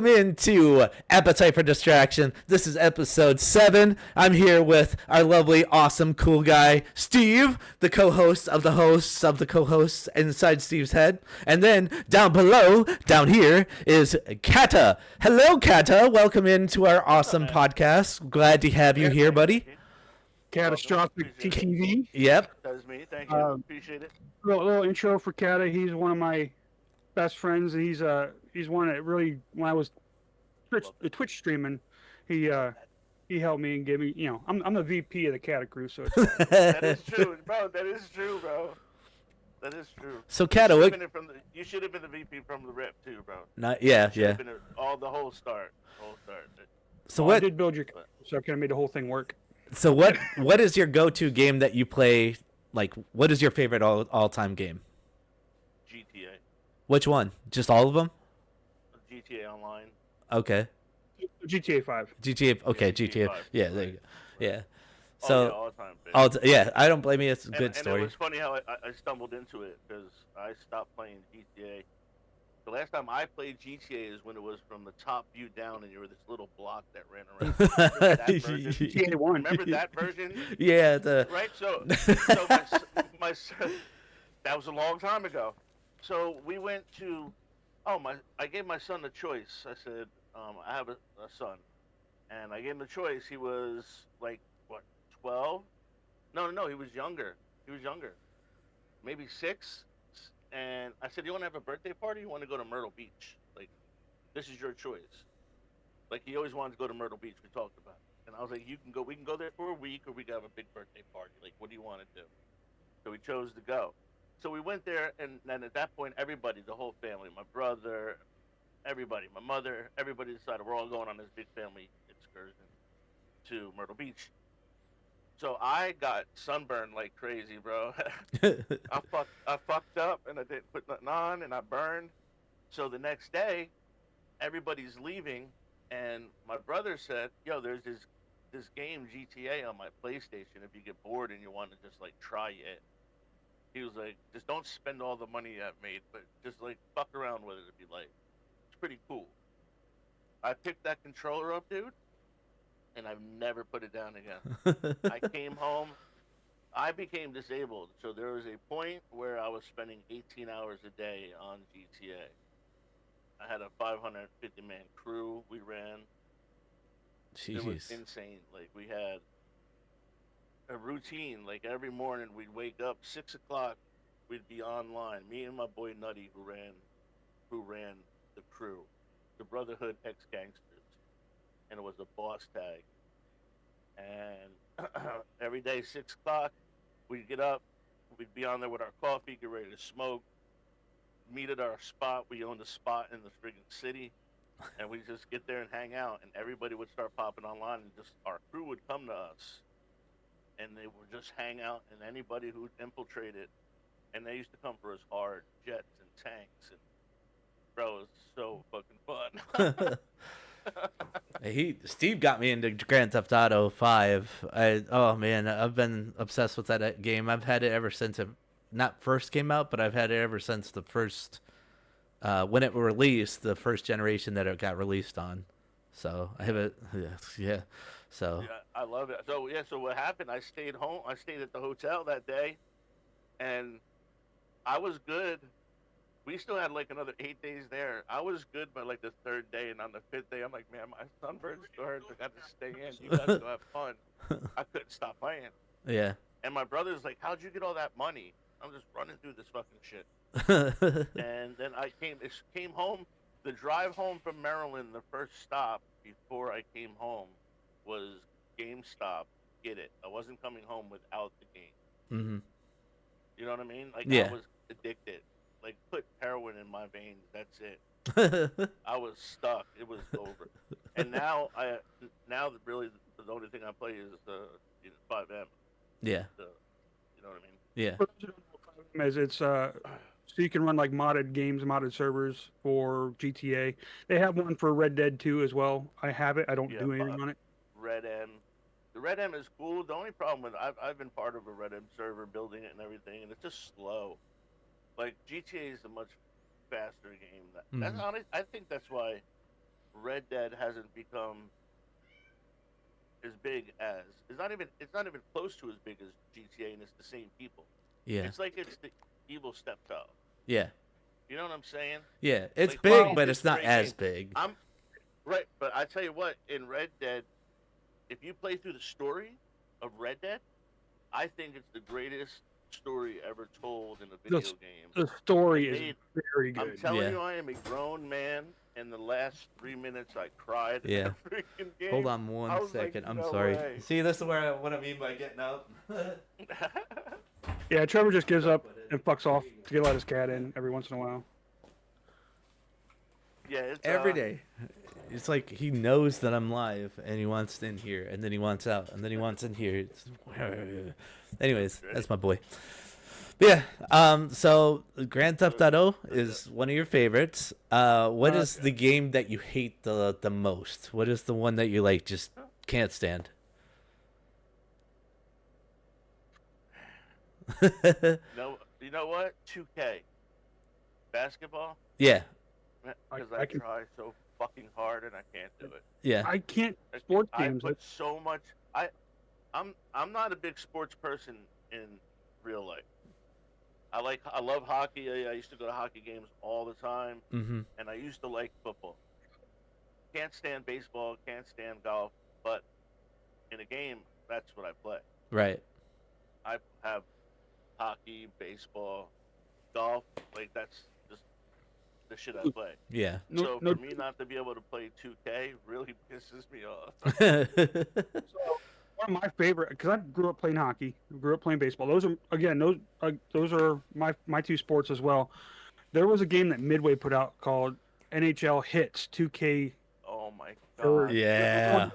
Welcome into Appetite for Distraction. This is episode 7. I'm here with our lovely, awesome, cool guy, Steve, the co-host of the hosts of the co-hosts inside Steve's head. And then down below, down here, is Cata. Hello, Cata. Welcome into our awesome podcast. Glad to have you here, buddy. CATAstrophic TTV. Yep. That is me. Thank you. Appreciate it. Little intro for Cata. He's one of my best friends. He's one that really, when I was Twitch streaming, he helped me and gave me, I'm the VP of the Cata crew, so that is true, bro. That is true, bro. That is true. So Cata, you should have been the VP from the rep too, bro. Yeah. Been the whole start. So what? I did build your, so I kind of made the whole thing work. So what is your go-to game that you play? Like, what is your favorite all-time game? GTA. Which one? Just all of them? GTA Online. Okay. GTA 5. GTA. Okay, GTA. 5, Yeah, right. there you go. Yeah. Oh, So, yeah, all the time. yeah, I don't blame you. It's a good and story. it was funny how I stumbled into it because I stopped playing GTA. The last time I played GTA is when it was from the top view down, and you were this little block that ran around. Remember that version? GTA 1. Remember that version? Yeah. Right. So my son, that was a long time ago. So we went to, I gave my son the choice. I said, I have a son, and I gave him the choice. He was like, what, 12? No, he was younger. Maybe 6. And I said, you want to have a birthday party? You want to go to Myrtle Beach? Like, this is your choice. Like, he always wanted to go to Myrtle Beach. We talked about it. And I was like, we can go there for a week, or we can have a big birthday party. Like, what do you want to do? So we chose to go. So we went there, and then at that point, everybody, the whole family, my brother, everybody, my mother, everybody decided we're all going on this big family excursion to Myrtle Beach. So I got sunburned like crazy, bro. I fucked up, and I didn't put nothing on, and I burned. So the next day, everybody's leaving, and my brother said, yo, there's this game GTA on my PlayStation. If you get bored and you want to just like try it, he was like, just don't spend all the money I've made, but just like fuck around with it if you like. It's pretty cool. I picked that controller up, dude, and I've never put it down again. I came home, I became disabled, so there was a point where I was spending 18 hours a day on GTA. I had a 550-man crew we ran. Jeez. It was insane. Like, we had a routine. Like, every morning we'd wake up 6 o'clock, we'd be online. Me and my boy Nutty, who ran the crew, the Brotherhood ex-gangsters, and it was a boss tag. And every day 6 o'clock, we'd get up, we'd be on there with our coffee, get ready to smoke, meet at our spot. We owned a spot in the friggin' city, and we just get there and hang out, and everybody would start popping online, and just our crew would come to us, and they would just hang out, and anybody who infiltrated, and they used to come for us hard, jets and tanks, and bro, it was so fucking fun. Steve got me into Grand Theft Auto 5. Oh man, I've been obsessed with that game. I've had it ever since it not first came out, but I've had it ever since the first when it released, the first generation that it got released on. So I have it. Yeah. So yeah, I love it. So what happened? I stayed home. I stayed at the hotel that day, and I was good. We still had like another 8 days there. I was good by like the 3rd day, and on the 5th day, I'm like, man, my sunburn still hurts. I got to stay in. You guys go have fun. I couldn't stop playing. Yeah. And my brother's like, how'd you get all that money? I'm just running through this fucking shit. And then I came home. The drive home from Maryland, the first stop before I came home was GameStop. Get it? I wasn't coming home without the game. Mm-hmm. You know what I mean? Like, yeah. I was addicted. Like, put heroin in my veins. That's it. I was stuck. It was over. And now really the only thing I play is the 5M. Yeah. You know what I mean? Yeah. As it's so you can run like modded games, modded servers for GTA. They have one for Red Dead 2 as well. I have it. I don't do anything on it. Red M. The Red M is cool. The only problem with I've been part of a Red M server, building it and everything, and it's just slow. Like, GTA is a much faster game. That's honest. I think that's why Red Dead hasn't become as big as it's not even close to as big as GTA, and it's the same people. Yeah. It's like it's the evil stepchild. Yeah. You know what I'm saying? Yeah. It's Like, big, well, but it's it's not great as game. big. I'm right, but I tell you what, in Red Dead, if you play through the story of Red Dead, I think it's the greatest story ever told in a video game. The story It is made- very I'm good. telling Yeah. you, I am a grown man. In the last 3 minutes, I cried. Yeah. In a freaking game. Hold on I one was like, second. I'm no sorry. way. See, this is what I mean by getting up. Yeah, Trevor just gives up and fucks off to let his cat in every once in a while. Yeah, it's Every day. It's like he knows that I'm live and he wants in here and then he wants out and then he wants in here. Anyways, that's my boy. But yeah, so Grand Theft Auto is one of your favorites. What is the game that you hate the most? What is the one that you like just can't stand? No, you know what? 2K. Basketball? Yeah, Because I I can- try so fucking hard and I can't do it. yeah, I can't sports I games. put so much. I'm not a big sports person in real life. I love hockey. I used to go to hockey games all the time, mm-hmm. and I used to like football. Can't stand baseball. Can't stand golf. But in a game, that's what I play. Right. I have hockey, baseball, golf. Like that's just the shit I play. Yeah. So for me not to be able to play 2K really pisses me off. So one of my favorite, because I grew up playing hockey, grew up playing baseball. Those are my two sports as well. There was a game that Midway put out called NHL Hits 2K. Oh my god. Yeah.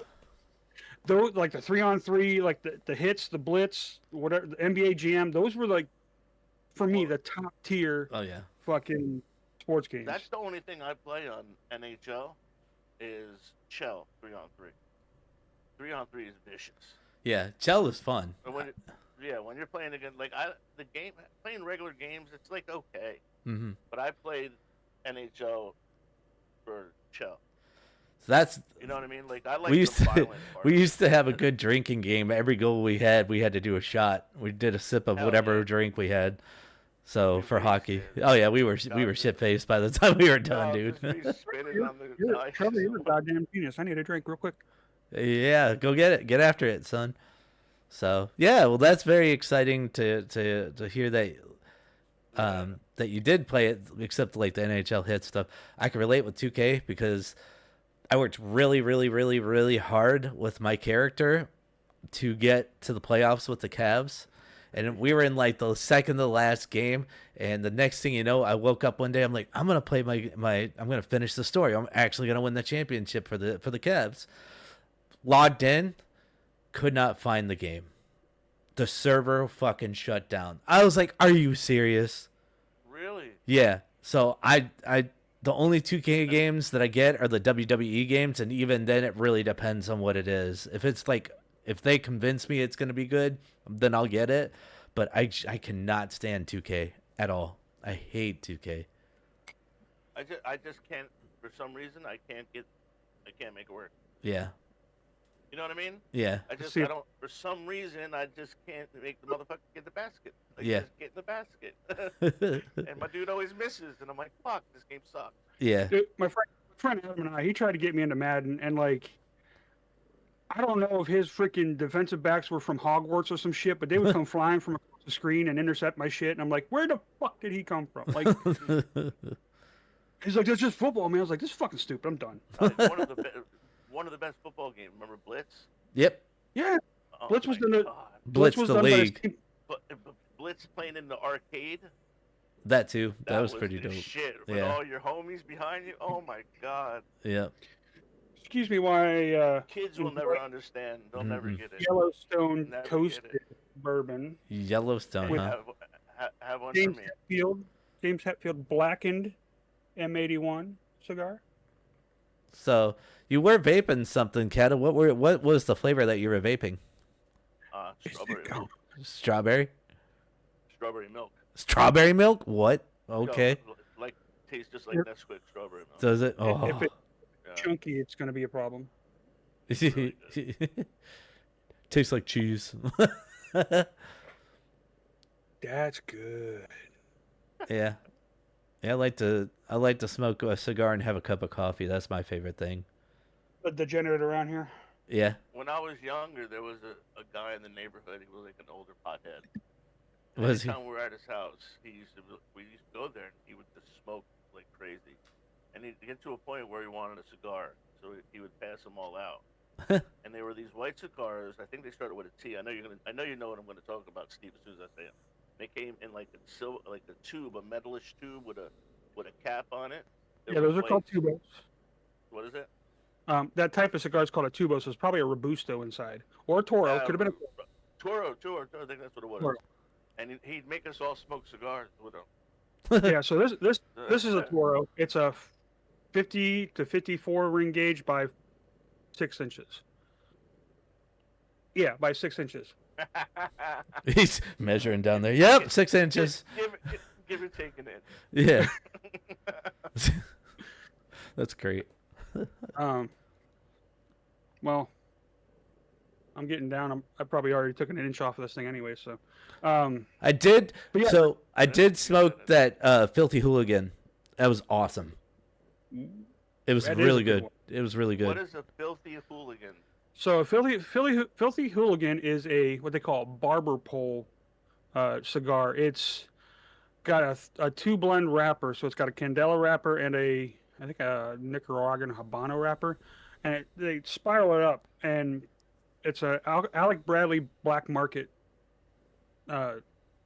Those like the 3-on-3, like the hits, the blitz, whatever, the NBA Jam. Those were like, for me, the top tier Oh yeah. fucking sports games. That's the only thing I play on NHL is Chell 3-on-3. 3-on-3 is vicious. Yeah. Chell is fun. And when you're playing again, like playing regular games, it's like okay. Mm-hmm. But I played NHL for Chell. So that's You know what I mean? Like I like we used the to violent part. we used to have a good drinking game. Every goal we had to do a shot. We did a sip of Hell whatever yeah. drink we had. So for wasted. hockey, oh yeah, we were shit faced by the time we were done, No, dude. just be spinning on the ice. Trevor, you're a goddamn genius. I need a drink real quick. Yeah, go get it. Get after it, son. So yeah, well, that's very exciting to hear that that you did play it, except like the NHL hit stuff. I can relate with 2K because I worked really, really, really, really hard with my character to get to the playoffs with the Cavs. And we were in like the second to last game, and the next thing you know, I woke up one day. I'm like, I'm gonna play I'm gonna finish the story. I'm actually gonna win the championship for the Cavs. Logged in, could not find the game. The server fucking shut down. I was like, are you serious? Really? Yeah. So I the only 2K games that I get are the WWE games, and even then it really depends on what it is. If it's like, if they convince me it's going to be good, then I'll get it. But I cannot stand 2K at all. I hate 2K. I just can't, for some reason I can't make it work. Yeah. You know what I mean? Yeah. I don't, for some reason I just can't make the motherfucker get the basket. Like, Yeah. just get in the basket. And my dude always misses, and I'm like, fuck, this game sucks. Yeah. Dude, my friend Adam and I, he tried to get me into Madden, and like, I don't know if his freaking defensive backs were from Hogwarts or some shit, but they would come flying from across the screen and intercept my shit, and I'm like, where the fuck did he come from? Like, he's like, that's just football, man. I was like, this is fucking stupid. I'm done. One of the best football games. Remember Blitz? Yep. Yeah, Oh Blitz was my the God. Blitz was the done by this league. team. But Blitz playing in the arcade. That too. That was was pretty the dope. Shit, with Yeah. all your homies behind you. Oh my God. Yep. Excuse me, why Kids will never understand. They'll never Mhm. get it. Yellowstone Never get Coasted it. Bourbon. Yellowstone, With- huh? Have one James for me. Hetfield blackened M81 cigar. So you were vaping something, Cata. What was the flavor that you were vaping? Strawberry milk. Strawberry? Strawberry milk. Strawberry milk? What? Okay. Like tastes just like Nesquik strawberry milk. Does it? Oh. If it, Yeah. chunky, it's going to be a problem. Really Tastes like cheese. That's good. Yeah. Yeah, I like to smoke a cigar and have a cup of coffee. That's my favorite thing. A degenerate around here. Yeah. When I was younger, there was a guy in the neighborhood. He was like an older pothead. Was he? Anytime we were at his house, we used to go there, and he would just smoke like crazy. And he'd get to a point where he wanted a cigar, so he would pass them all out. And they were these white cigars. I think they started with a T. I know you know what I'm going to talk about, Steve. As soon as I say it, they came in like a tube, a metalish tube with a cap on it. Yeah, those are called tubos. What is it? That type of cigar is called a tubos. So it's probably a Robusto inside, or a Toro. Could have been a Toro. I think that's what it was. Toro. And he'd make us all smoke cigars with him. Yeah. So this is a Toro. It's a 50 to 54 ring gauge by 6 inches. Yeah, by 6 inches. He's measuring down there. Yep, 6 inches. Give or take an inch. Yeah. That's great. Well, I'm getting down. I probably already took an inch off of this thing anyway. So, I did. yeah. So I did smoke that Filthy Hooligan. That was awesome. It was That is really a good good. one. It was really good. What is a filthy hooligan? So a filthy hooligan is what they call a barber pole cigar. It's got a 2-blend wrapper, so it's got a Candela wrapper and I think a Nicaraguan Habano wrapper, and they spiral it up, and it's a Alec Bradley Black Market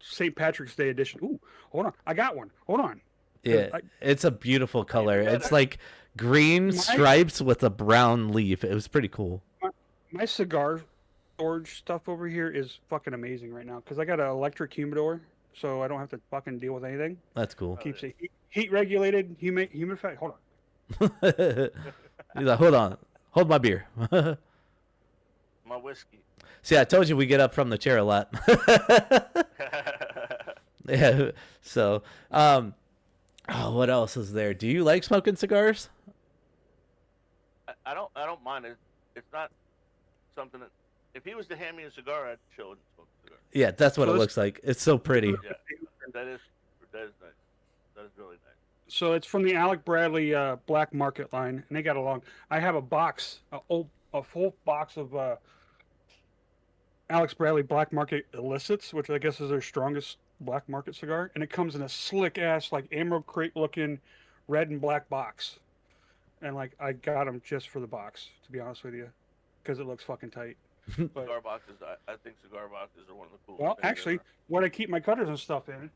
St. Patrick's Day edition. Ooh, hold on, I got one. Hold on. Yeah, it's a beautiful color. It's like green stripes with a brown leaf. It was pretty cool. My cigar storage stuff over here is fucking amazing right now because I got an electric humidor, so I don't have to fucking deal with anything. That's cool. Keeps it heat regulated, humidified. Hold on. He's like, hold on, hold my beer. My whiskey. See, I told you we get up from the chair a lot. Yeah. So, what else is there? Do you like smoking cigars? I don't mind it. It's not something that. If he was to hand me a cigar, I'd chill and smoke a cigar. Yeah, that's what it looks like. It's so pretty. Yeah, that is nice. That is really nice. So it's from the Alec Bradley Black Market line, and they got along. I have a box, a full box of Alex Bradley Black Market Illicits, which I guess is their strongest black market cigar, and it comes in a slick ass like emerald crate looking red and black box, and like I got them just for the box, to be honest with you, because it looks fucking tight. But, Cigar boxes. I think cigar boxes are one of the coolest. well, things actually, ever. what I keep my cutters and stuff in.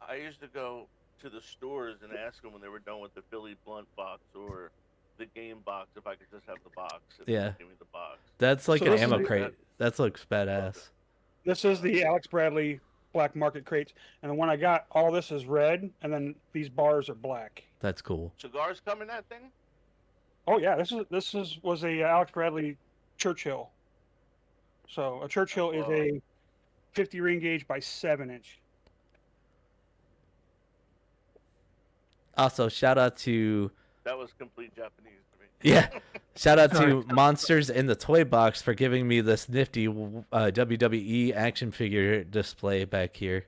I used to go to the stores and ask them when they were done with the Philly Blunt box or the game box if I could just have the box. And Yeah. give me the box. That's like So an this is ammo the- crate. That looks badass. This is the Alex Bradley Black Market crates, and the one I got, all this is red, and then these bars are black. That's cool. Cigars come in that thing? Oh yeah, this was a Alex Bradley Churchill. So a Churchill is a 50 ring gauge by 7 inch. Also, shout out to That was complete Japanese to me. yeah, shout out to Monsters in the Toy Box for giving me this nifty WWE action figure display back here.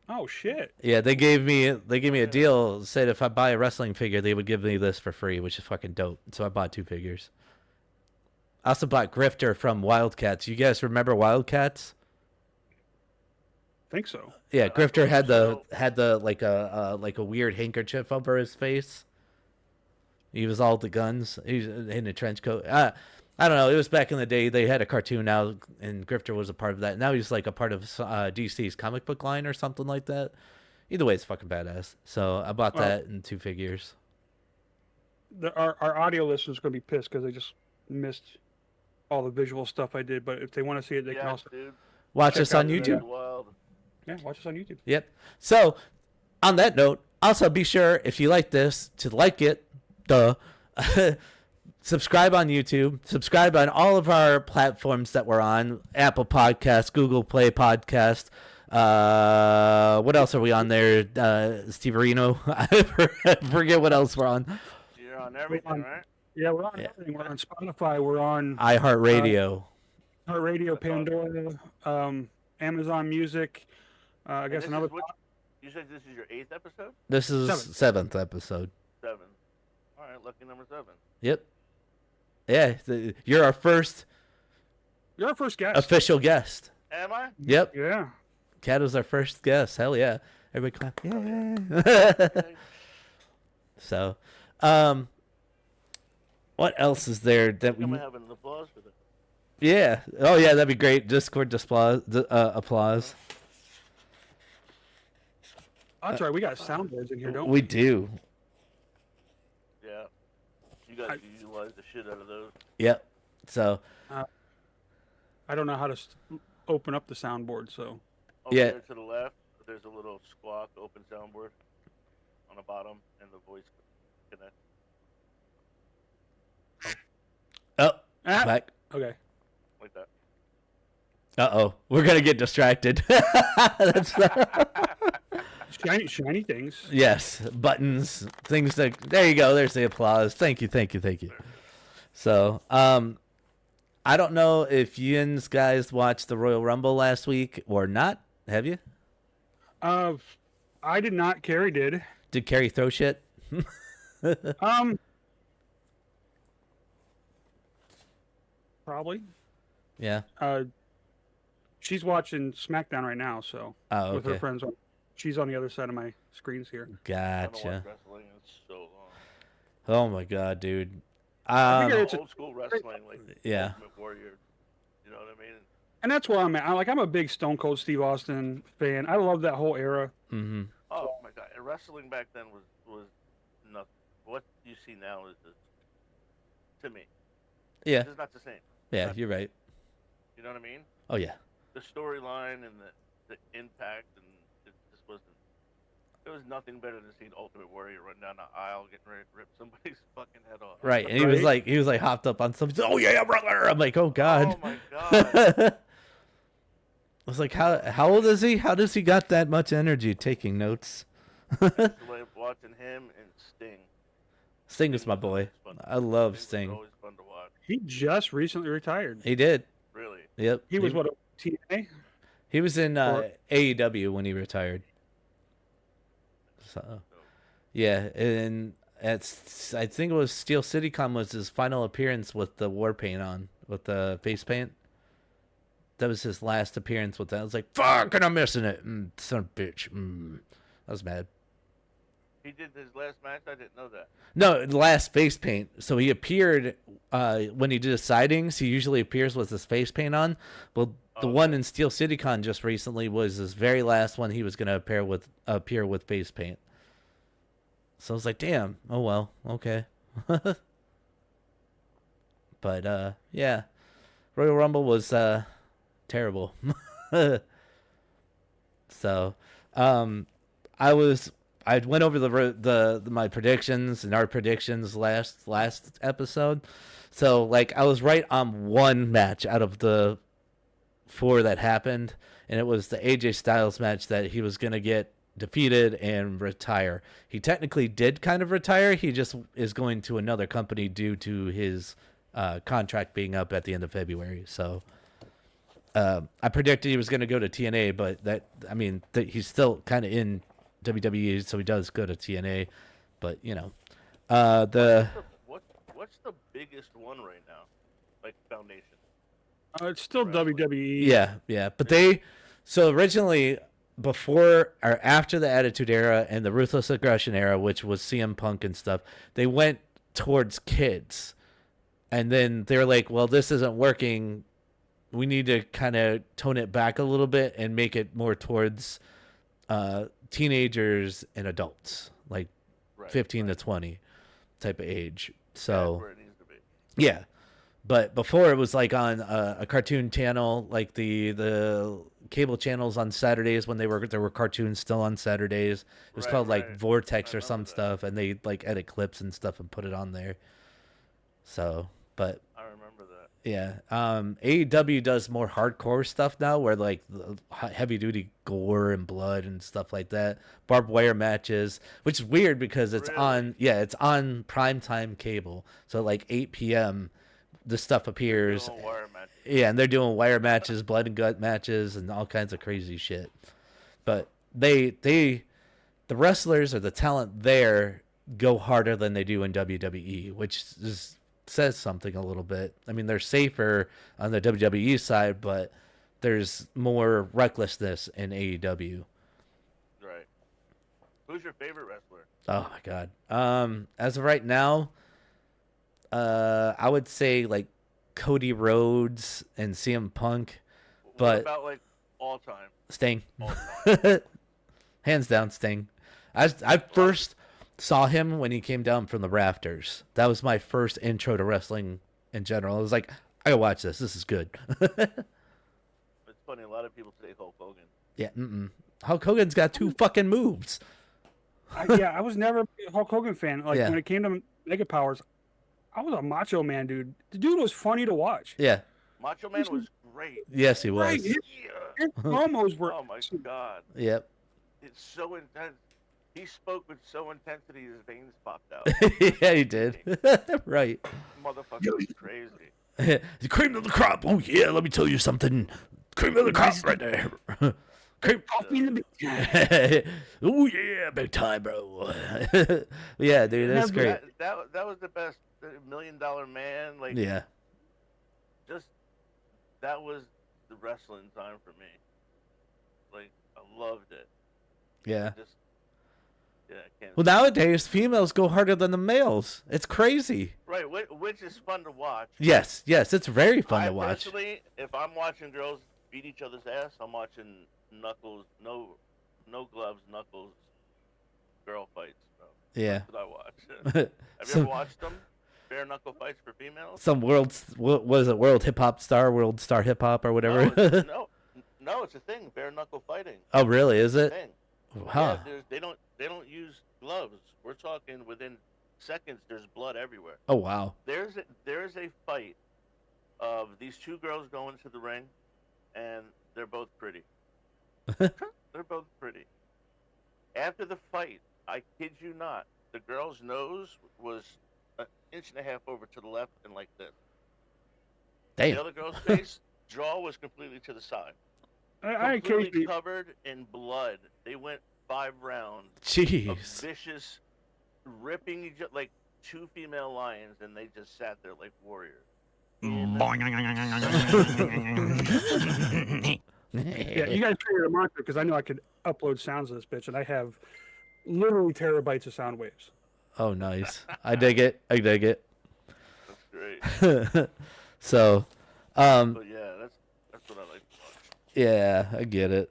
Oh shit! Yeah, they gave me a deal. Said if I buy a wrestling figure, they would give me this for free, which is fucking dope. So I bought 2 figures. I also bought Grifter from Wildcats. You guys remember Wildcats? Think so. Yeah, Grifter had so. the like a weird handkerchief over his face. He was all the guns. He was in a trench coat. I don't know. It was back in the day. They had a cartoon now, and Grifter was a part of that. Now he's like a part of DC's comic book line or something like that. Either way, it's fucking badass. So I bought that in 2 figures. Our audio listeners going to be pissed because they just missed all the visual stuff I did. But if they want to see it, they can also dude. Watch check us on out the- YouTube. Wild. watch us on YouTube. Yep. So, on that note, also be sure if you like this to like it. Subscribe on YouTube. Subscribe on all of our platforms that we're on: Apple Podcasts, Google Play Podcast. What else are we on there? Steve Reno. I forget what else we're on. You're on everything, right? Yeah, we're on everything. We're on Spotify. We're on iHeartRadio. Radio, Pandora, Amazon Music. I And guess this another is what you said. This is your 8th episode. This is 7th. 7th episode. 7. All right, lucky number 7. Yep. Yeah, you're our first You're our first guest. official guest. Am I? Yep. Yeah. Cata's our first guest. Hell yeah. Everybody clap. Yeah. Okay. So, what else is there that I'm we? gonna have an applause for that. Yeah. Oh yeah, that'd be great. Discord applause. That's right. We got soundboards in here, don't We do. Yeah. You guys utilize the shit out of those. Yep. So I don't know how to open up the soundboard, so. Over Yeah. there to the left, there's a little squawk open soundboard on the bottom, and the voice connect. oh Ah, back. okay. Like that. Oh, we're gonna get distracted. That's Shiny things. yes, buttons, things that. There you go. There's the applause. Thank you. So, I don't know if yins guys watched the Royal Rumble last week or not. Have you? I did not. Carrie did. Did Carrie throw shit? Probably. Yeah. She's watching SmackDown right now, so Oh, with her okay. friends. She's on the other side of my screens here. I haven't Gotcha. watched wrestling in so long. Oh my god, dude. I think You know, it's a- old school wrestling, like Yeah. Ultimate Warrior. You know what I mean? And that's where I'm at. I'm a big Stone Cold Steve Austin fan. I love that whole era. Mm-hmm. Oh my god! And wrestling back then was nothing. What you see now is to me, Yeah. it's not the same. Yeah, you're right. You know what I mean? Oh yeah. The storyline and the impact, and it just wasn't. It was nothing better than seeing Ultimate Warrior run down the aisle, getting ready to rip somebody's fucking head off. Right. And he was like hopped up on something. Oh yeah, brother. I'm like, oh god. Oh my god! I was like, how old is he? How does he got that much energy taking notes? It's like watching him and Sting. Sting is my boy. I love Sting Sting. was always fun to watch. He just recently retired. He did. Really? Yep. He was what, a TNA? He was in Or- AEW when he retired. So, yeah, and I think it was Steel City Con was his final appearance with the war paint on, with the face paint. That was his last appearance with that. I was like, fuck, and I'm missing it. Son of a bitch. I was mad. He did his last match. I didn't know that. No, the last face paint. So he appeared when he did his sightings. He usually appears with his face paint on. Well, the one in Steel City Con just recently was his very last one. He was going to appear with face paint. So I was like, damn. Oh well, okay. But yeah, Royal Rumble was terrible. So I went over the my predictions and our predictions last episode. So like I was right on one match out of the 4 that happened, and it was the AJ Styles match that he was gonna get defeated and retire. He technically did kind of retire. He just is going to another company due to his contract being up at the end of February. So I predicted he was going to go to TNA, but he's still kind of in WWE, so he does go to TNA. But you know, What's the biggest one right now? Like Foundation. It's still Wrestling. WWE. yeah. But so originally, before or after the Attitude Era and the Ruthless Aggression Era, which was CM Punk and stuff, they went towards kids, and then they're like, well, this isn't working. We need to kind of tone it back a little bit and make it more towards teenagers and adults, like 15 to 20 type of age. So That's where it needs to be. yeah, but before it was like on a cartoon channel, like the cable channels on Saturdays when there were cartoons still on Saturdays. It was called like Vortex or some stuff, and they like edit clips and stuff and put it on there. So, but I remember that. Yeah. AEW does more hardcore stuff now, where like heavy duty gore and blood and stuff like that. Barbed wire matches, which is weird because it's Really? it's on primetime cable. So like 8 p.m. this stuff appears. Doing wire matches. Yeah, and they're doing wire matches, blood and gut matches, and all kinds of crazy shit. But the wrestlers or the talent there go harder than they do in WWE, which says something a little bit. I mean, they're safer on the WWE side, but there's more recklessness in AEW. Right. Who's your favorite wrestler? Oh my god. As of right now, I would say like Cody Rhodes and CM Punk, What but about like all time? Sting. All time. Hands down, Sting. I first saw him when he came down from the rafters. That was my first intro to wrestling in general. I was like, I gotta watch this. This is good. It's funny. A lot of people say Hulk Hogan. Yeah. Hulk Hogan's got 2 fucking moves. I was never a Hulk Hogan fan. Like Yeah. when it came to Mega Powers, I was a Macho Man dude. The dude was funny to watch. Yeah. Macho Man was great. Yes, he was. Right. His promos were. Oh my god. Yep. It's so intense. He spoke with so intensity his veins popped out. Yeah, he did. Right. Motherfucker was crazy. The cream of the crop. Oh yeah, let me tell you something. Cream of the crop right there. Cream. Coffee in the big Oh yeah, big time, bro. Yeah, dude, that's great. That was the best. $1 Million Man. Like Yeah. just that was the wrestling time for me. Like I loved it. Yeah. I can't. Well, nowadays females go harder than the males. It's crazy. Right, which is fun to watch. Yes, it's very fun to watch. Personally, if I'm watching girls beat each other's ass, I'm watching knuckles, no gloves, knuckles, girl fights, bro. Yeah. That's what I watch. Have you ever watched them? Bare knuckle fights for females? Some what is it? World hip hop star, world star hip hop or whatever. No, it's a thing. Bare knuckle fighting. Oh, really? Is it? Thing. Huh. Yeah, they don't use gloves. We're talking within seconds. There's blood everywhere. Oh, wow. There's a fight of these 2 girls going to the ring, and they're both pretty. They're both pretty. After the fight, I kid you not, the girl's nose was an inch and a half over to the left and like this. Damn. The other girl's face, jaw was completely to the side. I Completely occasionally covered in blood. They went 5 rounds of Jeez. vicious ripping each other, like 2 female lions, and they just sat there like warriors. Yeah, you guys created a monster because I know I could upload sounds of this bitch, and I have literally terabytes of sound waves. Oh, nice. I dig it. That's great. So, But yeah, that's what I like to watch. yeah, I get it.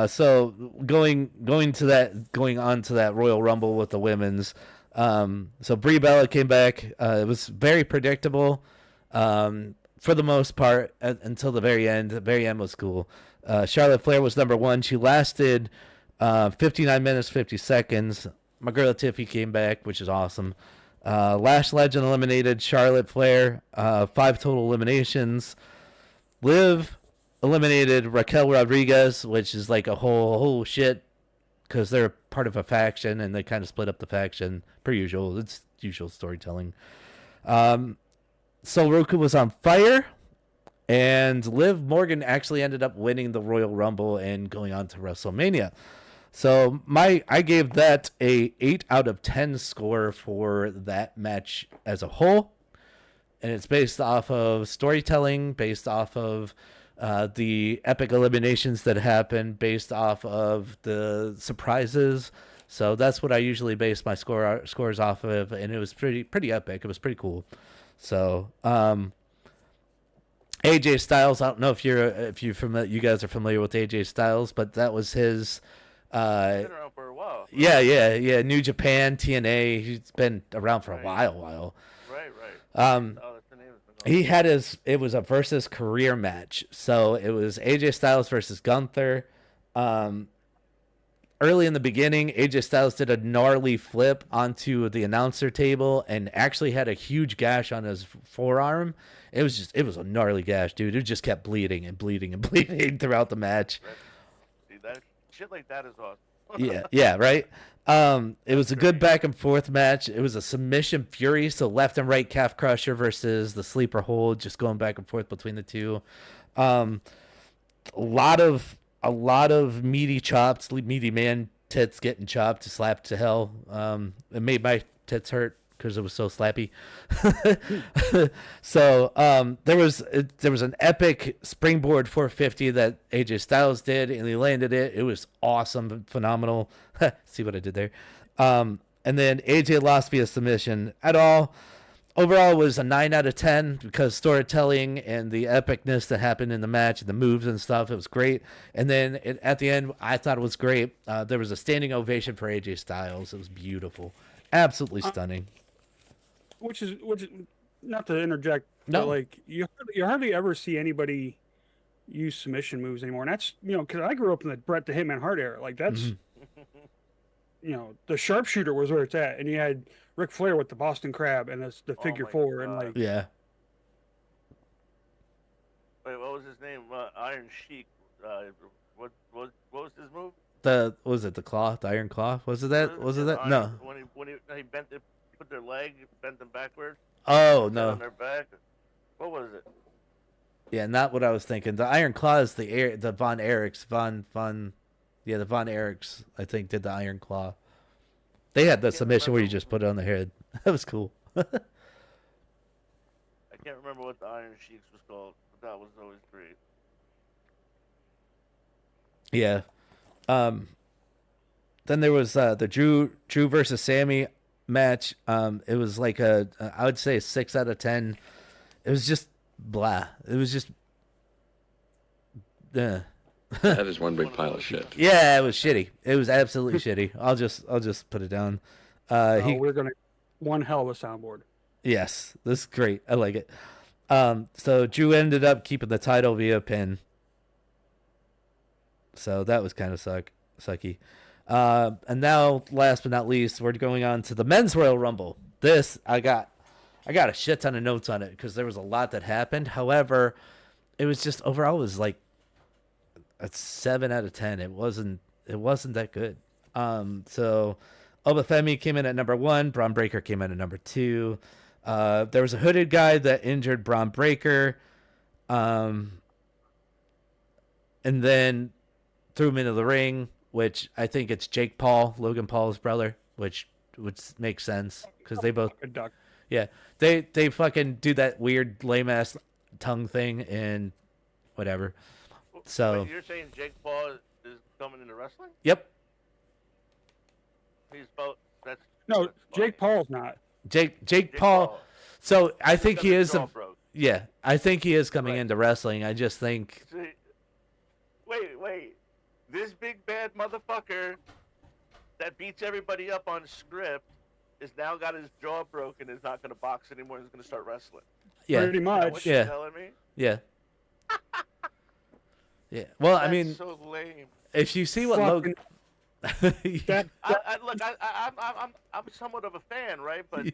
So going on to that Royal Rumble with the women's. So Brie Bella came back. It was very predictable, for the most part, until the very end. The very end was cool. Charlotte Flair was number 1. She lasted 59 minutes 50 seconds. My girl Tiffy came back, which is awesome. Lash Legend eliminated Charlotte Flair. 5 total eliminations. Liv eliminated Raquel Rodriguez, which is like a whole shit, because they're part of a faction and they kind of split up the faction per usual. It's usual storytelling. Sol Roku was on fire, and Liv Morgan actually ended up winning the Royal Rumble and going on to WrestleMania. So I gave that a 8 out of 10 score for that match as a whole, and it's based off of storytelling, based off of the epic eliminations that happened, based off of the surprises. So that's what I usually base my scores off of, and it was pretty epic. It was pretty cool. So AJ Styles, I don't know if you guys are familiar with AJ Styles, but that was his. He's been around for a while. Yeah. New Japan, TNA. He's been around for a while. Right. That's the name of He had it was a versus career match. So it was AJ Styles versus Gunther. early in the beginning, AJ Styles did a gnarly flip onto the announcer table and actually had a huge gash on his forearm. It was a gnarly gash, dude. It just kept bleeding and bleeding and bleeding throughout the match. See, that shit like that is awesome. Yeah, right. It was a good back and forth match. It was a submission fury, so left and right calf crusher versus the sleeper hold, just going back and forth between the two. A lot of meaty chops, meaty man tits getting chopped, slapped to hell. It made my tits hurt because it was so slappy. So there was an epic springboard 450 that AJ Styles did, and he landed it. It was awesome, phenomenal. See what I did there? And then AJ lost via submission. Overall, it was a 9 out of 10 because storytelling and the epicness that happened in the match and the moves and stuff, it was great. And then at the end, I thought it was great. There was a standing ovation for AJ Styles. It was beautiful. Absolutely stunning. Which is not to interject, No. but like you hardly ever see anybody use submission moves anymore, and that's because I grew up in the Bret the Hitman Hart era. Like that's the sharpshooter was where it's at, and you had Ric Flair with the Boston Crab and the figure four, and like Yeah. Wait, what was his name? Iron Sheik. What was his move? What was it? The claw, the iron claw? Was it that? No. When he bent it, put their leg, bent them backwards. Oh On no. their back. What was it? Yeah, not what I was thinking. The iron claw is the Von Erichs. Yeah, the Von Erichs, I think, did the iron claw. They had the submission where you just put it on the head. That was cool. I can't remember what the Iron Sheiks was called, but that was always great. Yeah. Then there was the Drew versus Sammy match. It was like I would say a 6 out of 10. It was just blah. It was just That is one big pile of shit. yeah, it was shitty. It was absolutely shitty. I'll just put it down. we're gonna one hell of a soundboard. Yes, this is great. I like it. So Drew ended up keeping the title via pin. So that was kind of sucky. And now, last but not least, we're going on to the Men's Royal Rumble. This, I got a shit ton of notes on it because there was a lot that happened. However, it was just overall it was like a 7 out of 10. It wasn't that good. So Obafemi came in at number 1. Braun Breaker came in at number 2. There was a hooded guy that injured Braun Breaker. And then threw him into the ring, which I think it's Jake Paul, Logan Paul's brother, which would make sense because they both, yeah, they fucking do that weird lame ass tongue thing and whatever. So wait, you're saying Jake Paul is coming into wrestling? Yep. He's both. No, Jake Paul's not. Jake Paul. So I think he is. Broke. Yeah, I think he is coming into wrestling. I just think. See, wait. This big bad motherfucker that beats everybody up on script is now got his jaw broken. Is not going to box anymore. He's going to start wrestling. Yeah. Pretty much. What you telling me? Yeah. Yeah. Well, That's I mean, so lame. if you see what Logan. Look, I'm somewhat of a fan, right? But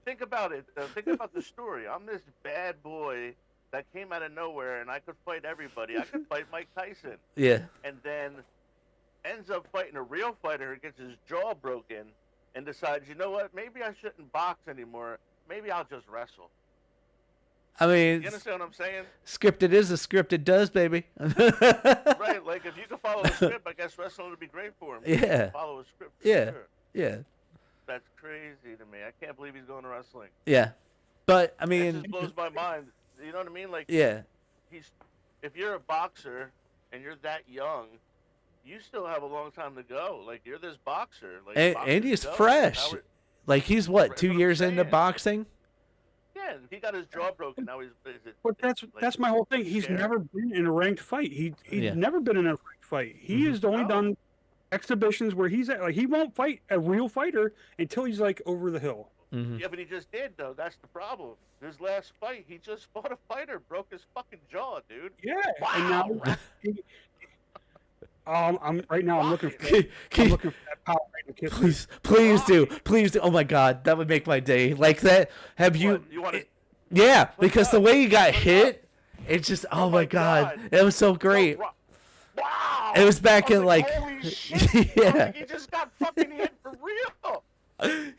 think about it. Think about the story. I'm this bad boy that came out of nowhere, and I could fight everybody. I could fight Mike Tyson. Yeah. And then ends up fighting a real fighter who gets his jaw broken and decides, you know what? Maybe I shouldn't box anymore. Maybe I'll just wrestle. I mean, You understand what I'm saying? Scripted is as scripted does, baby. Right, like if you can follow the script, I guess wrestling would be great for him. Yeah. Follow a script. Yeah. Sure. Yeah. That's crazy to me. I can't believe he's going to wrestling. Yeah. But I It mean, just blows my mind. You know what I mean? Like, yeah. If you're a boxer and you're that young, you still have a long time to go. Like, you're this boxer. Like, And he's fresh. Like he's what, 2 years into boxing? Yeah, he got his jaw broken. Now he's. But that's my whole thing. He's never been in a ranked fight. He's never been in a ranked fight. He has only done exhibitions where he's at. Like he won't fight a real fighter until he's like over the hill. Mm-hmm. Yeah, but he just did though. That's the problem. His last fight, he just fought a fighter, broke his fucking jaw, dude. Yeah. Wow. And now I'm right now. I'm looking for. Can- I'm looking for that power right to kiss me. Please do. Oh my God, that would make my day. Like that. Have you? What, you want to? Yeah, because up? the way you got What's hit, it's just. Oh, Oh my my God, God. it was so great. Wow! It was back I in like, like. holy shit! I was Yeah, like, he just got fucking hit for real.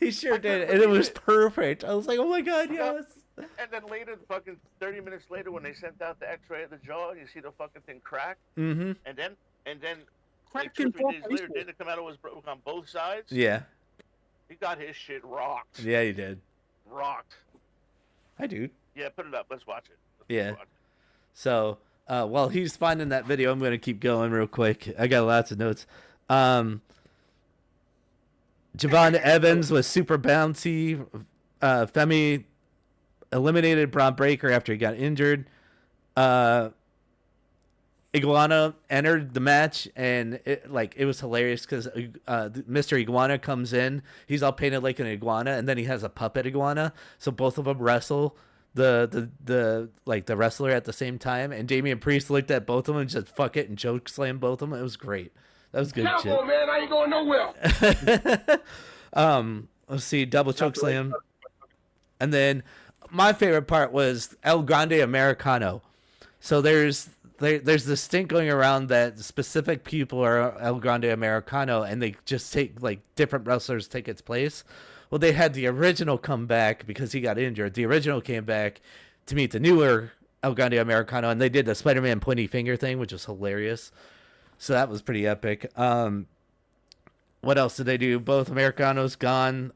he sure I couldn't did, and it believe was it. perfect. I was like, oh my God, yes. And then later, fucking 30 minutes later, when they sent out the X-ray of the jaw, you see the fucking thing crack. Mm-hmm. And then like Cracking 2 or 3 days for later, Facebook. didn't it come out? It was broke on both sides. Yeah, He got his shit rocked. yeah, he did. Rocked. Hi, dude. Yeah, put it up. Let's watch it. Yeah. Watch it. So, while he's finding that video, I'm gonna keep going real quick. I got lots of notes. Javon Evans was super bouncy. Femi eliminated Braun Breaker after he got injured. Iguana entered the match, and it was hilarious because Mr. Iguana comes in. He's all painted like an iguana, and then he has a puppet iguana. So both of them wrestle the wrestler at the same time. And Damian Priest looked at both of them and just fuck it and choke slam both of them. It was great. That was good shit. Careful, man. I ain't going nowhere. Let's see, double choke slam. And then my favorite part was El Grande Americano. So there's this stink going around that specific people are El Grande Americano, and they just take like different wrestlers take its place. Well, they had the original come back because he got injured. The original came back to meet the newer El Grande Americano, and they did the Spider-Man pointy finger thing, which was hilarious. So that was pretty epic. What else did they do? Both Americanos gone.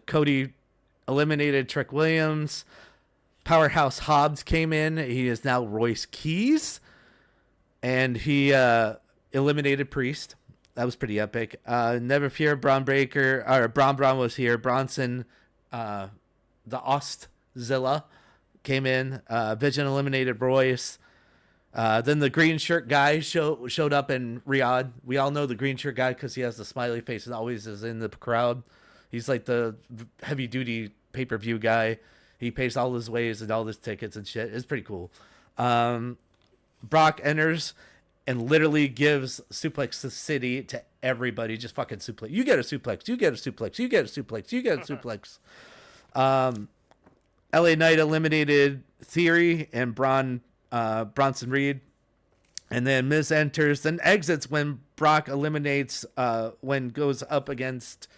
Cody eliminated Trick Williams. Powerhouse Hobbs came in. He is now Royce Keys. And he eliminated Priest. That was pretty epic. Never Fear, Braun Breaker, or Braun was here. Bronson, the Ostzilla came in. Vision eliminated Royce. Then the green shirt guy showed up in Riyadh. We all know the green shirt guy because he has the smiley face and always is in the crowd. He's like the heavy duty pay-per-view guy. He pays all his ways and all his tickets and shit. It's pretty cool. Brock enters and literally gives Suplex the City to everybody. Just fucking suplex. You get a suplex. You get a suplex. You get a suplex. You get a suplex. LA Knight eliminated Theory and Bronson Reed. And then Miz enters, then exits when Brock eliminates, when goes up against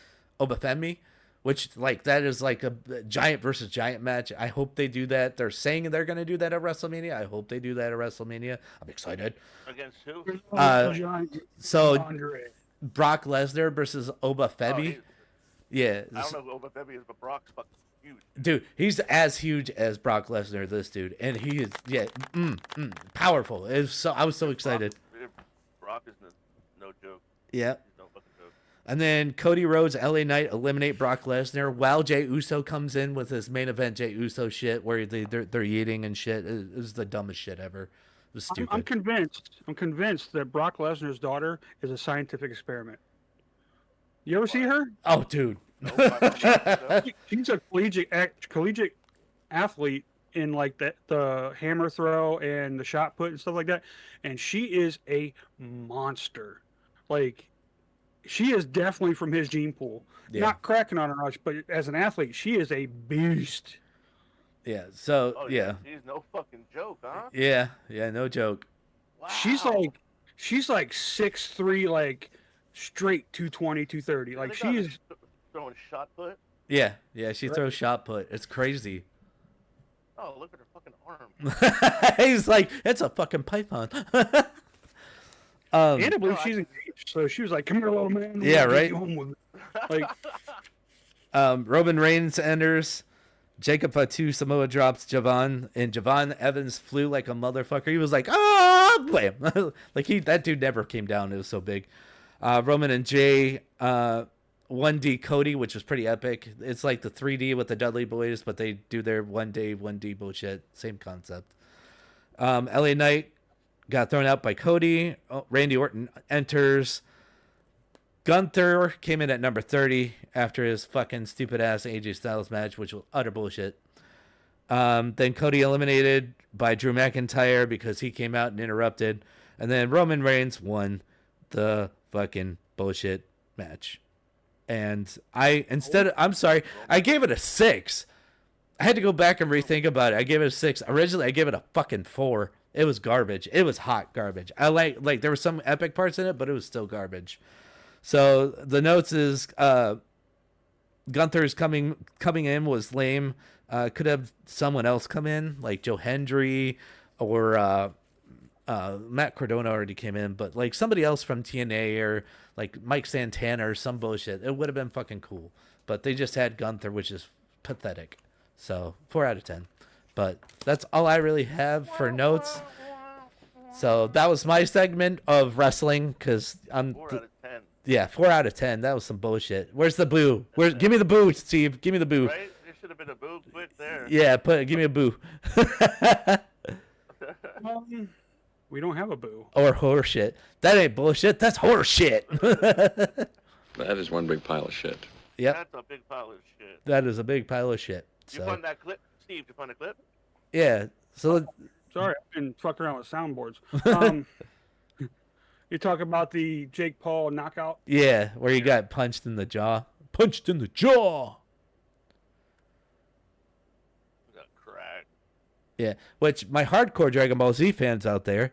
Obafemi, which that is like a giant versus giant match. I hope they do that. They're saying they're going to do that at WrestleMania. I hope they do that at WrestleMania. I'm excited. Against who? So Andre. Brock Lesnar versus Obafemi. Yeah. I don't know who Obafemi is, but Brock's fucking huge. Dude, he's as huge as Brock Lesnar, this dude. And he is, powerful. I was so excited. Brock is no joke. Yeah. He's no fucking joke. And then Cody Rhodes, LA Knight eliminate Brock Lesnar while Jey Uso comes in with his main event Jey Uso shit where they're eating and shit. It was the dumbest shit ever. It was stupid. I'm convinced that Brock Lesnar's daughter is a scientific experiment. You ever see her? Oh, dude. She's a collegiate athlete in like the hammer throw and the shot put and stuff like that, and she is a monster. Like, she is definitely from his gene pool. Yeah. Not cracking on her much, but as an athlete, she is a beast. Yeah. So Oh, yeah. He's no fucking joke, huh? Yeah. No joke. Wow. She's like 6'3", like straight 220, 230. Like, she is. Throwing shot put. Yeah. She throws shot put. It's crazy. Oh, look at her fucking arm. He's like, it's a fucking python. And I believe she's engaged, so she was like, "Come here, little man." Yeah, We'll get right? you home with me." Like, Roman Reigns enters. Jacob Fatu Samoa drops Javon, and Javon Evans flew like a motherfucker. He was like, blam. That dude never came down. It was so big. Roman and Jay, 1D Cody, which was pretty epic. It's like the 3D with the Dudley Boys, but they do their 1D bullshit. Same concept. LA Knight got thrown out by Cody. Randy Orton enters. Gunther came in at number 30 after his fucking stupid ass AJ Styles match, which was utter bullshit. Then Cody eliminated by Drew McIntyre because he came out and interrupted. And then Roman Reigns won the fucking bullshit match. And I'm sorry, I gave it a 6. I had to go back and rethink about it. I gave it a 6. Originally, I gave it a fucking 4. It was garbage. It was hot garbage. I like there were some epic parts in it, but it was still garbage. So the notes is Gunther's coming in was lame. Could have someone else come in, like Joe Hendry or Matt Cardona already came in, but like somebody else from TNA or like Mike Santana or some bullshit. It would have been fucking cool. But they just had Gunther, which is pathetic. So 4 out of 10. But that's all I really have for notes. So that was my segment of wrestling because I'm 4 out of 10. Yeah, 4 out of 10. That was some bullshit. Where's the boo? Give me the boo, Steve. Give me the boo. Right? There should have been a boo quick there. Yeah, give me a boo. We don't have a boo. Or horse shit. That ain't bullshit. That's horse shit. That is one big pile of shit. Yep. That's a big pile of shit. That is a big pile of shit. You find that clip? Steve, you find a clip? Yeah. So Sorry, I've been fucking around with soundboards. You talk about the Jake Paul knockout? yeah, where you got punched in the jaw. Punched in the jaw. Got cracked. Yeah, which my hardcore Dragon Ball Z fans out there,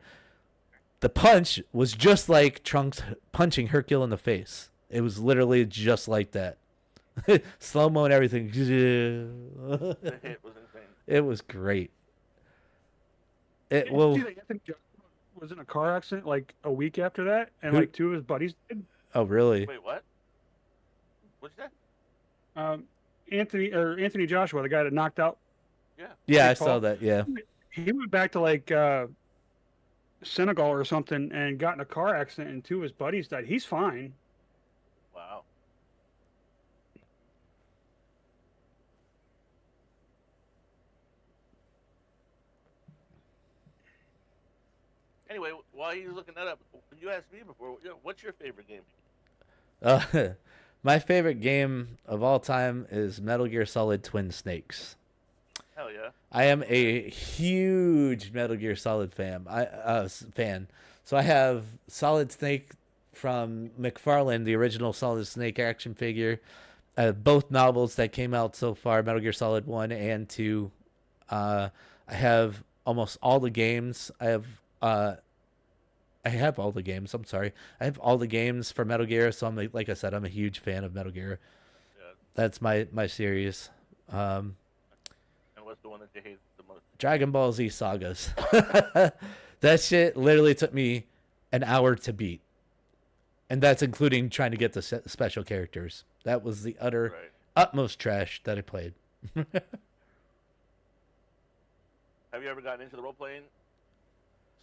the punch was just like Trunks punching Hercule in the face. It was literally just like that. Slow-mo and everything. The hit was insane. It was great. Did you see that Anthony Joshua was in a car accident like a week after that, and Who? like 2 of his buddies did? Oh, really? Wait, what? What's that? Anthony Joshua, the guy that knocked out. Yeah. Yeah, I Jake saw Paul. that. Yeah. He went back to like Senegal or something and got in a car accident, and 2 of his buddies died. He's fine. Wow. Anyway, while you're looking that up, you asked me before, what's your favorite game? My favorite game of all time is Metal Gear Solid Twin Snakes. Hell yeah. I am a huge Metal Gear Solid fan. So I have Solid Snake from McFarlane, the original Solid Snake action figure. Both novels that came out so far, Metal Gear Solid 1 and 2. I have almost all the games. I have all the games. I'm sorry. I have all the games for Metal Gear. So like I said, I'm a huge fan of Metal Gear. Yeah. That's my series. And what's the one that you hate the most? Dragon Ball Z sagas. That shit literally took me an hour to beat. And that's including trying to get the special characters. That was the utmost trash that I played. Have you ever gotten into the role-playing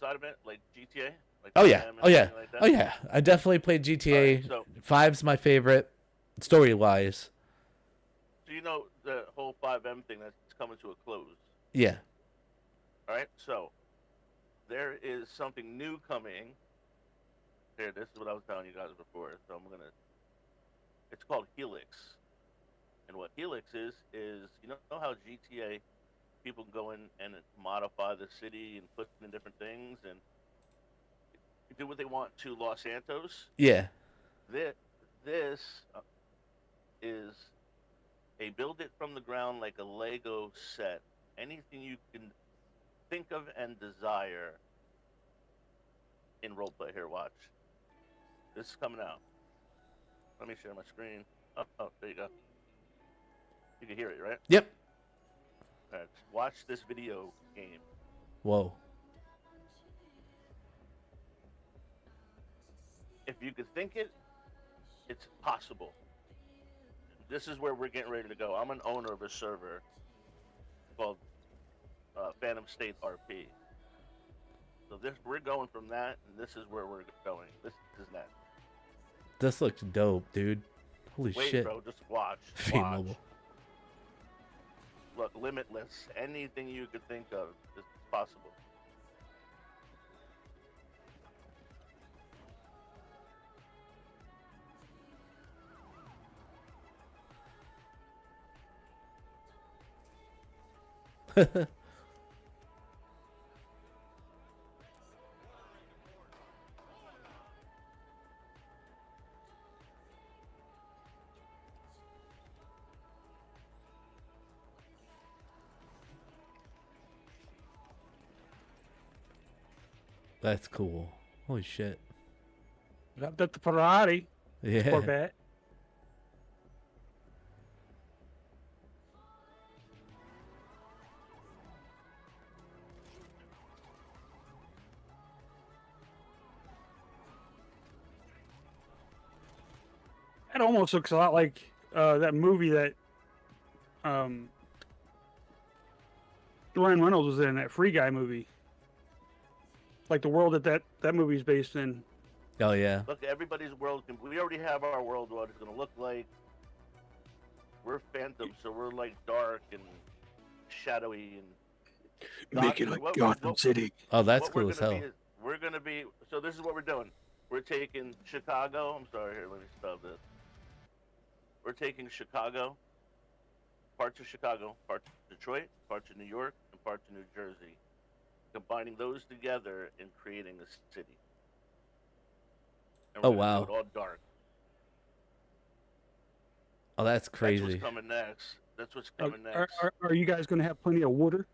side of it, like GTA? Like Oh yeah. and Oh yeah. everything like that? Oh yeah. I definitely played GTA. Alright, so 5's my favorite, story-wise. you know the whole 5M thing that's coming to a close. Yeah. All right, so there is something new coming. Here, this is what I was telling you guys before. So it's called Helix. And what Helix is you know how GTA people go in and modify the city and put in different things and do what they want to Los Santos? Yeah. This is a build it from the ground like a Lego set. Anything you can think of and desire in roleplay. Here, watch. This is coming out. Let me share my screen. Oh, there you go. You can hear it, right? Yep. All right, watch this video game. Whoa. If you could think it, it's possible. This is where we're getting ready to go. I'm an owner of a server called Phantom State RP. So we're going from that, and this is where we're going. This is that. This looks dope, dude. Holy Wait, shit. bro, just watch. Fiend Watch. Mobile. Look, limitless. Anything you could think of is possible. That's cool. Holy shit. Got that the Ferrari Yeah. Corvette. It almost looks a lot like that movie that Ryan Reynolds was in, that Free Guy movie. Like the world that movie's based in. Oh yeah. Look, everybody's world. We already have our world. What it's gonna look like. We're phantoms, so we're like dark and shadowy and Make it like Gotham City. Oh, that's what cool we're as gonna hell. we're gonna be. So this is what we're doing. We're taking Chicago. I'm sorry. Here, let me stop this. We're taking Chicago, parts of Chicago, parts of Detroit, parts of New York, and parts of New Jersey, combining those together and creating a city. And Oh, we're gonna wow. do it all dark. Oh, that's That's crazy. what's coming next. That's what's coming Are, next. are you guys going to have plenty of water?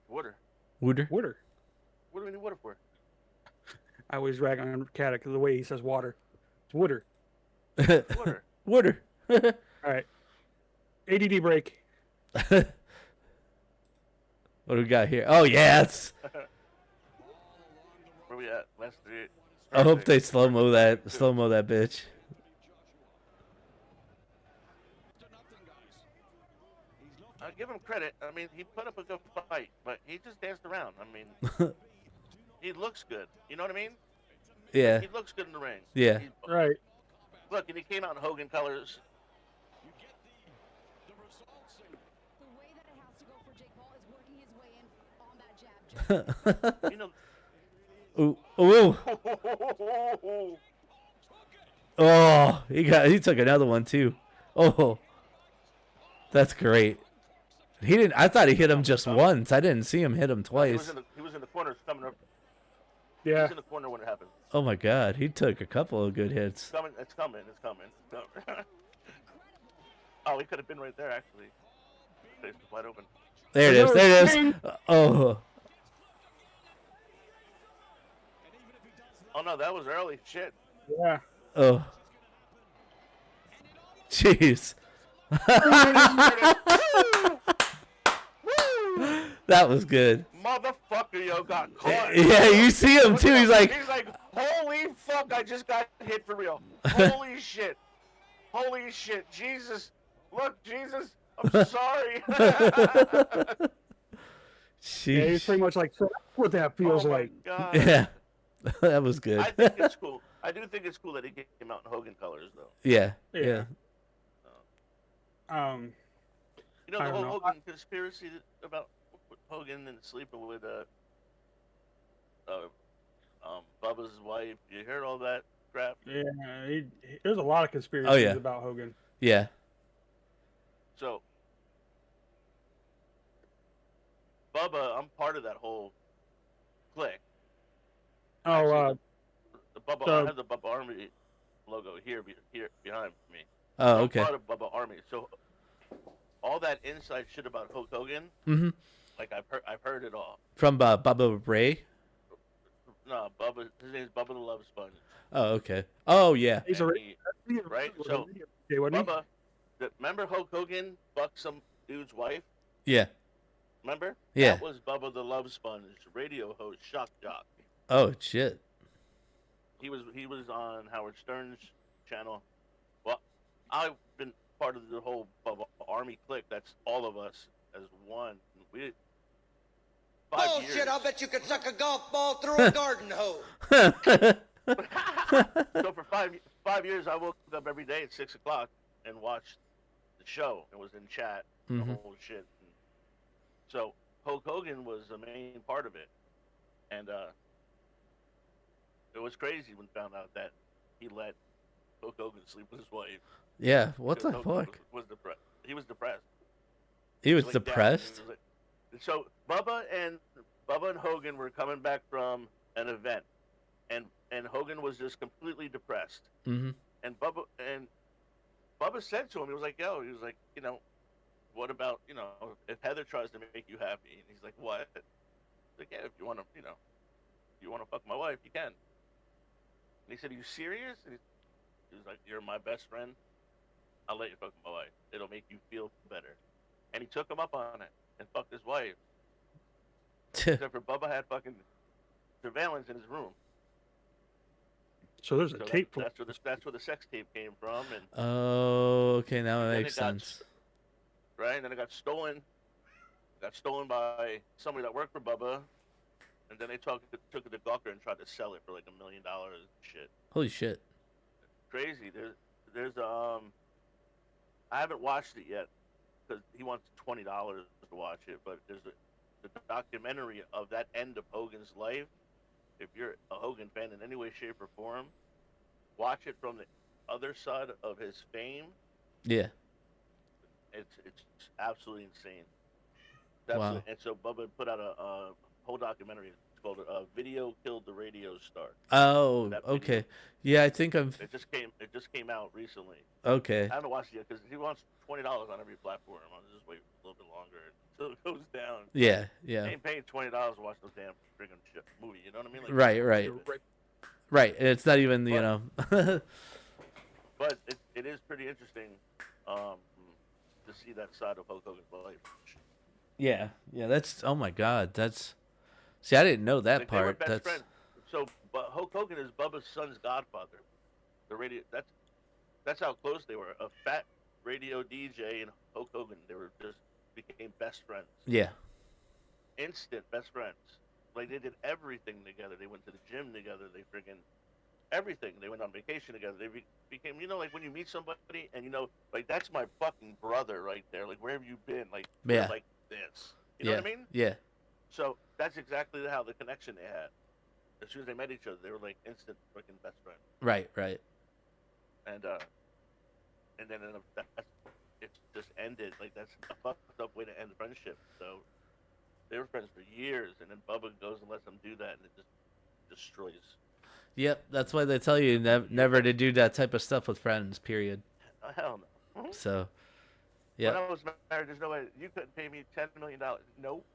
Water. Wooder. Water. What do we need water for? I always rag on Cata because the way he says water. It's water. Water. Wooder. All right. ADD break. What do we got here? Oh yes. Where we at? Last three. I hope they slow-mo that bitch. I give him credit. I mean, he put up a good fight, but he just danced around. I mean, he looks good. You know what I mean? Yeah. He looks good in the ring. Yeah. Right. Look, and he came out in Hogan colors. The way that it has to go for Jake Paul is working his way in on that jab. You know. Ooh. Ooh. Oh, he took another one too. Oh. That's great. He didn't. I thought he hit him just once. I didn't see him hit him twice. He was in the corner coming up. He Yeah. was in the corner when it happened. Oh my God, he took a couple of good hits. It's coming. Oh, he could have been right there actually. Face was wide open. There it is. There it is. Oh. Oh no, that was early. Shit. Yeah. Oh. Jeez. That was good. Motherfucker, yo, got caught. Yeah, you see him too. He's like, holy fuck, I just got hit for real. Holy shit. Holy shit. Jesus. Look, Jesus, I'm sorry. Yeah, he's sheesh. pretty much like, so that's what that feels Oh my like. God. Yeah, that was good. I think it's cool. I do think it's cool that he came out in Hogan colors, though. Yeah, Yeah. yeah. You know I the don't whole know. Hogan conspiracy about Hogan and sleeping with Bubba's wife. You heard all that crap? Yeah, there's a lot of conspiracies Oh, yeah. about Hogan. Yeah. So, Bubba, I'm part of that whole clique. Oh, The Bubba, the- I have the Bubba Army logo here behind me. Oh, I'm okay. part of Bubba Army. So, all that inside shit about Hulk Hogan, Mm-hmm. like I've heard it all. From Bubba Ray. No, Bubba, his name's Bubba the Love Sponge. Oh, okay. Oh, yeah. he's a And right? So, Okay, wasn't he? Bubba, remember Hulk Hogan fucked some dude's wife? Yeah. Remember? Yeah. That was Bubba the Love Sponge, radio host, shock jock. Oh, shit. He was on Howard Stern's channel. Well, I've been part of the whole Bubba Army clique. That's all of us as one. We 5 years. Bullshit, I'll bet you could suck a golf ball through a garden hose. So for 5 years, I woke up every day at 6 o'clock and watched the show and was in chat, the Mhm. whole shit. So Hulk Hogan was the main part of it, and it was crazy when found out that he let Hulk Hogan sleep with his wife. Yeah. What the Because Hulk fuck? Was depressed. He was depressed. He was laid down, depressed? he was like- so Bubba and Hogan were coming back from an event, and Hogan was just completely depressed. Mm-hmm. And Bubba said to him, he was like, "Yo," he was like, what about if Heather tries to make you happy? And he's like, "What?" He's like, "Yeah, if you want to, you want to fuck my wife, you can. And he said, are you serious? And he was like, you're my best friend. I'll let you fuck my wife. It'll make you feel better. And he took him up on it and fucked his wife. Except for Bubba had fucking surveillance in his room. So there's a So tape. that's where the sex tape came from. And Oh, okay, now it then makes it got sense. right? And then it got stolen. Got stolen by somebody that worked for Bubba. And then they took it to Gawker and tried to sell it for like $1 million and shit. Holy shit. Crazy. There's I haven't watched it yet because he wants $20 to watch it. But there's the documentary of that end of Hogan's life. If you're a Hogan fan in any way, shape, or form, watch it from the other side of his fame. Yeah. It's absolutely insane. Wow. And so Bubba put out a whole documentary. It's called "Video Killed the Radio Star." Oh, That video. okay. Yeah, I think I've. It just came out recently. Okay. I haven't watched it yet because he wants $20 on every platform. I'll just wait a little bit longer until it goes down. Yeah, I yeah. ain't paying $20 to watch no damn friggin' shit movie. You know what I mean? Like, Right. Right, and it's not even, you know. But it is pretty interesting to see that side of Hulk Hogan's life. Yeah, that's, oh my God, that's, see, I didn't know that Like, they were part. best That's, friends. So, but Hulk Hogan is Bubba's son's godfather. The radio, that's how close they were. A fat radio DJ and Hulk Hogan, they were just became best friends. yeah, Instant best friends. Like, they did everything together. They went to the gym together. They friggin' everything. They went on vacation together. They became, you know, like when you meet somebody and you know, like, that's my fucking brother right there. Like, where have you been? Like, Yeah. we're like this. You know yeah, what I mean? yeah, So that's exactly how the connection they had. As soon as they met each other, they were like instant freaking best friends. right. And then it just ended. Like, that's a fucked up way to end the friendship. So they were friends for years, and then Bubba goes and lets them do that, and it just destroys. Yep, that's why they tell you never to do that type of stuff with friends, period. Hell no. So, When yeah, I was married, there's no way you couldn't pay me $10 million. Nope.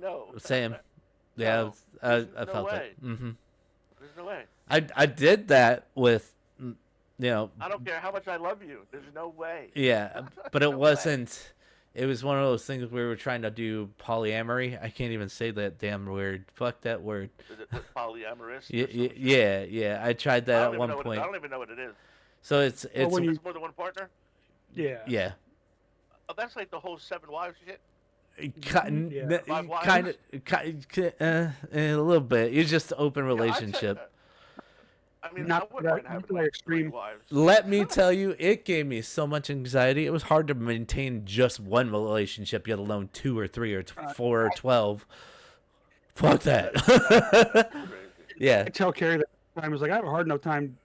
No. same. Yeah, No, I there's no felt way. it. Mm-hmm. There's no way. I did that with, you know, I don't care how much I love you. There's no way. yeah, but it No way. wasn't. It was one of those things we were trying to do polyamory. I can't even say that damn word. Fuck that word. Is it polyamorous? Yeah. I tried that at one point. I don't even know what it is. So it's when you- It's more than one partner? Yeah. yeah. Oh, that's like the whole 7 wives shit. Yeah. Five wives? Kind of, a little bit. It's just open relationship. I mean, Not I wouldn't that- mind having not that like 3 extreme. wives. Let me tell you, it gave me so much anxiety. It was hard to maintain just one relationship, yet alone 2 or 3 or 4 or 12. Fuck that. Crazy. Yeah. I tell Carrie that I was like, I have a hard enough time,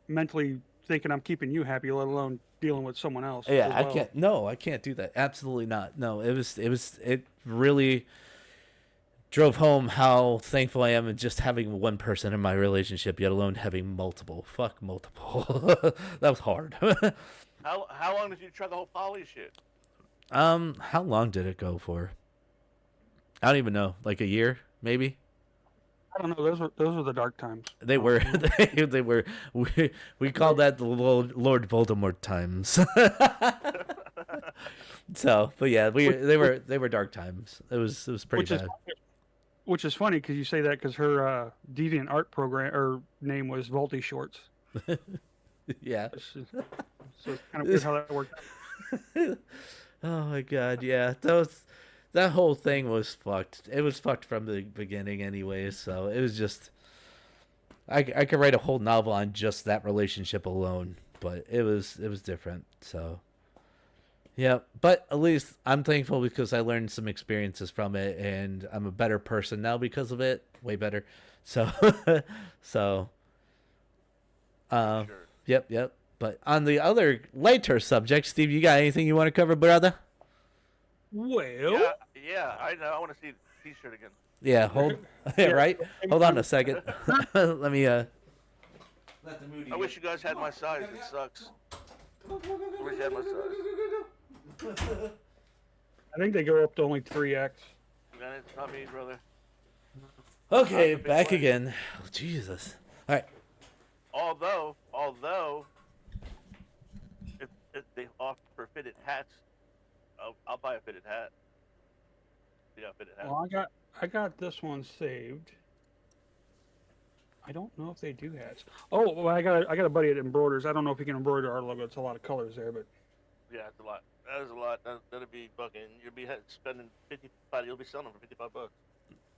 mentally thinking I'm keeping you happy, let alone dealing with someone else. Yeah, as I well. can't. No, I can't do that. Absolutely not. No, it really drove home how thankful I am in just having one person in my relationship, yet alone having multiple. Fuck multiple. That was hard. How long did you try the whole poly shit? How long did it go for? I don't even know. Like a year, maybe. I don't know. Those were the dark times. They were. They were. We called that the Lord Voldemort times. So, but yeah, they were dark times. It was pretty bad. Which is funny because you say that because her deviant art program or name was Volty Shorts. Yeah. So it's kind of weird how that worked out. Oh my God, yeah. That whole thing was fucked. It was fucked from the beginning anyway, so it was just I could write a whole novel on just that relationship alone, but it was different. So yeah, but at least I'm thankful because I learned some experiences from it and I'm a better person now because of it. Way better. So Sure. Yep. But on the other lighter subject, Steve, you got anything you want to cover, brother? Well, Yeah, I know. I want to see the T-shirt again. Yeah, right? Hold on a second. Let me let the moody. I wish you guys had my size. It sucks. I wish you had my size. I think they go up to only 3X. Man, it's not me, brother. Okay, I'm a big back fan. again. Oh, Jesus. All right. Although, if they offer fitted hats, I'll buy a fitted hat. You got fitted hats? Well, I got this one saved. I don't know if they do hats. Oh, well, I got a buddy that embroiders. I don't know if he can embroider our logo. It's a lot of colors there, but Yeah, it's a lot. That is a lot. That'd be fucking. You'll be spending 55. You'll be selling them for $55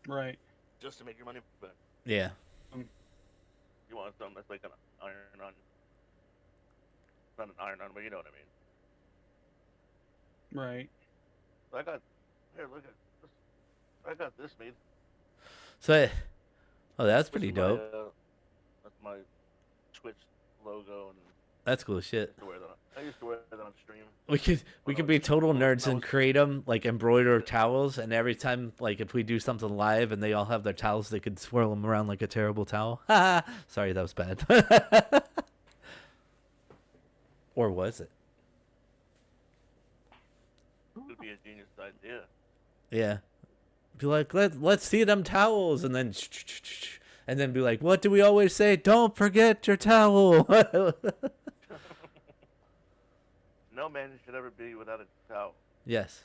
right. just to make your money back. Yeah. You want something that's like an iron on. Not an iron on, but you know what I mean. Right. I got. Here, look at this. I got this made. So, oh, that's This pretty is dope. That's my Twitch logo, and That's cool shit. I used to wear that on stream. We could be total nerds and create them, like embroider towels, and every time, like if we do something live and they all have their towels, they could swirl them around like a terrible towel. Sorry, that was bad. Or was it? It would be a genius idea. Yeah. Be like, let's see them towels, and then be like, what do we always say? Don't forget your towel. No man should ever be without a towel. Yes.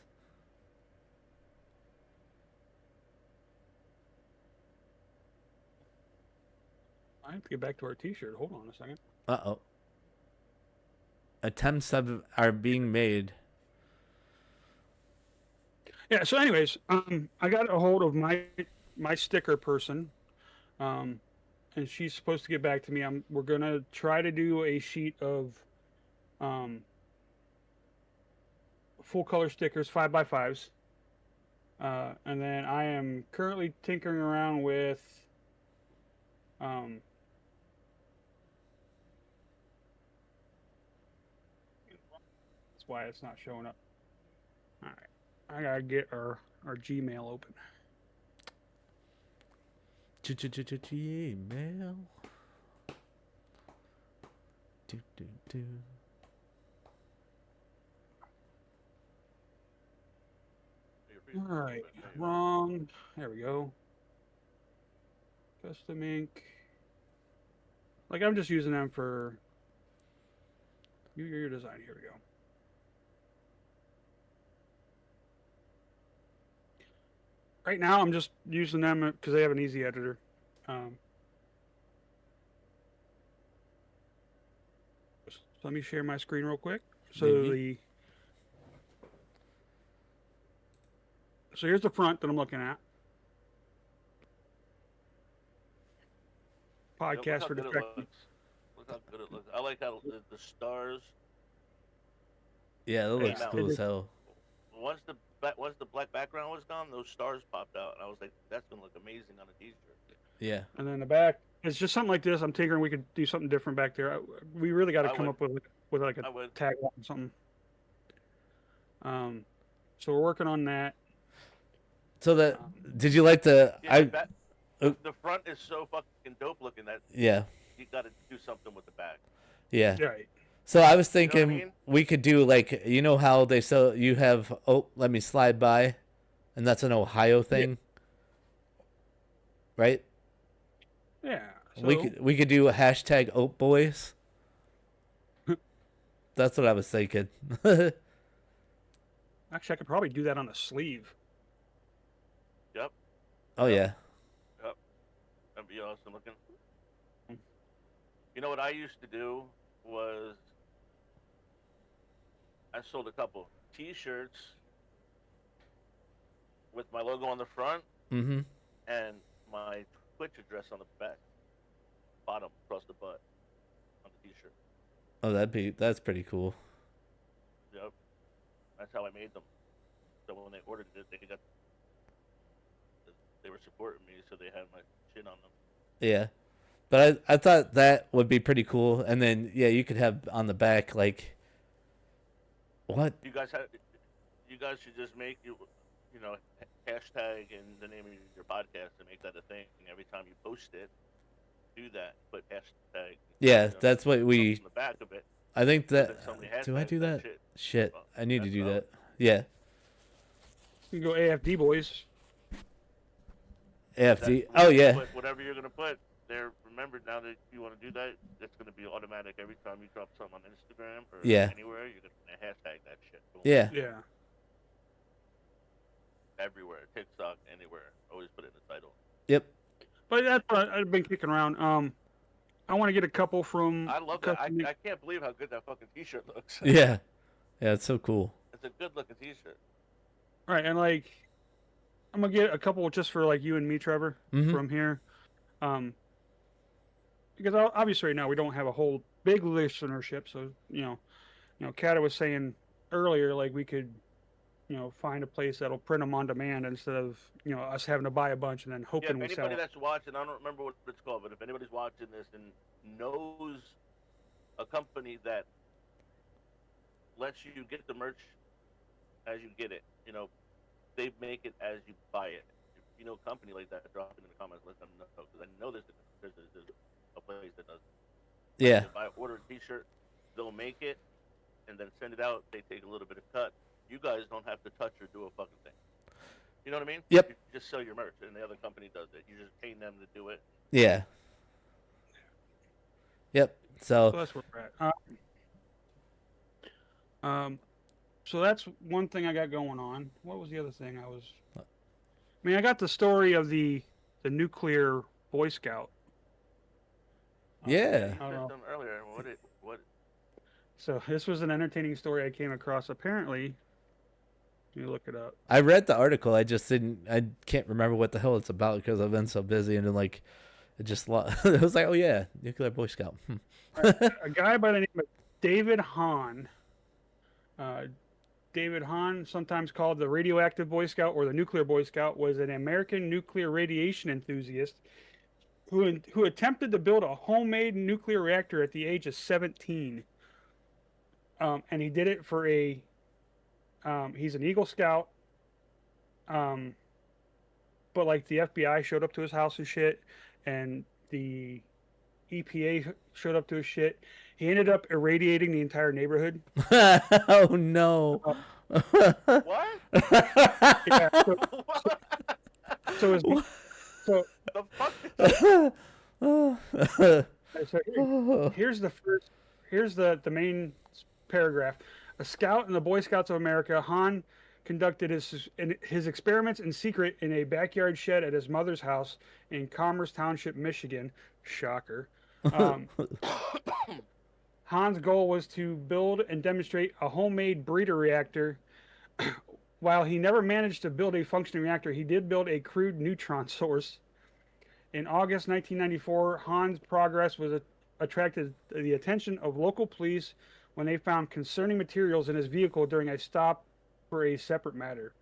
I have to get back to our T-shirt. Hold on a second. Uh-oh. Attempts are being made. Yeah. So, anyways, I got a hold of my sticker person, and she's supposed to get back to me. We're gonna try to do a sheet of, full color stickers, 5x5s, and then I am currently tinkering around with, that's why it's not showing up. All right. I gotta get our Gmail open. Gmail. Do. All right, wrong. There we go. Custom ink. Like I'm just using them for your design. Here we go. Right now, I'm just using them because they have an easy editor. So let me share my screen real quick. So so here's the front that I'm looking at. Podcast for distraction. Look how good it looks. I like how the stars. Yeah, that looks now. cool as hell. Once the black background was gone, those stars popped out, and I was like, "That's gonna look amazing on a T-shirt." Yeah. And then the back, it's just something like this. I'm tinkering. We could do something different back there. We really got to come up with like a tagline or something. So we're working on that. So did you like the? Yeah, the front is so fucking dope looking that. Yeah. You got to do something with the back. Yeah. Right. So I was thinking You know what I mean? we could do like, you know how they sell, you have, oh, let me slide by, and that's an Ohio thing, right? Yeah. So, We could do a hashtag Oat Boys. That's what I was thinking. actually, I could probably do that on a sleeve. Yep. Oh yeah. Yep. That'd be awesome looking. You know what I used to do was I sold a couple T-shirts with my logo on the front Mm-hmm. and my Twitch address on the back, bottom across the butt on the T-shirt. Oh, that's pretty cool. Yep. That's how I made them. So when they ordered it, they were supporting me, so they had my shit on them. Yeah. But I thought that would be pretty cool, and then yeah, you could have on the back like, what? You guys should just make you know, hashtag in the name of your podcast and make that a thing. Every time you post it, do that. Put hashtag. Yeah, you know, that's what we. on the back of it. I think Then that. somebody Do I hashtags do that? Shit, Well, I need to that's do all. that. Yeah. You can go AFD boys. AFD. That- Oh yeah. But whatever you're gonna put there, remember now that you want to do that, it's gonna be automatic every time you drop something on Instagram or Yeah. anywhere. You're gonna hashtag that shit. Boom. Yeah. Yeah. Everywhere, TikTok, anywhere. Always put it in the title. Yep. But that's what I've been kicking around. I want to get a couple from. I love that. custom- I can't believe how good that fucking T-shirt looks. Yeah. Yeah. It's so cool. It's a good looking T-shirt. Right, and like, I'm gonna get a couple just for like you and me, Trevor, Mhm. from here. Because obviously right now we don't have a whole big listenership, so Cata was saying earlier like we could, find a place that'll print them on demand instead of us having to buy a bunch and then Yeah, hoping if we sell anybody it. that's watching, I don't remember what it's called, but if anybody's watching this and knows a company that lets you get the merch as you get it, they make it as you buy it. If you know a company like that, drop it in the comments. Let them know, because I know there's a place that does. Yeah. If I order a T-shirt, they'll make it and then send it out. They take a little bit of cut. You guys don't have to touch or do a fucking thing. You know what I mean? Yep. You just sell your merch, and the other company does it. You're just paying them to do it. Yeah. Yep. So So that's where we're at. So that's one thing I got going on. What was the other thing I got the story of the nuclear Boy Scout. yeah. You I don't know. said something earlier. What? So this was an entertaining story I came across. Apparently, let me look it up. I read the article. I just didn't. I can't remember what the hell it's about because I've been so busy and then like, it just. It was like, oh yeah, nuclear Boy Scout. A guy by the name of David Hahn. David Hahn, sometimes called the radioactive Boy Scout or the nuclear Boy Scout, was an American nuclear radiation enthusiast who attempted to build a homemade nuclear reactor at the age of 17. And he did it for he's an Eagle Scout. But like the FBI showed up to his house and shit, and the EPA showed up to his shit. He ended up irradiating the entire neighborhood. Oh no. What? Yeah, so The fuck? Is that? here's the main paragraph. A scout in the Boy Scouts of America, Hahn conducted his experiments in secret in a backyard shed at his mother's house in Commerce Township, Michigan. Shocker. Hahn's goal was to build and demonstrate a homemade breeder reactor. While he never managed to build a functioning reactor, he did build a crude neutron source. In August 1994, Hahn's progress was attracted the attention of local police when they found concerning materials in his vehicle during a stop for a separate matter.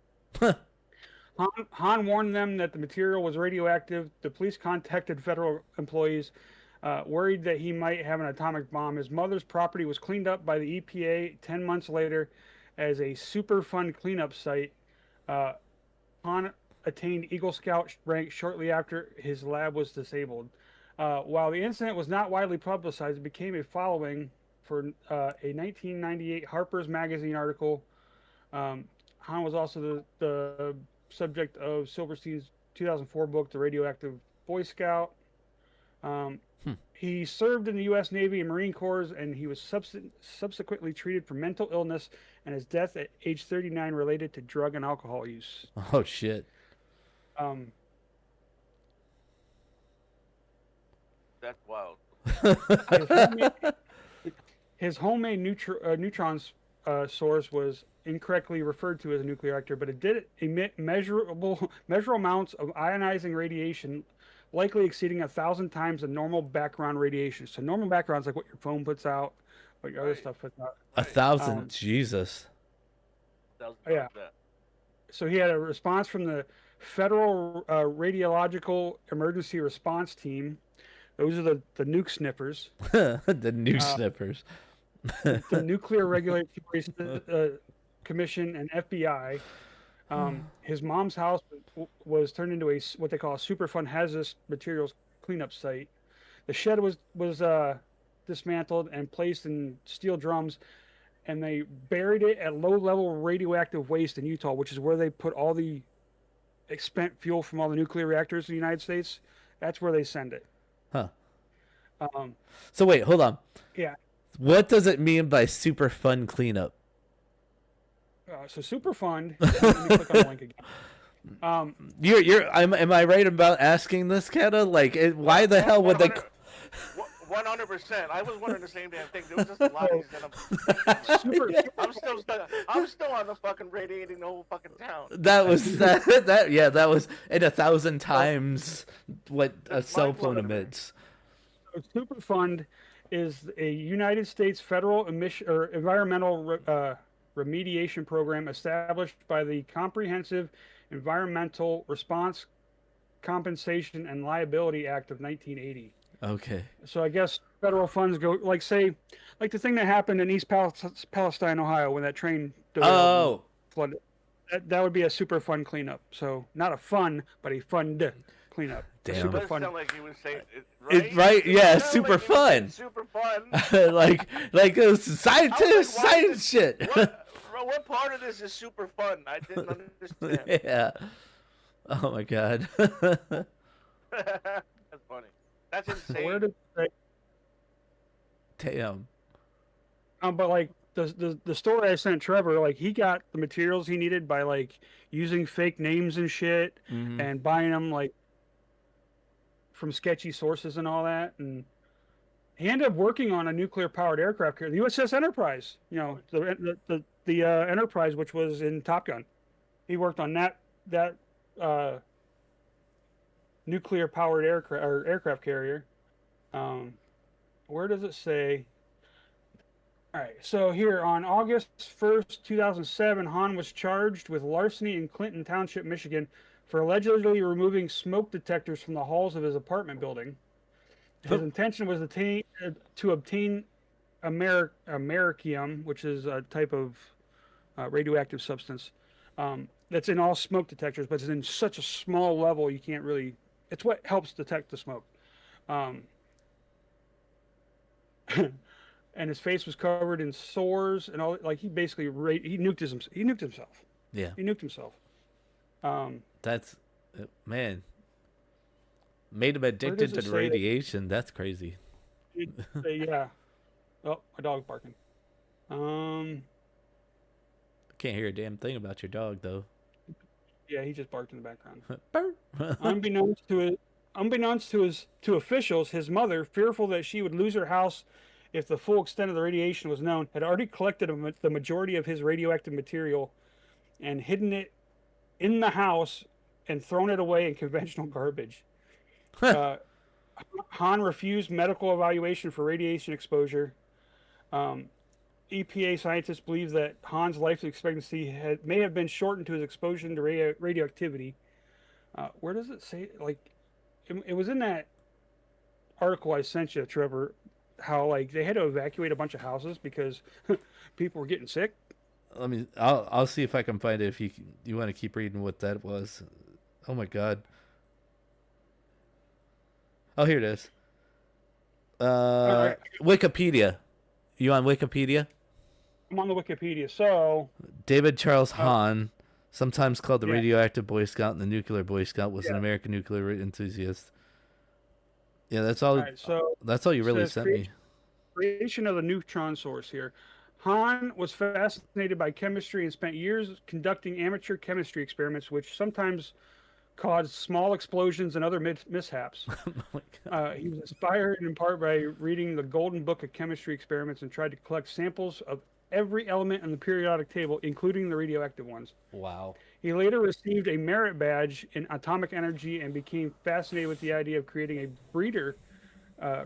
Hahn warned them that the material was radioactive. The police contacted federal employees, worried that he might have an atomic bomb. His mother's property was cleaned up by the EPA 10 months later as a Superfund cleanup site. Hahn attained Eagle Scout rank shortly after his lab was disabled. While the incident was not widely publicized, it became a following for a 1998 Harper's Magazine article. Hahn was also the subject of Silverstein's 2004 book, The Radioactive Boy Scout. He served in the U.S. Navy and Marine Corps, and he was subsequently treated for mental illness, and his death at age 39 related to drug and alcohol use. Oh shit. That's wild. His homemade neutron source was incorrectly referred to as a nuclear reactor, but it did emit measurable amounts of ionizing radiation, likely exceeding 1,000 times the normal background radiation. So normal background is like what your phone puts out, what your other stuff puts out. 1,000. Jesus. Yeah. So he had a response from the Federal Radiological Emergency Response Team. Those are the nuke sniffers. The nuke sniffers. The Nuclear Regulatory Commission and FBI. His mom's house was turned into what they call a Superfund hazardous materials cleanup site. The shed was dismantled and placed in steel drums, and they buried it at low-level radioactive waste in Utah, which is where they put all the spent fuel from all the nuclear reactors in the United States. That's where they send it. Huh. Um, So wait, hold on. yeah. What does it mean by super fun cleanup? So Superfund. Let me click on the link again. Am I right about asking this, Cata? Like, why the hell would they? 100%. I was wondering the same damn thing. There was just a lot of these I'm still on the fucking radiating the whole fucking town. That was that was in 1,000 times what a cell phone emits. So Superfund is a United States federal environmental remediation program established by the Comprehensive Environmental Response, Compensation, and Liability Act of 1980. Okay. So I guess federal funds go, like the thing that happened in East Palestine, Ohio, when that train Oh. flooded. That would be a super fun cleanup. So not a fun, but a fund cleanup. Damn. Super It fun. sound like he was saying it, right? Right? Yeah, It sounded super like he was saying fun. Super fun. like it was science shit. What part of this is super fun? I didn't understand. Yeah. Oh my god. That's funny. That's insane. Where did they, Damn. but like the story I sent Trevor, like he got the materials he needed by like using fake names and shit Mhm. and buying them like from sketchy sources and all that, and he ended up working on a nuclear powered aircraft carrier, the USS Enterprise. You know, the Enterprise, which was in Top Gun. He worked on that nuclear powered aircraft carrier. Where does it say? All right, so here on August 1st, 2007, Hahn was charged with larceny in Clinton Township, Michigan, for allegedly removing smoke detectors from the halls of his apartment building. His intention was to obtain americium, which is a type of radioactive substance that's in all smoke detectors, but it's in such a small level you can't really. It's what helps detect the smoke. And his face was covered in sores and all. Like he basically he nuked himself. Yeah. He nuked himself. That's man. Made him addicted to the radiation. That's crazy. Yeah. Oh, my dog's barking. I can't hear a damn thing about your dog though. Yeah, he just barked in the background. Burr. Unbeknownst to officials, his mother, fearful that she would lose her house if the full extent of the radiation was known, had already collected the majority of his radioactive material and hidden it in the house and thrown it away in conventional garbage. Hahn refused medical evaluation for radiation exposure. EPA scientists believe that Hahn's life expectancy may have been shortened to his exposure to radioactivity. Where does it say? Like, it was in that article I sent you, Trevor, how like they had to evacuate a bunch of houses because people were getting sick. I'll see if I can find it if you want to keep reading what that was. Oh my god. Oh, here it is. Right. Wikipedia. You on Wikipedia? I'm on the Wikipedia. So David Charles Hahn, sometimes called the Yeah. radioactive Boy Scout and the nuclear Boy Scout, was an Yeah. American nuclear enthusiast. Yeah, that's all. right, so That's all you really says sent me. creation of the neutron source here. Hahn was fascinated by chemistry and spent years conducting amateur chemistry experiments, which sometimes caused small explosions and other mishaps. Oh my God. He was inspired in part by reading the Golden Book of Chemistry Experiments and tried to collect samples of every element in the periodic table, including the radioactive ones. Wow. He later received a merit badge in atomic energy and became fascinated with the idea of creating a breeder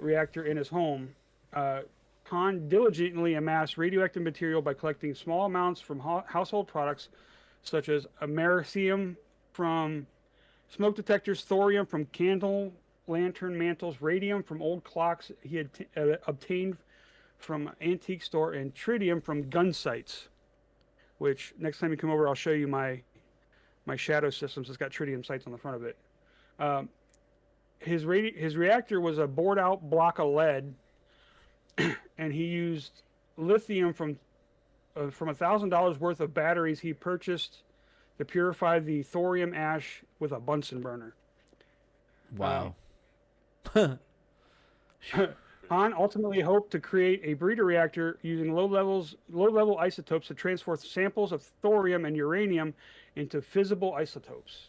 reactor in his home. Hahn diligently amassed radioactive material by collecting small amounts from household products, such as americium from smoke detectors, thorium from candle lantern mantles, radium from old clocks he had obtained from an antique store, and tritium from gun sights. Which next time you come over, I'll show you my shadow systems. It's got tritium sights on the front of it. His reactor was a bored out block of lead, and he used lithium from $1,000 worth of batteries he purchased to purify the thorium ash with a Bunsen burner. Wow. Han ultimately hoped to create a breeder reactor using low-level isotopes to transfer samples of thorium and uranium into fissible isotopes.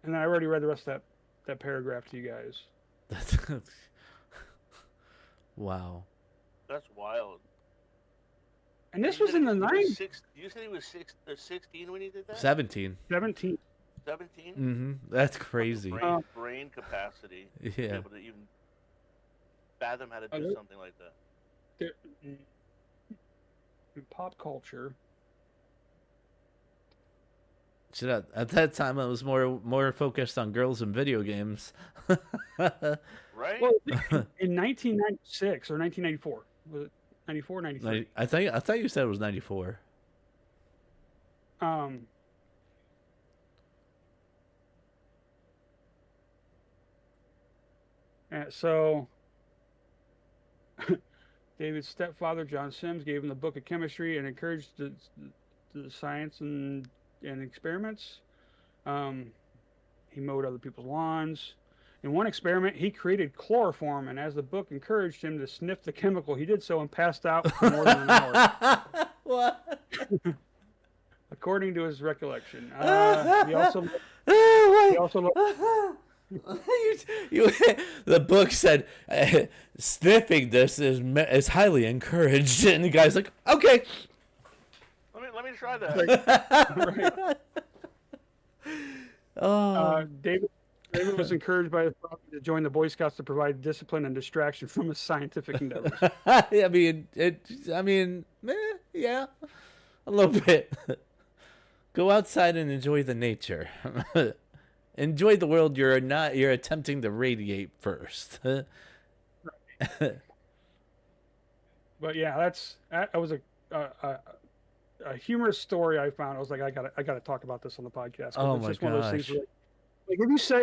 And I already read the rest of that paragraph to you guys. Wow. That's wild. And this was in the 90s. You said he was 16 when he did that? 17. 17. 17? Mm-hmm. That's crazy. Brain capacity. To be Yeah. able to even fathom how to do something like that. In pop culture. Shit, at that time, I was more focused on girls and video games. Right? Well, in 1996 or 1994. Was it 94 or 93? I thought you said it was 94. So, David's stepfather, John Sims, gave him the book of chemistry and encouraged the science and experiments. He mowed other people's lawns. In one experiment, he created chloroform, and as the book encouraged him to sniff the chemical, he did so and passed out for more than an hour. What? According to his recollection. He Oh, also the book said sniffing this is highly encouraged, and the guy's like, okay. Let me try that. David was encouraged by his father to join the Boy Scouts to provide discipline and distraction from his scientific endeavors. I mean, yeah, a little bit. Go outside and enjoy the nature. Enjoy the world you're attempting to radiate first. But yeah, that was a humorous story I found. I was like, I gotta talk about this on the podcast. Oh it's my just one of those gosh. things where, like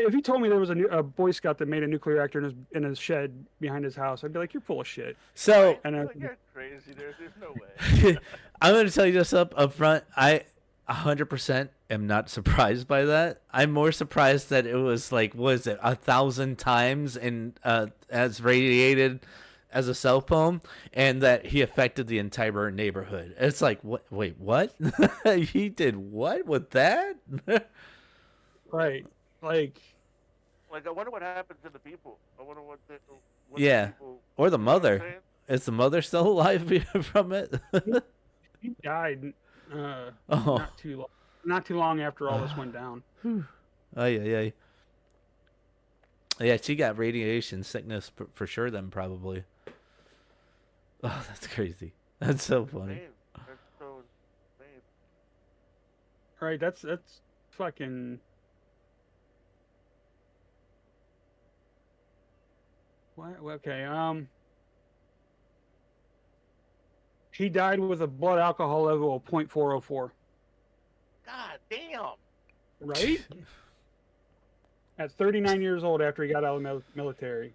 if you told me there was a Boy Scout that made a nuclear reactor in his shed behind his house, I'd be like, you're full of shit. So And You're crazy. There's no way. I'm going to tell you this up front. I 100% am not surprised by that. I'm more surprised that it was like, was it 1,000 times as radiated as a cell phone, and that he affected the entire neighborhood. It's like, what? Wait, what? He did what with that? right, like I wonder what happened to the people. I wonder what Yeah. the people, Or the you know what I'm mother. saying? Is the mother still alive from it? he died Oh. not too long after all this went down. Oh yeah. Yeah, she got radiation sickness for sure. Then probably. Oh, that's crazy. That's so funny. Man, that's so insane. Right, that's fucking. What? Okay. He died with a blood alcohol level of 0.404. God damn. Right? At 39 years old after he got out of the military.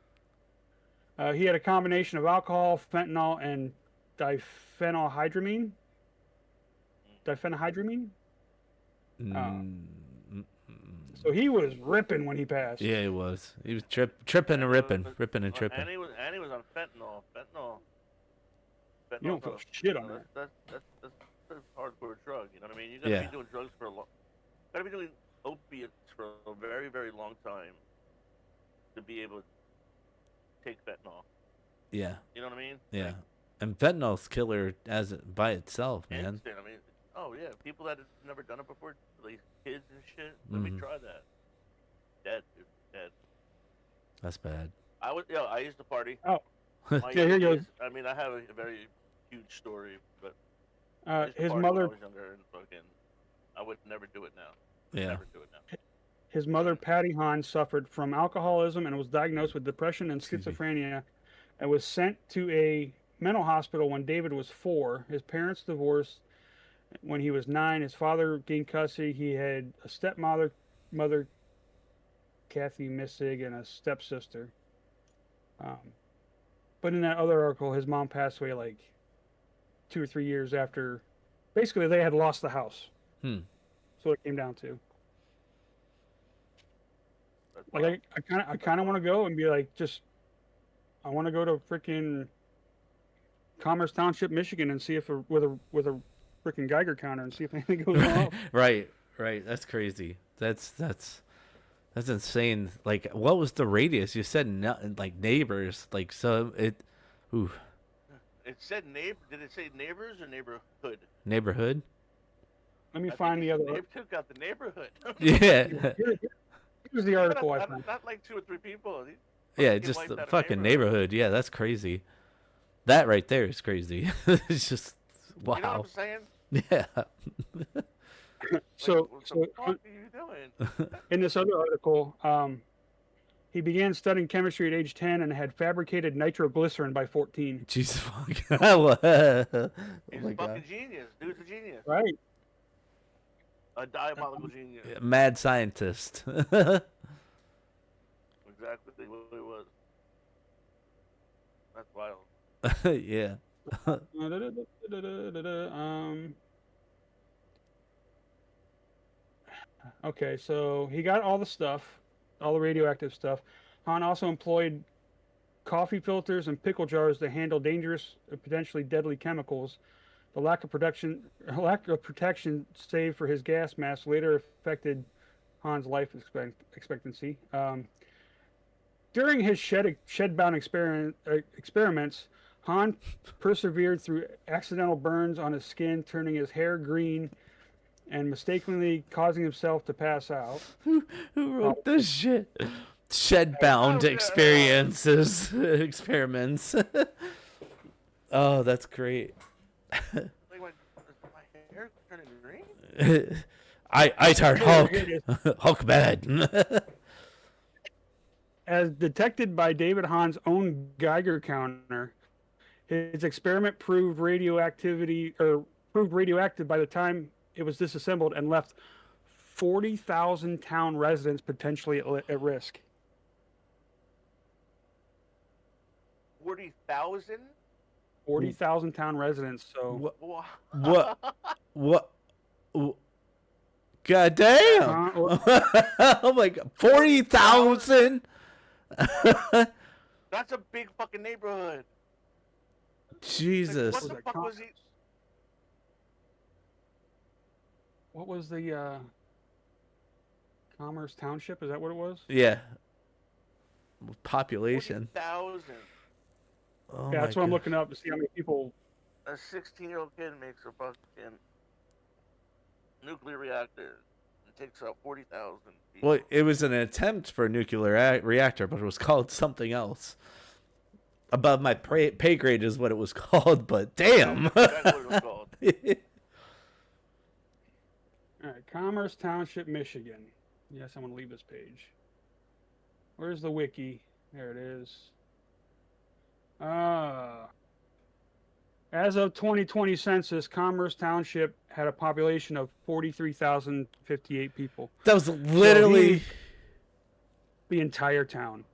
He had a combination of alcohol, fentanyl, and diphenhydramine. So he was ripping when he passed. Yeah, he was. He was tripping and ripping and tripping. And he was on fentanyl. Fentanyl. You don't feel shit on that. That's a hardcore drug. You know what I mean? You gotta be doing drugs for gotta be doing opiates for a very, very long time to be able to take fentanyl. Yeah. You know what I mean? Yeah. Like, And fentanyl's killer by itself, man. instant. I mean, oh yeah, people that have never done it before, like kids and shit. Let me try that. Dead, dude. Dead. That's bad. I used to party. Oh. My Yeah, here you go. days, I mean, I have a very huge story, but His when mother I was younger, and fucking, I would never do it now. Yeah. Never do it now. His mother, Patty Hahn, suffered from alcoholism and was diagnosed with depression and Excuse me. schizophrenia and was sent to a mental hospital when David was 4. His parents divorced when he was 9. His father gained custody. He had a stepmother, Kathy Missig, and a stepsister. But in that other article, his mom passed away like 2 or 3 years after basically they had lost the house. Hmm. So it came down to. That's Like wild. I kind of want to go and be like, I want to go to freaking Commerce Township, Michigan, and see if with a freaking Geiger counter and see if anything goes off. Right. That's crazy. That's insane. Like, what was the radius? You said like neighbors. Like, so it. Ooh, It said neighbor. Did it say neighbors or neighborhood? neighborhood. Let me I find think the it other. took out the neighborhood. Yeah. Here's the article I not, found. not like 2 or 3 people. Yeah, Fucking just wiped the out a fucking neighborhood. Yeah, that's crazy. That right there is crazy. It's just wow. You know what I'm saying? Yeah. So, What so the fuck are you doing? in this other article, he began studying chemistry at age 10 and had fabricated nitroglycerin by 14. Jesus fuck. Oh He's my a fucking god. genius. Dude's a genius. Right. A diabolical genius. Mad scientist. Exactly what it was. That's wild. Yeah. Okay, so he got all the stuff, all the radioactive stuff. Han also employed coffee filters and pickle jars to handle dangerous, potentially deadly chemicals. The lack of protection, save for his gas mask, later affected Han's life expectancy. During his shed-bound experiments, Han persevered through accidental burns on his skin, turning his hair green, and mistakenly causing himself to pass out. Who wrote this shit? Shed-bound experiences, experiments. Oh, that's great. Like my hair turning green? I turn Hulk. Here it Hulk bad. As detected by David Hahn's own Geiger counter, his experiment proved radioactive by the time it was disassembled and left 40,000 town residents potentially at risk. 40,000? 40,000 town residents. So What? What? God damn! Oh my god, 40,000! That's a big fucking neighborhood. Jesus. What the fuck was he? what was the Commerce Township? Is that what it was? Yeah. Population. 40,000. Oh Yeah, my that's what I'm God. looking up to see how many people. A 16-year-old kid makes a fucking nuclear reactor. It takes out 40,000 people. Well, it was an attempt for a nuclear reactor, but it was called something else. Above my pay grade is what it was called, but damn. That's what it was called. All right, Commerce Township, Michigan. Yes, I'm gonna leave this page. Where's the wiki? There it is. As of 2020 census, Commerce Township had a population of 43,058 people. That was literally The entire town.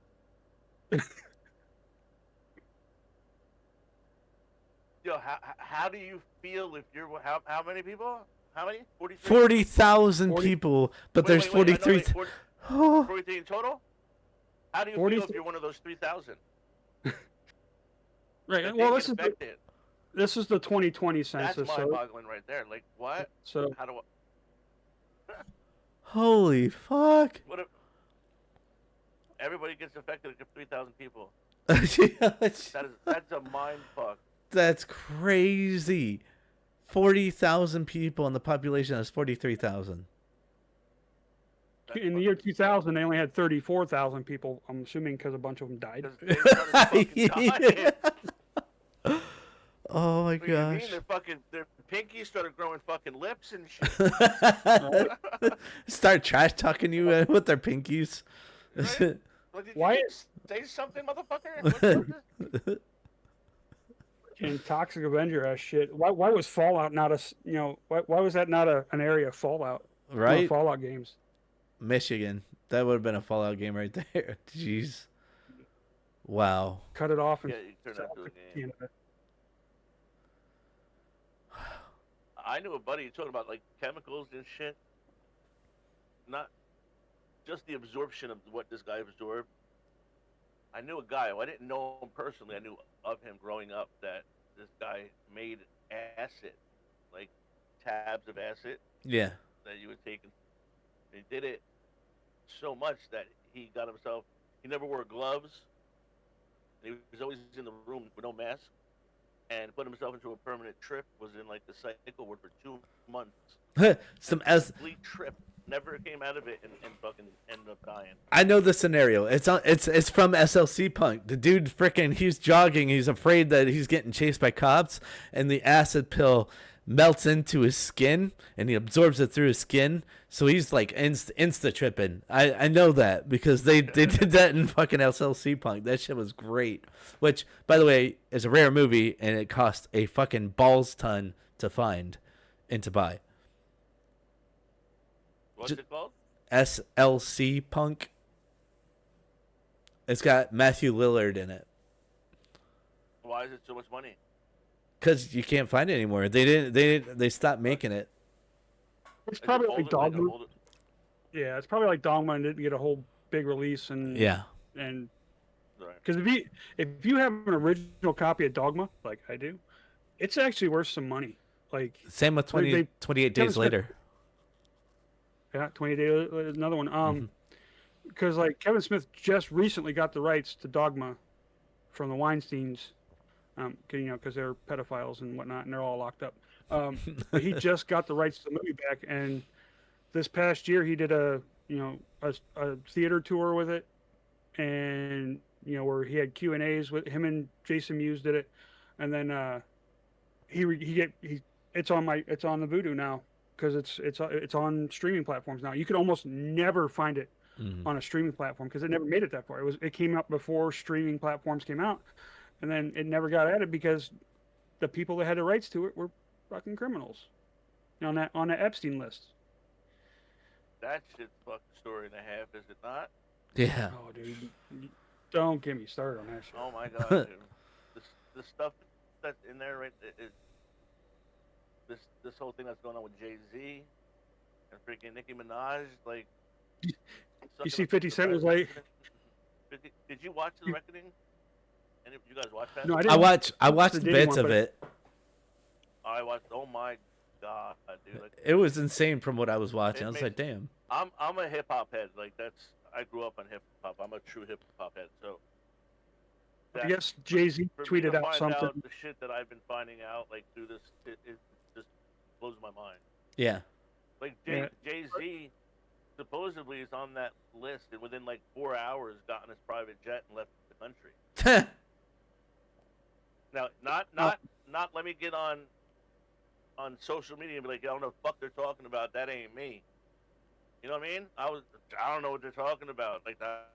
Yo, how do you feel if you're how many people? How many? 43? 40,000 40 people, but Wait, there's wait, wait, 43. no, wait, 43 in total? How do you feel 43 if you're one of those 3,000? Right. That Well, they this get is the, affected? this is the 2020 That's census. So, mind-boggling right there. Like, what? so How do I... Holy fuck. What if... Everybody gets affected except 3,000 people. That's That's a mind fuck. crazy. 40,000 people and the population is 43,000. in the year 2000, they only had 34,000 people. I'm assuming because a bunch of them died. Because they started fucking dying. Oh my What do you mean? gosh. Their pinkies started growing fucking lips and shit. Start trash talking you with their pinkies. Right? Like, did Why you is- say something, motherfucker? What the fuck is- And Toxic Avenger ass shit. Why was Fallout not why was that not an area of Fallout? Right? Fallout games. Michigan. That would have been a Fallout game right there. Jeez. Wow. Cut it off and Yeah, you turn that sell to a it to game. Canada. I knew a buddy talking about like chemicals and shit. Not just the absorption of what this guy absorbed. I knew a guy. Well, I didn't know him personally. I knew of him growing up that this guy made acid, like tabs of acid Yeah. that you would take. And he did it so much that he got himself. He never wore gloves. He was always in the room with no mask, and put himself into a permanent trip. Was in like the cycle ward for 2 months. Some Complete trip. Never came out of it and fucking ended up dying. I know the scenario. It's from SLC Punk. The dude freaking he's jogging. He's afraid that he's getting chased by cops, and the acid pill melts into his skin, and he absorbs it through his skin. So he's like insta tripping. I know that because they did that in fucking SLC Punk. That shit was great. Which, by the way, is a rare movie, and it cost a fucking balls ton to find and to buy. What's it called? SLC Punk. It's got Matthew Lillard in it. Why is it so much money? Because you can't find it anymore. They stopped making it. It's Is it probably like older? Dogma. older- Yeah, it's probably like Dogma and didn't get a whole big release and Yeah. and Right. because if you have an original copy of Dogma like I do, it's actually worth some money. Like Same with 28 Kevin Days Smith- Later. yeah, 20 Days another one. Because like Kevin Smith just recently got the rights to Dogma from the Weinsteins, because they're pedophiles and whatnot, and they're all locked up. But he just got the rights to the movie back, and this past year he did a theater tour with it, and where he had Q&As with him and Jason Mewes did it, and then it's on the Vudu now because it's on streaming platforms now. You could almost never find it on a streaming platform because it never made it that far. It came out before streaming platforms came out, and then it never got added because the people that had the rights to it were fucking criminals on the Epstein list. That shit's a fucking story and a half, is it not? Yeah. Oh, dude, don't get me started on that shit. Oh my god, dude. The stuff that's in there, right? This whole thing that's going on with Jay-Z and freaking Nicki Minaj, like. You see, 50 Cent was like, Did you watch The Reckoning? Any of you guys watch that? No, I didn't. I watched the the Diddy bits one, of but- it. I watched. Oh my god, dude! Like, It was insane from what I was watching. It I was made- like, damn. I'm a hip hop head. Like I grew up on hip hop. I'm a true hip hop head. So. I guess Jay-Z for me tweeted to out find something. out the shit that I've been finding out, like through this, it just blows my mind. Yeah. Like Yeah. Jay-Z supposedly is on that list, and within like 4 hours, got on his private jet and left the country. Now, not let me get on social media and be like, I don't know what the fuck they're talking about. That ain't me. You know what I mean? I don't know what they're talking about. Like that,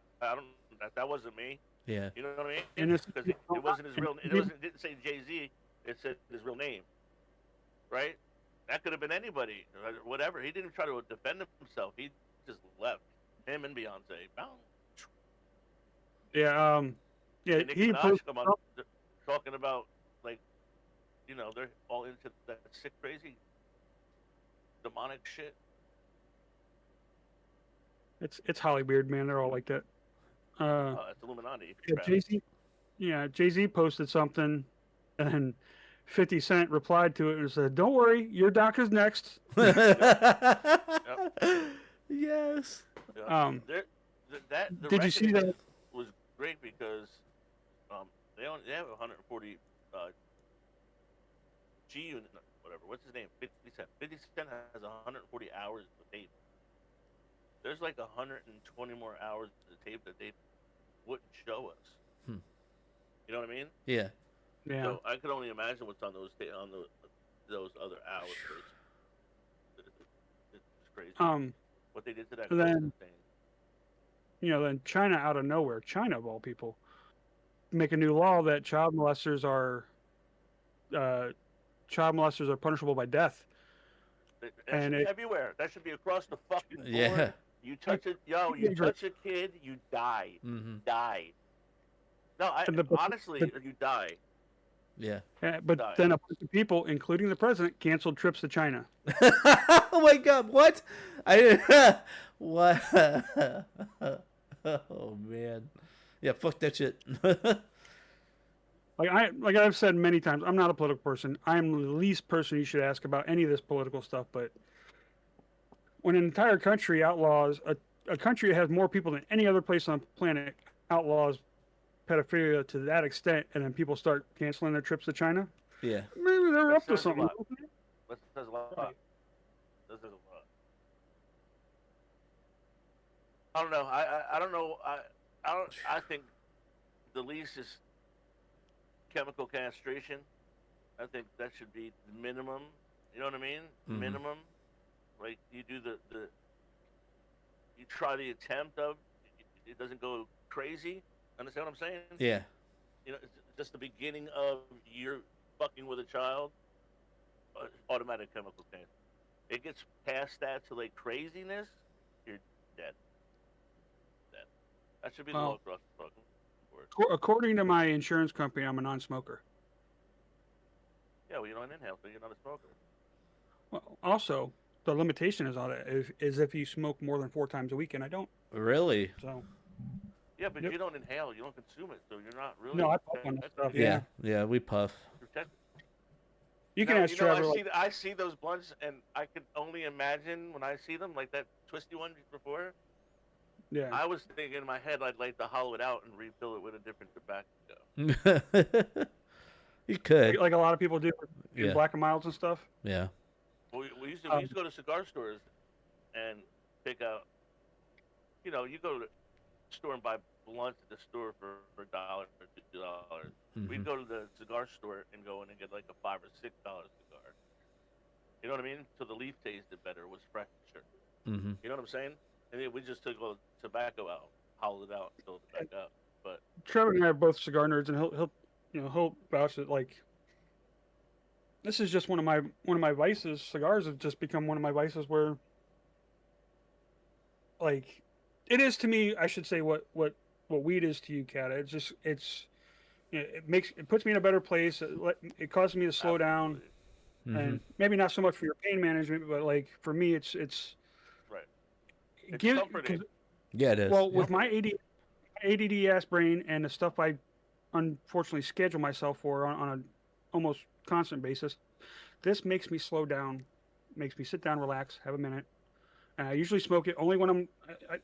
that wasn't me. Yeah. You know what I mean? And it's- Because it wasn't his real. It didn't say Jay-Z. It said his real name. Right? That could have been anybody. Whatever. He didn't try to defend himself. He just left. Him and Beyonce. Bow. Yeah, yeah. And Nicki He Minaj posted, come on talking about like, they're all into that sick, crazy, demonic shit. it's Hollywood, man. They're all like that. It's Illuminati. Yeah, crap. Jay-Z posted something, and 50 Cent replied to it and said, "Don't worry, your doc is next." Yes. Yeah. The Did you see Reckoning that? Was great because they have 140 G unit, whatever. What's his name? 50 Cent. 50 Cent has 140 hours of tape. There's like 120 more hours of tape that they wouldn't show us. Hmm. You know what I mean? Yeah. Yeah. So I could only imagine what's on those those other hours. It's crazy. What they did to that and then- thing. Then China out of nowhere, China of all people, make a new law that child molesters are punishable by death. That And should be it- everywhere. That should be across the fucking board. Yeah. You touch it, you touch a kid, you die. Mm-hmm. Die. No, And the- honestly, the- you die. Yeah. But Nice. then a bunch of people, including the president, canceled trips to China. Oh my God! What? I what? Oh man. Yeah. Fuck that shit. Like I've said many times, I'm not a political person. I am the least person you should ask about any of this political stuff. But when an entire country outlaws a country that has more people than any other place on the planet outlaws pedophilia to that extent, and then people start canceling their trips to China, Yeah. maybe they're That up to says a something. lot. That says a lot. Right. That says a lot. I don't know. I don't know. I think the least is chemical castration. I think that should be the minimum. You know what I mean? Mhm. Minimum. Like you do you try the attempt of it doesn't go crazy. Understand what I'm saying? Yeah. You know, it's just the beginning of you're fucking with a child. Automatic chemical castration. It gets past that to like craziness, you're dead. Dead. That should be the Well, law across the fucking board. According to my insurance company, I'm a non-smoker. Yeah, well, you don't inhale, so you're not a smoker. Well, also, the limitation is on it is if you smoke more than 4 times a week, and I don't. Really? So Yeah, but Yep. you don't inhale, you don't consume it, so you're not really. no, I puff on that stuff. Yeah. Yeah, Yeah. We puff. you can Now, ask Trevor. Like, I see those blunts, and I can only imagine when I see them, like that twisty one before. yeah, I was thinking in my head I'd like to hollow it out and refill it with a different tobacco. You could. like a lot of people do in Yeah. Black and Milds and stuff. Yeah. We used to go to cigar stores and pick out. You know, you go to the store and buy blunts at the store for $1 or $2. We'd Mhm. go to the cigar store and go in and get like a $5 or $6 cigar. You know what I mean? So the leaf tasted better, was fresher. Mhm. You know what I'm saying? And then we just took all the tobacco out, hollowed it out, and filled it back up. But Trevor and I are both cigar nerds, and he'll vouch that like this is just one of my vices. Cigars have just become one of my vices where like it is to me. I should say what weed is to you, Cata. It puts me in a better place. It causes me to slow down, absolutely. and maybe not so much for your pain management, but like for me, it's Right. It's comforting. Yeah, it is. well with my ADD ass brain and the stuff I unfortunately schedule myself for on a almost constant basis. This makes me slow down, makes me sit down, relax, have a minute. And I usually smoke it only when I'm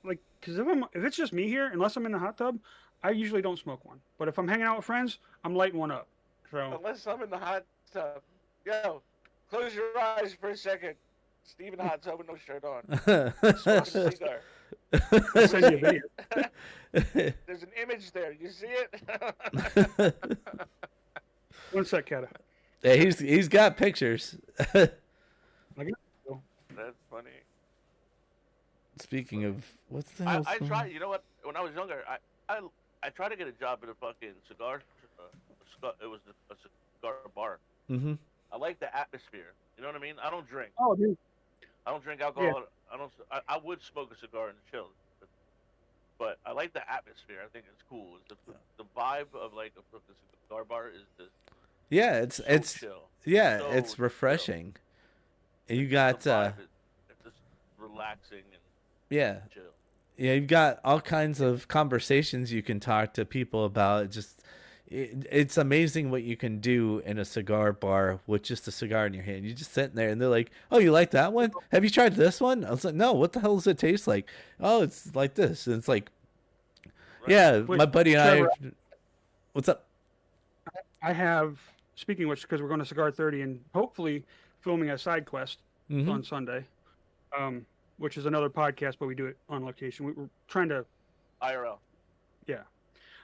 like, because if it's just me here, unless I'm in the hot tub, I usually don't smoke one. But if I'm hanging out with friends, I'm lighting one up. So Unless I'm in the hot tub. Yo, close your eyes for a second. Steve in the hot tub with no shirt on. Smoking a cigar. I'll send you a video. There's an image there. You see it? One sec, Cata. Yeah, he's got pictures. That's funny. Speaking of what's the I hell? tried. You know what? When I was younger, I tried to get a job at a fucking cigar. It was a cigar bar. Mm-hmm. I like the atmosphere. You know what I mean? I don't drink. Oh, dude. I don't drink alcohol. I would smoke a cigar and chill, but I like the atmosphere. I think it's cool. It's the vibe of like a cigar bar is just Yeah, it's chill. yeah, So it's chill. refreshing. And you got The vibe is just relaxing and yeah. chill. Yeah, you've got all kinds of conversations you can talk to people about. It's amazing what you can do in a cigar bar with just a cigar in your hand. You're just sitting there and they're like, "Oh, you like that one? Have you tried this one?" I was like, "No, what the hell does it taste like?" "Oh, it's like this." And it's like, Right. yeah, Wait, my buddy and Trevor, what's up? I have, speaking of which, because we're going to Cigar 30 and hopefully filming a side quest Mhm. on Sunday, which is another podcast, but we do it on location. We're trying to, IRL.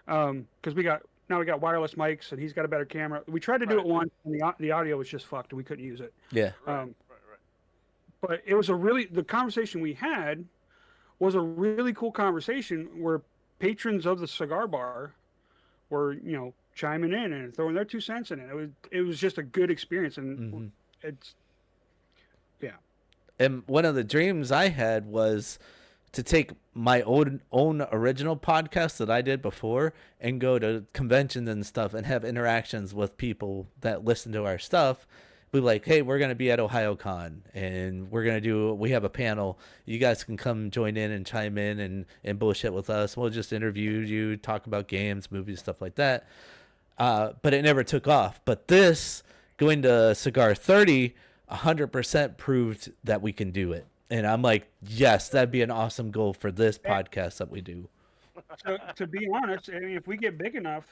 because we got wireless mics and he's got a better camera. We tried to do it Right. once and the audio was just fucked and we couldn't use it. Yeah. Right. Right. But it was the conversation we had was a really cool conversation where patrons of the cigar bar were, chiming in and throwing their 2 cents in it. It was just a good experience. And Mhm. it's, And one of the dreams I had was to take my own original podcast that I did before and go to conventions and stuff and have interactions with people that listen to our stuff. Be like, hey, we're going to be at OhioCon and we have a panel. You guys can come join in and chime in and bullshit with us. We'll just interview you, talk about games, movies, stuff like that. But it never took off. But this, going to Cigar 30, 100% proved that we can do it. And I'm like, yes, that'd be an awesome goal for this podcast that we do. So, to be honest, I mean, if we get big enough,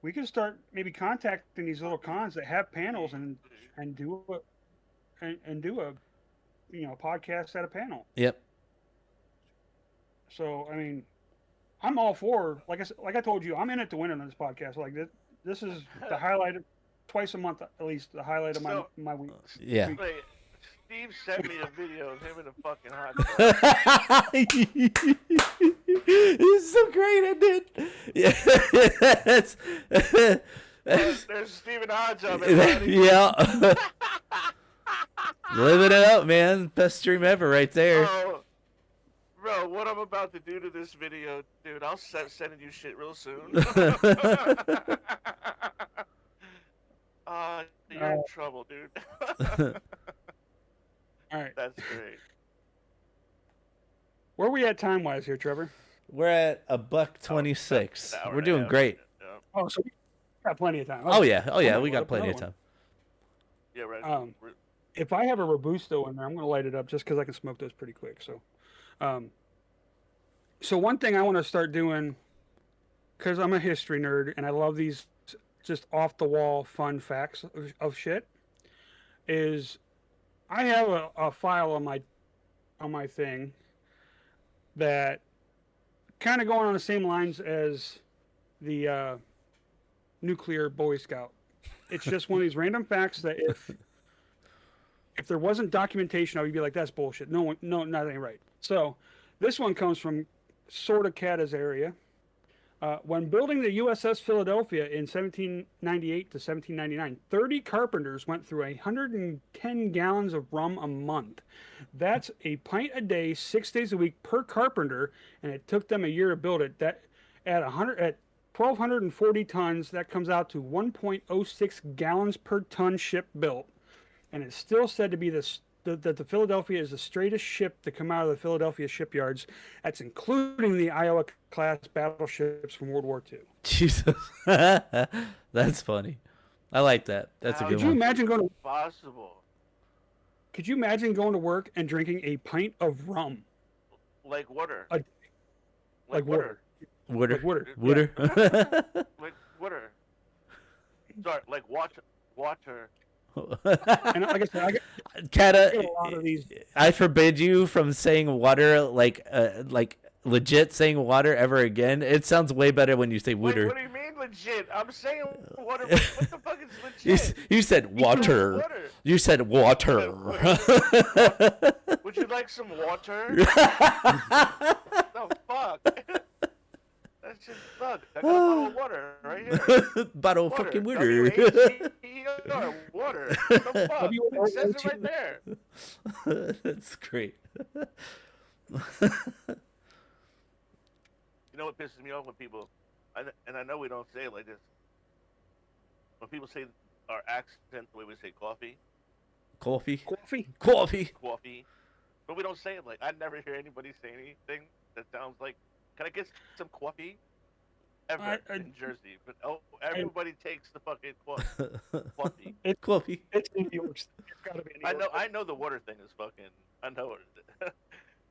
we can start maybe contacting these little cons that have panels and do a podcast at a panel. Yep. So I mean, I'm all for, like I told you, I'm in it to win it on this podcast. Like this is the highlight of, twice a month at least, the highlight of my week. Yeah. Wait, Steve sent me a video of him in a fucking hot tub. It's so great, I did. Yeah. There's Stephen Hodge of it. Yeah. Living it up, man. Best stream ever right there. Bro, what I'm about to do to this video, dude, I'll sending you shit real soon. You're in trouble, dude. All right. That's great. Where are we at time-wise here, Trevor? We're at $1:26. Hour We're and a doing half. great. Yeah, Oh, so we got plenty of time. Oh yeah, we got Look, plenty of another time. yeah right. If I have a Robusto in there, I'm going to light it up just because I can smoke those pretty quick. So one thing I want to start doing, because I'm a history nerd and I love these just off-the-wall fun facts of shit, is I have a file on my thing that kind of going on the same lines as the nuclear Boy Scout. It's just one of these random facts that if there wasn't documentation, I would be like, that's bullshit. No, nothing right. So this one comes from sort of Cata's area. When building the USS Philadelphia in 1798 to 1799, 30 carpenters went through 110 gallons of rum a month. That's a pint a day, 6 days a week per carpenter, and it took them a year to build it. That at 1,240 tons, that comes out to 1.06 gallons per ton ship built, and it's still said to be that the Philadelphia is the straightest ship to come out of the Philadelphia shipyards. That's including the Iowa-class battleships from World War II. Jesus. That's funny. I like that. That's a good Could you one. imagine going to Possible. Could you imagine going to work and drinking a pint of rum? Like water. Like water. Water. Like water. Water. Like water. Sorry, like water. And like I said, I Cata, get a lot of these. I forbid you from saying water like legit saying water ever again. It sounds way better when you say Wait, water. what do you mean legit? I'm saying water. What the fuck is legit? You said water. Water. You said water. Would you like some water? No, fuck. That's just fuck. I got a bottle of water right here. Bottle of fucking water. W-A-T-E-R, water. The fuck? It says it right there. That's great. You know what pisses me off when people, and I know we don't say it like this, when people say our accent the way we say coffee, Coffee. but we don't say it like, I never hear anybody say anything that sounds like, can I get some coffee? Ever in Jersey, but everybody takes the fucking coffee. It's coffee. It's in New York. It's gotta be in New York. I know the water thing is fucking. I know it.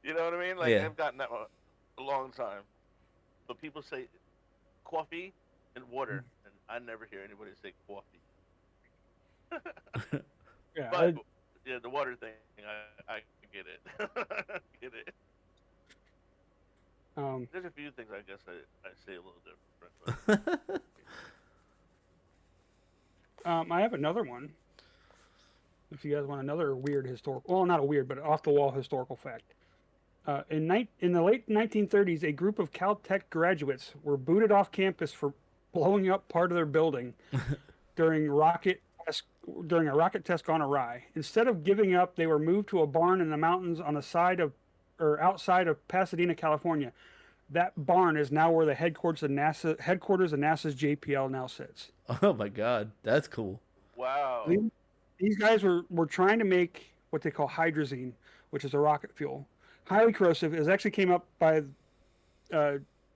You know what I mean? Like Yeah. I've gotten that one a long time, but people say coffee and water, and I never hear anybody say coffee. Yeah, But yeah, the water thing, I get it. Get it. There's a few things I guess I say a little different. But... I have another one. If you guys want another weird historical, well, not a weird, but off-the-wall historical fact. In the late 1930s, a group of Caltech graduates were booted off campus for blowing up part of their building during a rocket test gone awry. Instead of giving up, they were moved to a barn in the mountains on the side of or outside of Pasadena, California. That barn is now where the headquarters of NASA's JPL now sits. Oh my God, that's cool. Wow. These guys were trying to make what they call hydrazine, which is a rocket fuel. Highly corrosive. It actually came up by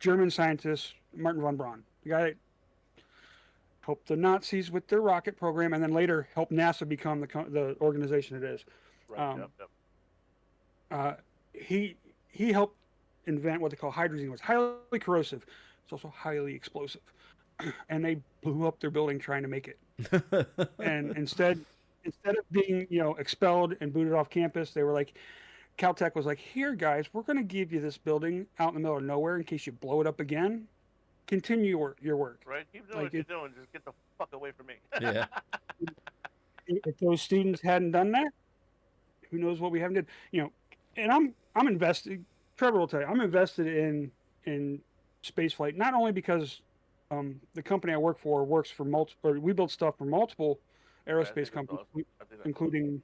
German scientist Martin von Braun, the guy that helped the Nazis with their rocket program, and then later helped NASA become the organization it is. Right. Yep. He helped invent what they call hydrazine. It's highly corrosive. It's also highly explosive, and they blew up their building trying to make it. And instead of being expelled and booted off campus, they were like, Caltech was like, here guys, we're going to give you this building out in the middle of nowhere in case you blow it up again. Continue your work. Right. Keep doing what you're doing. Just get the fuck away from me. Yeah. If those students hadn't done that, who knows what we haven't did. And I'm invested. Trevor will tell you, I'm invested in space flight, not only because the company I work for works for we build stuff for multiple aerospace companies, Awesome. including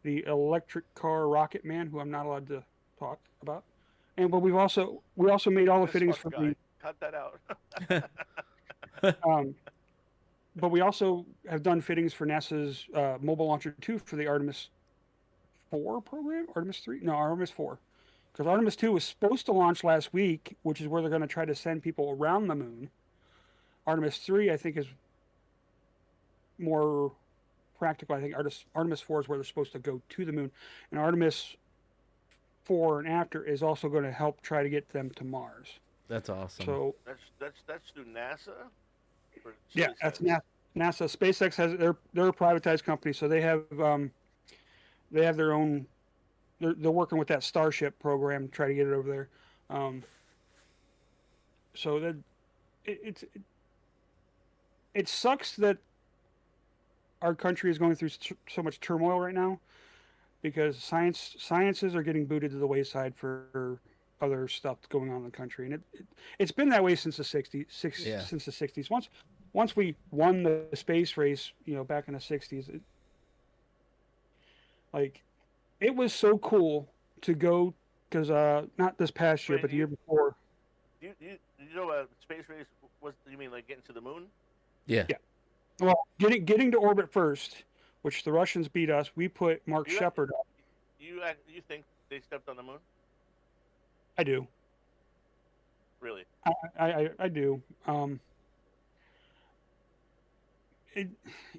the electric car rocket man, who I'm not allowed to talk about. But we also made all the fittings for the. Cut that out. But we also have done fittings for NASA's Mobile Launcher 2 for the Artemis 4 program. Artemis 3? No, Artemis 4. Because Artemis 2 was supposed to launch last week, which is where they're going to try to send people around the moon. Artemis 3, I think, is more practical. I think Artemis 4 is where they're supposed to go to the moon. And Artemis 4 and after is also going to help try to get them to Mars. That's awesome. So that's through NASA. Yeah, that's NASA. SpaceX has they're a privatized company, so they have their own. They're working with that Starship program to try to get it over there. So that it sucks that our country is going through so much turmoil right now, because sciences are getting booted to the wayside for other stuff going on in the country, and it's been that way since the 60s. Since the 60s, once we won the space race, back in the 60s, it was so cool to go, because not this past year, but the year before. You know, space race was? You mean like getting to the moon? Yeah. Yeah. Well, getting to orbit first, which the Russians beat us. We put Mark Shepard up. You think they stepped on the moon? I do. Really? I do.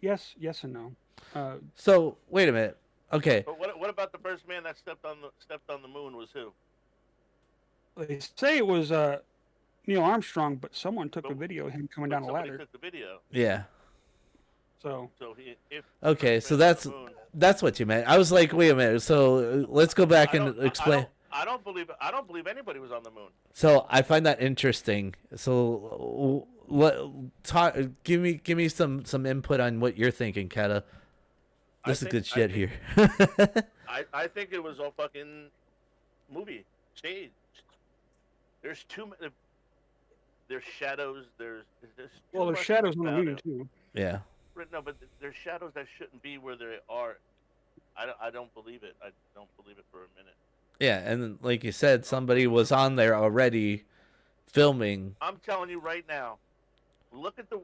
Yes and no. So wait a minute. Okay. But what about the first man that stepped on the moon was who? They say it was Neil Armstrong, but someone took a video of him coming down a ladder. Took the video. Yeah. So okay, so that's what you meant. I was like, wait a minute. So let's go back and explain. I don't believe anybody was on the moon. So I find that interesting. So give me some input on what you're thinking, Cata. This is good shit here. I think it was all fucking movie stage. There's too many. There's shadows. There's shadows on the moon too. Yeah. No, but there's shadows that shouldn't be where they are. I don't believe it. I don't believe it for a minute. Yeah, and like you said, somebody was on there already filming. I'm telling you right now, look at the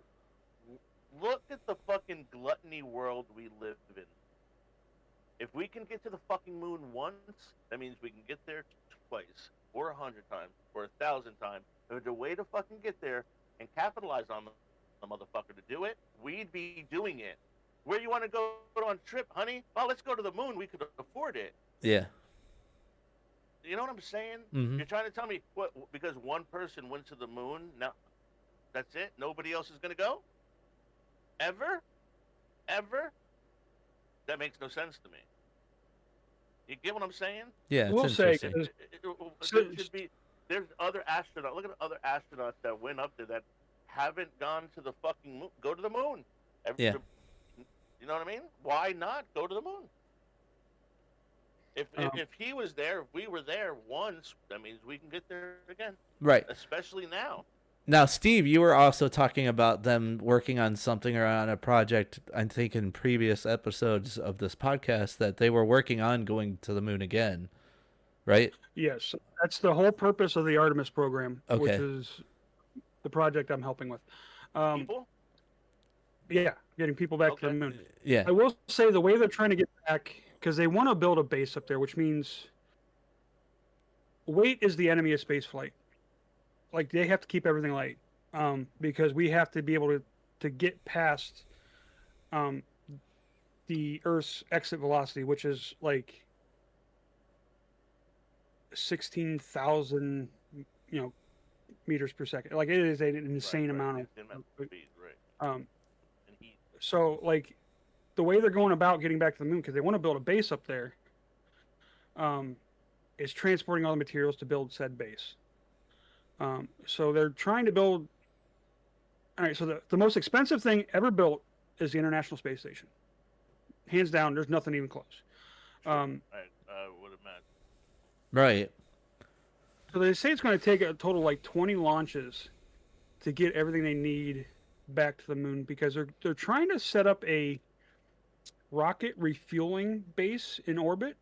fucking gluttony world we live in. If we can get to the fucking moon once, that means we can get there twice, or 100 times, or 1,000 times. There's a way to fucking get there and capitalize on the motherfucker to do it. We'd be doing it. Where you want to go on a trip, honey? Well, let's go to the moon. We could afford it. Yeah. You know what I'm saying? Mm-hmm. You're trying to tell me what? Because one person went to the moon, now that's it? Nobody else is going to go? Ever? That makes no sense to me. You get what I'm saying? Yeah, it's interesting. There's other astronauts. Look at the other astronauts that went up there that haven't gone to the fucking moon. Go to the moon. Yeah. You know what I mean? Why not go to the moon? If he was there, if we were there once, that means we can get there again. Right. Especially now. Now, Steve, you were also talking about them working on something or on a project, I think in previous episodes of this podcast, that they were working on going to the moon again, right? Yes, that's the whole purpose of the Artemis program, which Okay. is the project I'm helping with. People? Yeah, getting people back to the Okay. moon. Yeah. I will say the way they're trying to get back, because they want to build a base up there, which means weight is the enemy of space flight. Like they have to keep everything light, because we have to be able to get past um, the Earth's exit velocity, which is like 16,000, meters per second. Like it is an insane amount It's in that of. speed, right? Um, And heat. so like the way they're going about getting back to the moon, because they want to build a base up there, is transporting all the materials to build said base. So they're trying to build. All right, so the most expensive thing ever built is the International Space Station. Hands down, there's nothing even close. I would imagine. Right. So they say it's going to take a total like 20 launches to get everything they need back to the moon, because they're trying to set up a rocket refueling base in orbit,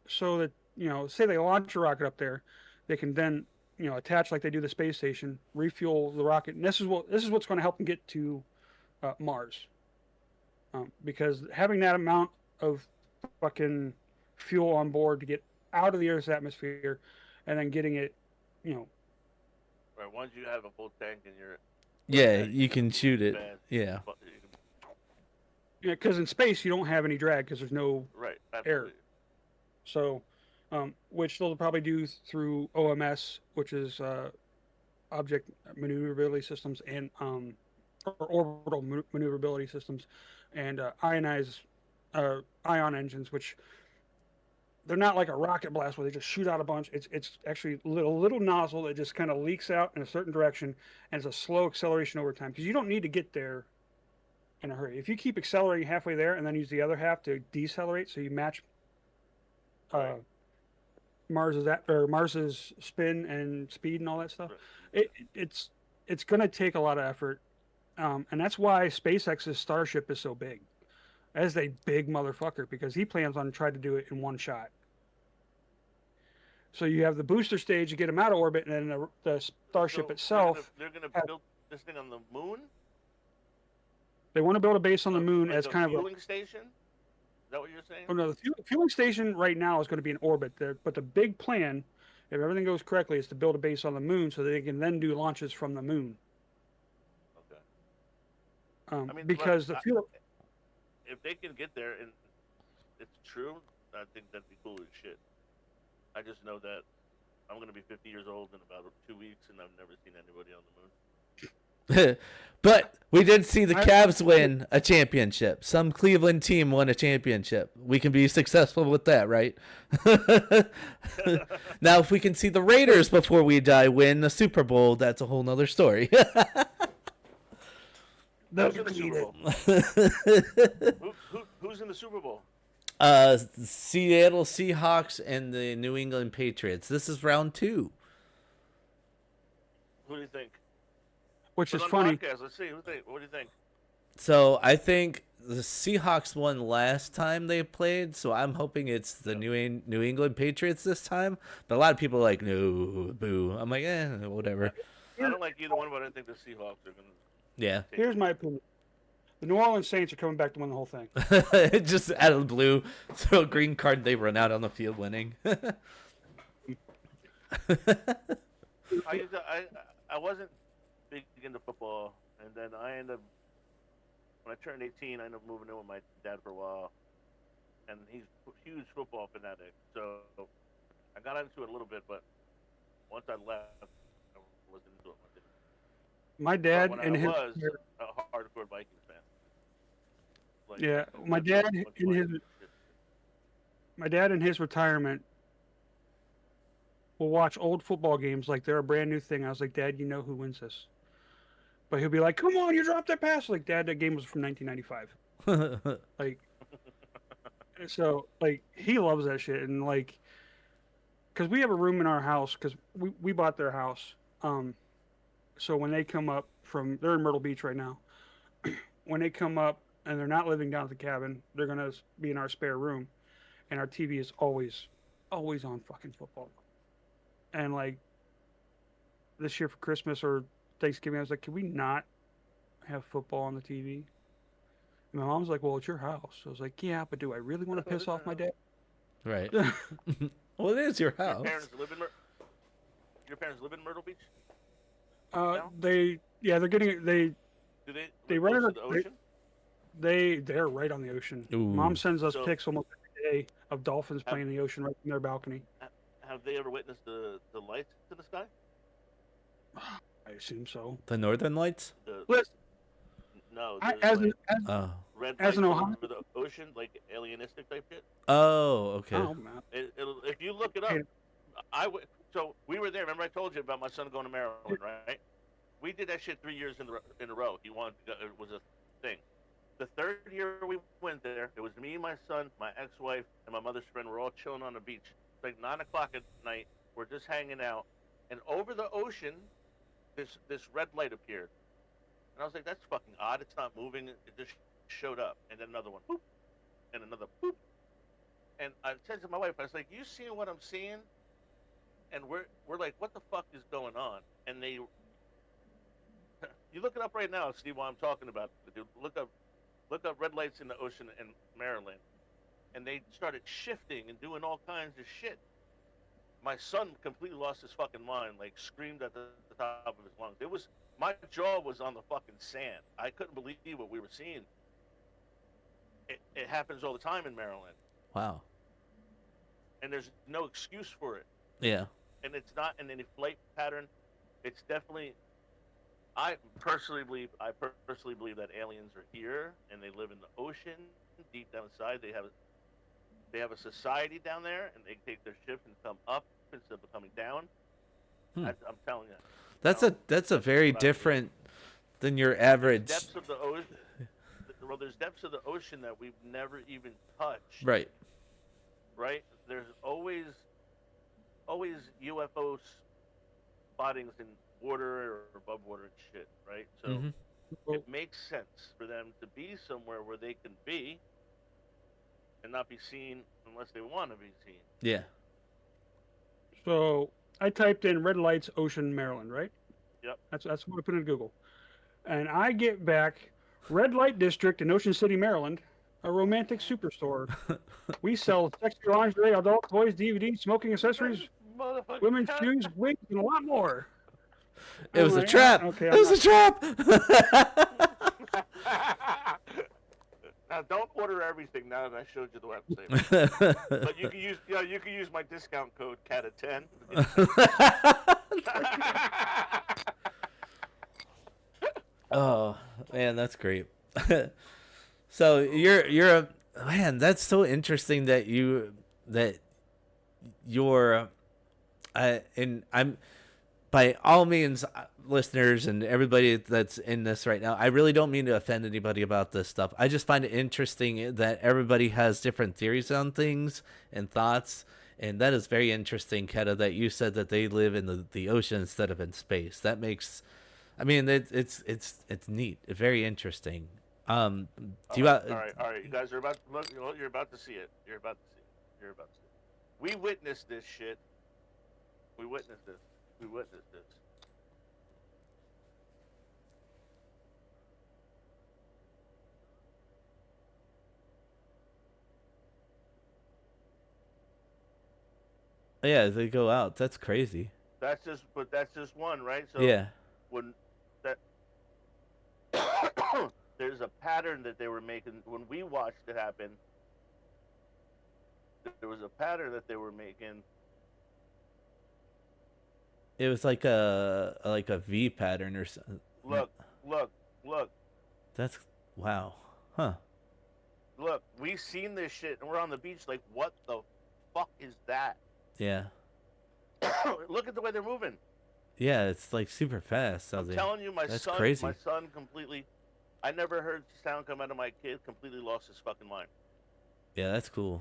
so that say they launch a rocket up there, they can then attach like they do the space station, refuel the rocket, and this is what's going to help them get to Mars, because having that amount of fucking fuel on board to get out of the Earth's atmosphere, and then getting it, Right. Once you have a full tank in your Yeah, you can shoot it. fast, Yeah. but you can- because in space you don't have any drag because there's no right. air. Absolutely. So, which they'll probably do through OMS, which is object maneuverability systems, and or orbital maneuverability systems, and ion engines, which they're not like a rocket blast where they just shoot out a bunch. It's actually a little nozzle that just kind of leaks out in a certain direction, and it's a slow acceleration over time, because you don't need to get there in a hurry. If you keep accelerating halfway there and then use the other half to decelerate, so you match Right. Mars's spin and speed and all that stuff, Right. it's going to take a lot of effort, and that's why SpaceX's Starship is so big. That is a big motherfucker, because he plans on trying to do it in one shot. So you have the booster stage to get him out of orbit, and then the Starship So itself. They're gonna build this thing on the moon. They want to build a base on the moon Like as a kind of a. fueling station. Is that what you're saying? Oh no, the fueling station right now is going to be in orbit there, but the big plan, if everything goes correctly, is to build a base on the moon so that they can then do launches from the moon. Okay. I mean, Because look, the fuel. if they can get there and it's true, I think that'd be cool as shit. I just know that I'm gonna be 50 years old in about 2 weeks, and I've never seen anybody on the moon. But we did see the Cavs win a championship. Some Cleveland team won a championship. We can be successful with that, right? Now, if we can see the Raiders before we die win the Super Bowl, that's a whole nother story. Who's in the Super Bowl? Who's in the Super Bowl? Seattle Seahawks and the New England Patriots. This is round 2. Who do you think? Which Put is on funny. podcast. Let's see. What do you think? So I think the Seahawks won last time they played, so I'm hoping it's the New England Patriots this time. But a lot of people are like, no, boo. I'm like, whatever. I don't like either one, but I think the Seahawks are gonna. Yeah. Here's my opinion: the New Orleans Saints are coming back to win the whole thing. Just out of the blue, throw a green card, they run out on the field winning. I wasn't big into football, and then I ended up, when I turned 18, I ended up moving in with my dad for a while, and he's a huge football fanatic. So I got into it a little bit, but once I left, I wasn't into it much. My dad But when and I his. was a hardcore Vikings fan. Like, Yeah, that's my dad much in his. like- My dad in his retirement will watch old football games like they're a brand new thing. I was like, Dad, you know who wins this? But he'll be like, come on, you dropped that pass. Like, Dad, that game was from 1995. Like, so, like, he loves that shit. And, like, because we have a room in our house, because we bought their house. So when they come up they're in Myrtle Beach right now. When they come up and they're not living down at the cabin, they're going to be in our spare room. And our TV is always always on fucking football. And like this year for Christmas or Thanksgiving, I was like, can we not have football on the TV? And my mom's like, well, it's your house. I was like, yeah, but do I really want to piss off my dad? Right. Well, it is your Your house. parents live in Your parents live in Myrtle Beach? They're getting they Do they They live rented close to the ocean? they're right on the ocean. Ooh. Mom sends us So- pics almost every day of dolphins playing in the ocean right from their balcony. Have they ever witnessed the lights in the sky? I assume so. The Northern Lights? Listen, No, I, there's as an, like as, Oh. red as lights an all Ohio- over the ocean, like alienistic type shit. Oh, okay. oh man, If you look it up, Hey. So we were there. Remember I told you about my son going to Maryland, right? We did that shit 3 years in a row. He wanted to go, it was a thing. The third year we went there, it was me, my son, my ex-wife, and my mother's friend. We're all chilling on the beach. It's like 9 o'clock at night. We're just hanging out, and over the ocean, this red light appeared, and I was like, "That's fucking odd. It's not moving. It just showed up." And then another one, boop, and another boop. And I said to my wife, I was like, "You seeing what I'm seeing?" And we're like, "What the fuck is going on?" And they, you look it up right now, Steve. While I'm talking about it, dude, look up red lights in the ocean in Maryland, and they started shifting and doing all kinds of shit. My son completely lost his fucking mind, like screamed at the top of his lungs. It was, my jaw was on the fucking sand. I couldn't believe what we were seeing. It happens all the time in Maryland, Wow. and there's no excuse for it. Yeah. And it's not in any flight pattern. It's definitely. I personally believe that aliens are here and they live in the ocean, deep down inside. They have a society down there, and they take their ships and come up instead of coming down. I'm telling you. That's a very different than your average. Depths of the ocean. Well, there's depths of the ocean that we've never even touched. Right. Right. There's always UFO spottings in water or above water and shit. Right. So Mhm. it makes sense for them to be somewhere where they can be and not be seen unless they want to be seen. Yeah. So I typed in red lights, ocean, Maryland, right? Yep. That's what I put in Google, and I get back red light district in Ocean City, Maryland, a romantic superstore. We sell sexy lingerie, adult toys, DVDs, smoking accessories, Motherfucker. women's shoes, wigs, and a lot more. It was I'm a like, trap. okay, It was a trap. Now don't order everything now that I showed you the website. But you can use my discount code CATA10. Oh man, that's great. So you're a man. That's so interesting that you're and I'm by all means, listeners and everybody that's in this right now, I really don't mean to offend anybody about this stuff. I just find it interesting that everybody has different theories on things and thoughts. And that is very interesting, Cata, that you said that they live in the ocean instead of in space. That makes, I mean, it's neat, very interesting. Do you? All right. You guys are about to look. You're about to see it. You're about to see it. You're about to see it. We witnessed this shit. We witnessed this. Yeah, they go out. That's crazy. That's just one, right? So Yeah. when that there's a pattern that they were making when we watched it happen. There was a pattern that they were making. It was like a V pattern or something. Look. That's wow. Huh. Look, we seen this shit and we're on the beach like, what the fuck is that? Yeah. Look at the way they're moving. Yeah, it's like super fast. I'm telling you, my That's son, crazy. my son completely. I never heard sound come out of my kid. Completely lost his fucking mind. Yeah, that's cool.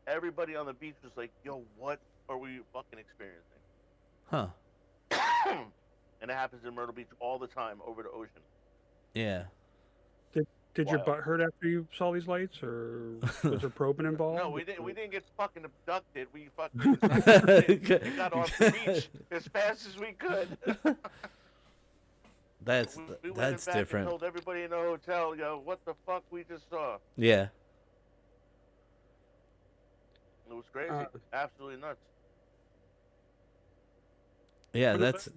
Everybody on the beach was like, "Yo, what are we fucking experiencing?" Huh. And it happens in Myrtle Beach all the time over the ocean. To Yeah. Did your wild. butt hurt after you saw these lights, or was there probing involved? No, we didn't. We didn't get fucking abducted. We fucking decided and got off the beach as fast as we could. That's we went that's back different. and told everybody in the hotel, yo, what the fuck we just saw. Yeah. It was crazy. Absolutely nuts. Yeah, But that's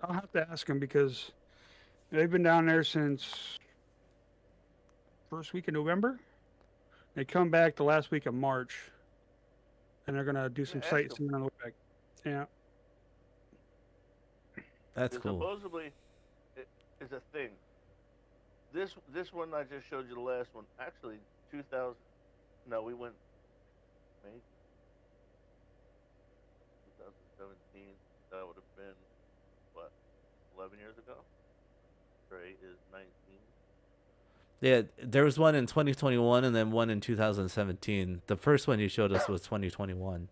I'll have to ask them because they've been down there since first week of November. They come back the last week of March, and they're gonna do some ask 'em. sightseeing on the way back. Yeah. that's cool. Supposedly, it is a thing. This one I just showed you, the last one. Actually, 2000. No, we went May 2017. That would have been what, 11 years ago. Trey is 19. Yeah, there was one in 2021 and then one in 2017. The first one you showed us was 2021.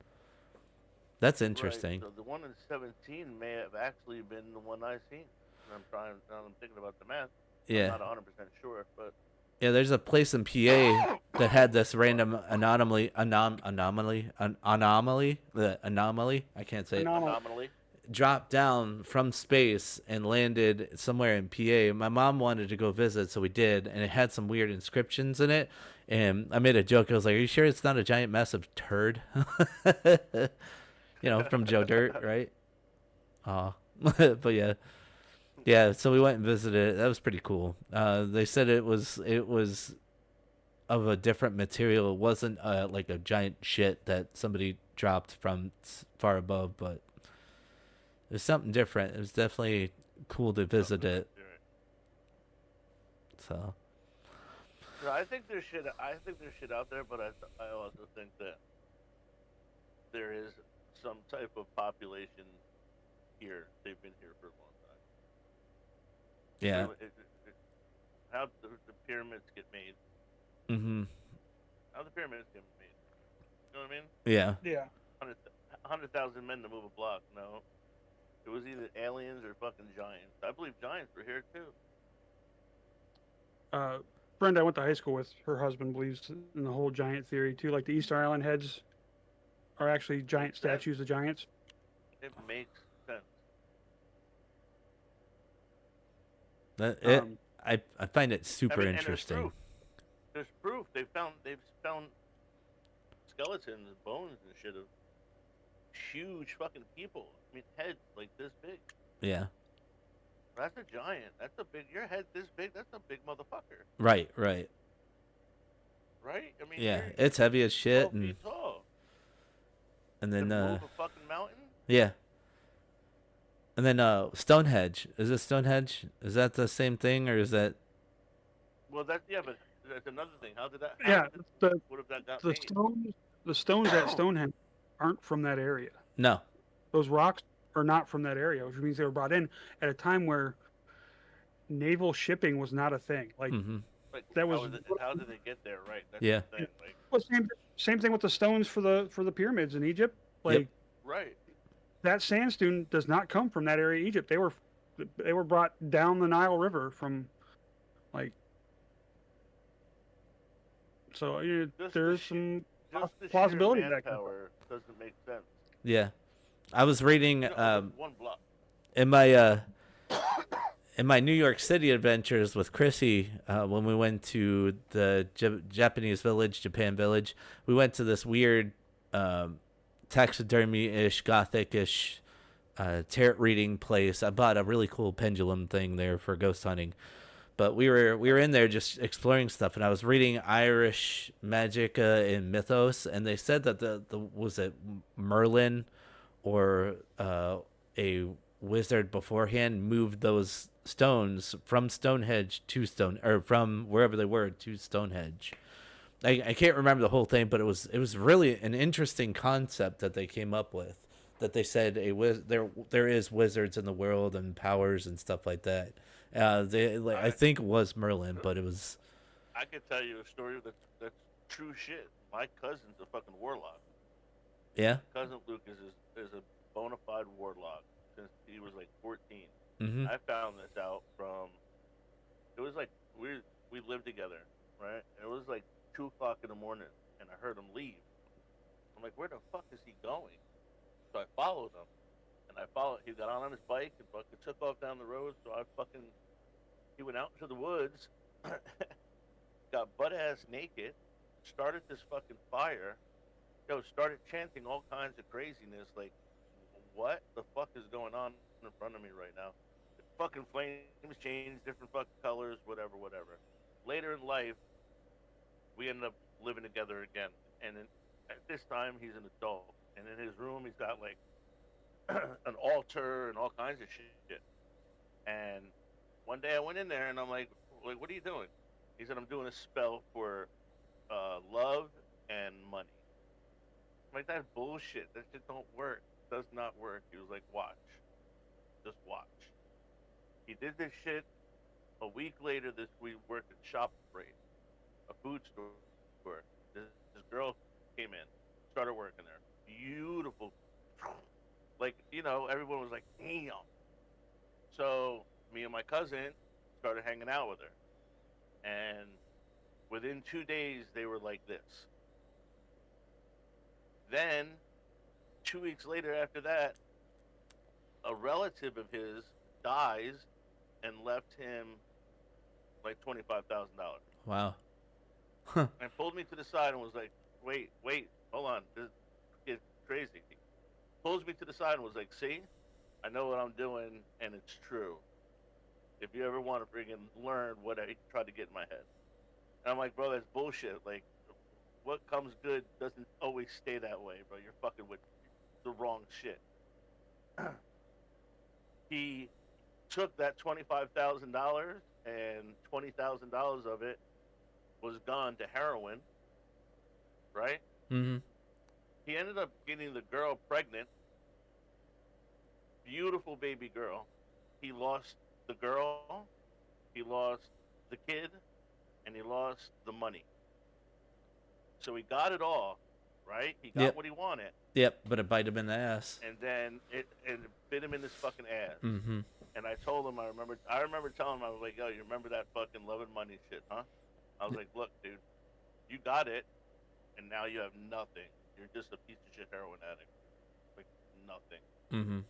That's interesting. Right, so the one in 17 may have actually been the one I seen. And I'm thinking about the math. Yeah. I'm not 100% sure, but Yeah, there's a place in PA that had this random anomaly. I can't say it. anomaly. Dropped down from space and landed somewhere in PA. My mom wanted to go visit, so we did, and it had some weird inscriptions in it. And I made a joke. I was like, "Are you sure it's not a giant, massive turd?" From Joe Dirt, right? But yeah. So we went and visited it. That was pretty cool. They said it was of a different material. It wasn't like a giant shit that somebody dropped from far above, but it was something different. It was definitely cool to visit it. So. I think there's shit. I think there's shit out there, but I also think that there is some type of population here. They've been here for a long time. Yeah. How the pyramids get made. Mm-hmm. How the pyramids get made. You know what I mean? Yeah. Yeah. 100,000 men to move a block. No. It was either aliens or fucking giants. I believe giants were here too. Friend I went to high school with, her husband believes in the whole giant theory too. Like the Easter Island heads are actually giant statues of giants. It makes sense. I find it super interesting. And there's proof. They've found skeletons and bones and shit of huge fucking people. I mean, heads like this big. Yeah. That's a giant. That's a big. Your head this big. That's a big motherfucker. Right. Right. I mean. Yeah, it's heavy as shit, 12 feet tall. And then move a fucking mountain. Yeah. And then Stonehenge. Is it Stonehenge? Is that the same thing, or is that? Well, but that's another thing. How did that? What if that got made? The stones at Stonehenge aren't from that area. No. Those rocks are not from that area, which means they were brought in at a time where naval shipping was not a thing. Like Like, that was. How did they get there? Right. That's Yeah. The thing. Like, Well, same thing with the stones for the pyramids in Egypt. Like right. that sandstone does not come from that area of Egypt. They were brought down the Nile River from, like. So there's some plausibility to that. Doesn't make sense. Yeah. I was reading one block. in my New York City adventures with Chrissy, when we went to the Japanese village, Japan Village, we went to this weird taxidermy-ish, gothic-ish tarot reading place. I bought a really cool pendulum thing there for ghost hunting. But we were in there just exploring stuff, and I was reading Irish magic and mythos, and they said that the was it Merlin or a wizard beforehand moved those stones from Stonehenge to from wherever they were to Stonehenge. I can't remember the whole thing, but it was really an interesting concept that they came up with. That they said there is wizards in the world and powers and stuff like that. I think it was Merlin, but it was. I could tell you a story that's true shit. My cousin's a fucking warlock. Yeah. Cousin Luke is a bona fide warlock since he was like 14. Mm-hmm. I found this out from. It was like we lived together, right? And it was like 2 o'clock in the morning, and I heard him leave. I'm like, where the fuck is he going? So I followed him, and I followed. He got on his bike and fucking took off down the road. So he went out into the woods, got butt ass naked, started this fucking fire. Started chanting all kinds of craziness. Like, what the fuck is going on in front of me right now? The fucking flames change, different fucking colors, whatever. Later in life, we ended up living together again, and at this time he's an adult, and in his room he's got like an altar and all kinds of shit. And one day I went in there and I'm like, what are you doing? He said, I'm doing a spell for love and money. I'm like, that's bullshit. That shit don't work. It does not work. He was like, watch. Just watch. He did this shit. A week later, we worked at ShopRite, a food store. This girl came in, started working there. Beautiful. Like, everyone was like, damn. So me and my cousin started hanging out with her. And within 2 days, they were like this. Then, 2 weeks later after that, a relative of his dies and left him like $25,000. Wow. And pulled me to the side and was like, wait, hold on. This is crazy. Pulls me to the side and was like, see, I know what I'm doing and it's true. If you ever want to freaking learn what I tried to get in my head. And I'm like, bro, that's bullshit. Like, what comes good doesn't always stay that way, bro. You're fucking with the wrong shit. He took that $25,000 and $20,000 of it was gone to heroin, right? Mm-hmm. He ended up getting the girl pregnant. Beautiful baby girl. He lost the girl, he lost the kid, and he lost the money. So he got it all, right? He got what he wanted. Yep, but it bit him in the ass. And then it bit him in his fucking ass. Mm-hmm. And I told him, I remember telling him, I was like, yo, you remember that fucking love and money shit, huh? I was like, look, dude, you got it, and now you have nothing. You're just a piece of shit heroin addict. Like, nothing. Mm-hmm.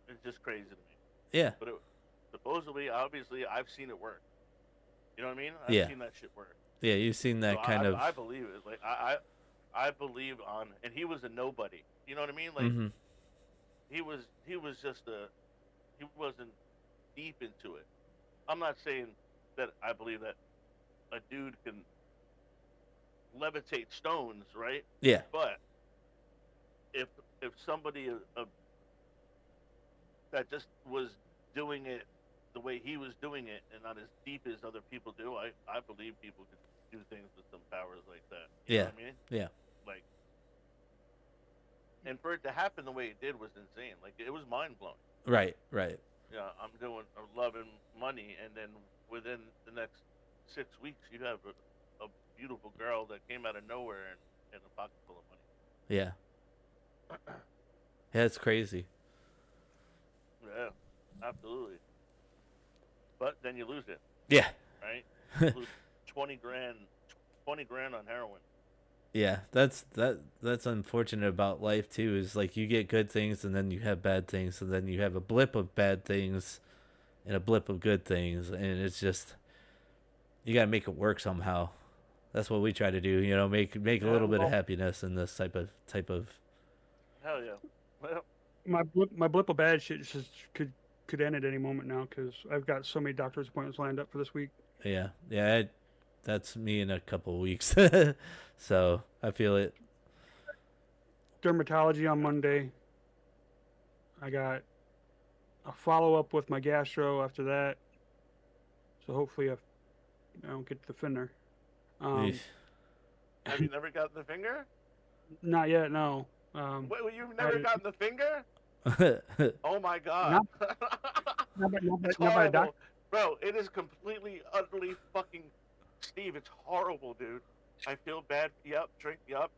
It's just crazy to me. Yeah. But supposedly, obviously, I've seen it work. You know what I mean? I've seen that shit work. Yeah, you've seen that kind of... I believe it. Like, I believe on... And he was a nobody. You know what I mean? Like, mm-hmm. he was just he wasn't deep into it. I'm not saying that I believe that a dude can levitate stones, right? Yeah. But if somebody that just was doing it the way he was doing it and not as deep as other people do, I believe people could do things with some powers like that. You know what I mean? Yeah. Like, and for it to happen the way it did was insane. Like, it was mind blowing. Right. Yeah, I'm loving money, and then within the next 6 weeks, you have a beautiful girl that came out of nowhere and a pocket full of money. Yeah. Yeah, it's crazy. Yeah, absolutely. But then you lose it. Yeah. Right? You lose 20 grand on heroin. Yeah, that's unfortunate about life too. Is like you get good things and then you have bad things, and then you have a blip of bad things and a blip of good things, and it's just you gotta make it work somehow. That's what we try to do, make a little bit of happiness in this type of. Hell yeah. Well, My blip of bad shit just could end at any moment now because I've got so many doctor's appointments lined up for this week. Yeah, that's me in a couple of weeks. So I feel it. Dermatology on Monday. I got a follow-up with my gastro after that. So hopefully I don't get the finger. Eesh. have you never gotten the finger? Not yet, no. Wait, you've never gotten the finger? Oh my god. Not by It's a horrible. doctor. Bro, it is completely, utterly fucking... Steve, it's horrible, dude. I feel bad. Yep, drink. Yep.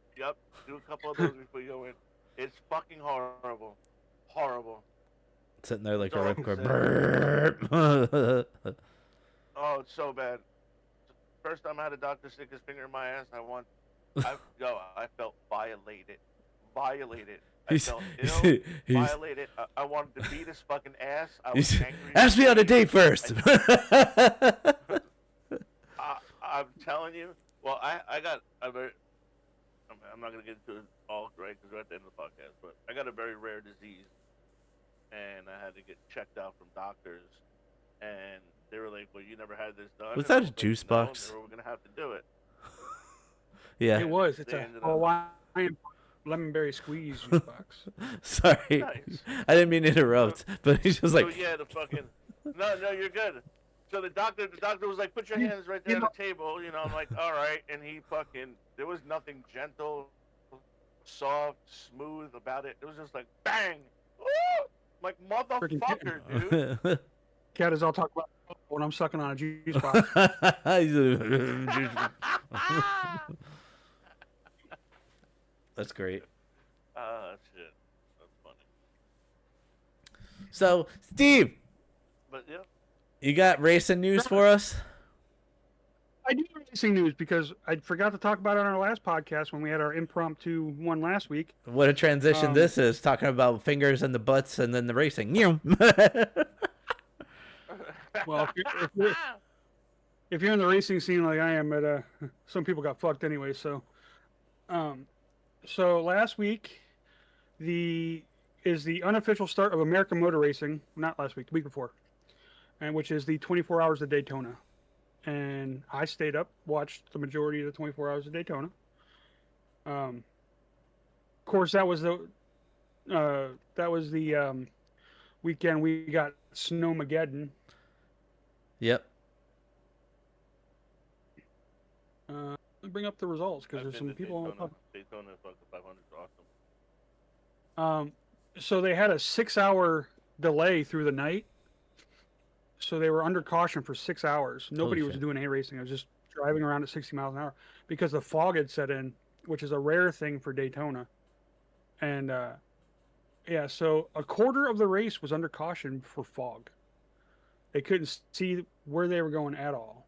Do a couple of those before you go in. It's fucking horrible. Horrible. Sitting there like a Don't ripcord. Oh, it's so bad. First time I had a doctor stick his finger in my ass, I felt violated. Violated. I He's, felt he's, ill, he's, violated. I wanted to beat his fucking ass. I was he's angry. ask me on a date first. I'm telling you. Well, I got a very. I'm not gonna get into it all right because we're at the end of the podcast, but I got a very rare disease, and I had to get checked out from doctors, and they were like, "Well, you never had this done." Was And I that a like, juice "No," and box? they were gonna have to do it. Yeah. It was. It's They a ended up- Hawaiian lemon berry squeeze juice box. Sorry. Nice. I didn't mean to interrupt, but he's just So like, yeah, the fucking no, you're good. So the doctor was like, put your hands right there on the table. You know, I'm like, all right, and he fucking there was nothing gentle, soft, smooth about it. It was just like bang, woo! I'm like motherfucker, dude. Cat is all talk about when I'm sucking on a juice box. That's great. Ah, shit, that's funny. So, Steve, But yeah, you got racing news for us? I do have racing news because I forgot to talk about it on our last podcast when we had our impromptu one last week. What a transition this is, talking about fingers and the butts and then the racing. Well, if you're in the racing scene like I am, some people got fucked anyway. So last week, is the unofficial start of American Motor Racing. Not last week, the week before, and which is the 24 Hours of Daytona. And I stayed up, watched the majority of the 24 Hours of Daytona. Of course, that was the weekend we got Snowmageddon. Yep. Let me bring up the results because there's some people on the pub. Daytona fucking 500 is awesome. So they had a 6-hour delay through the night. So they were under caution for 6 hours. Nobody was shit. doing any racing. I was just driving around at 60 miles an hour because the fog had set in, which is a rare thing for Daytona. And so a quarter of the race was under caution for fog. They couldn't see where they were going at all.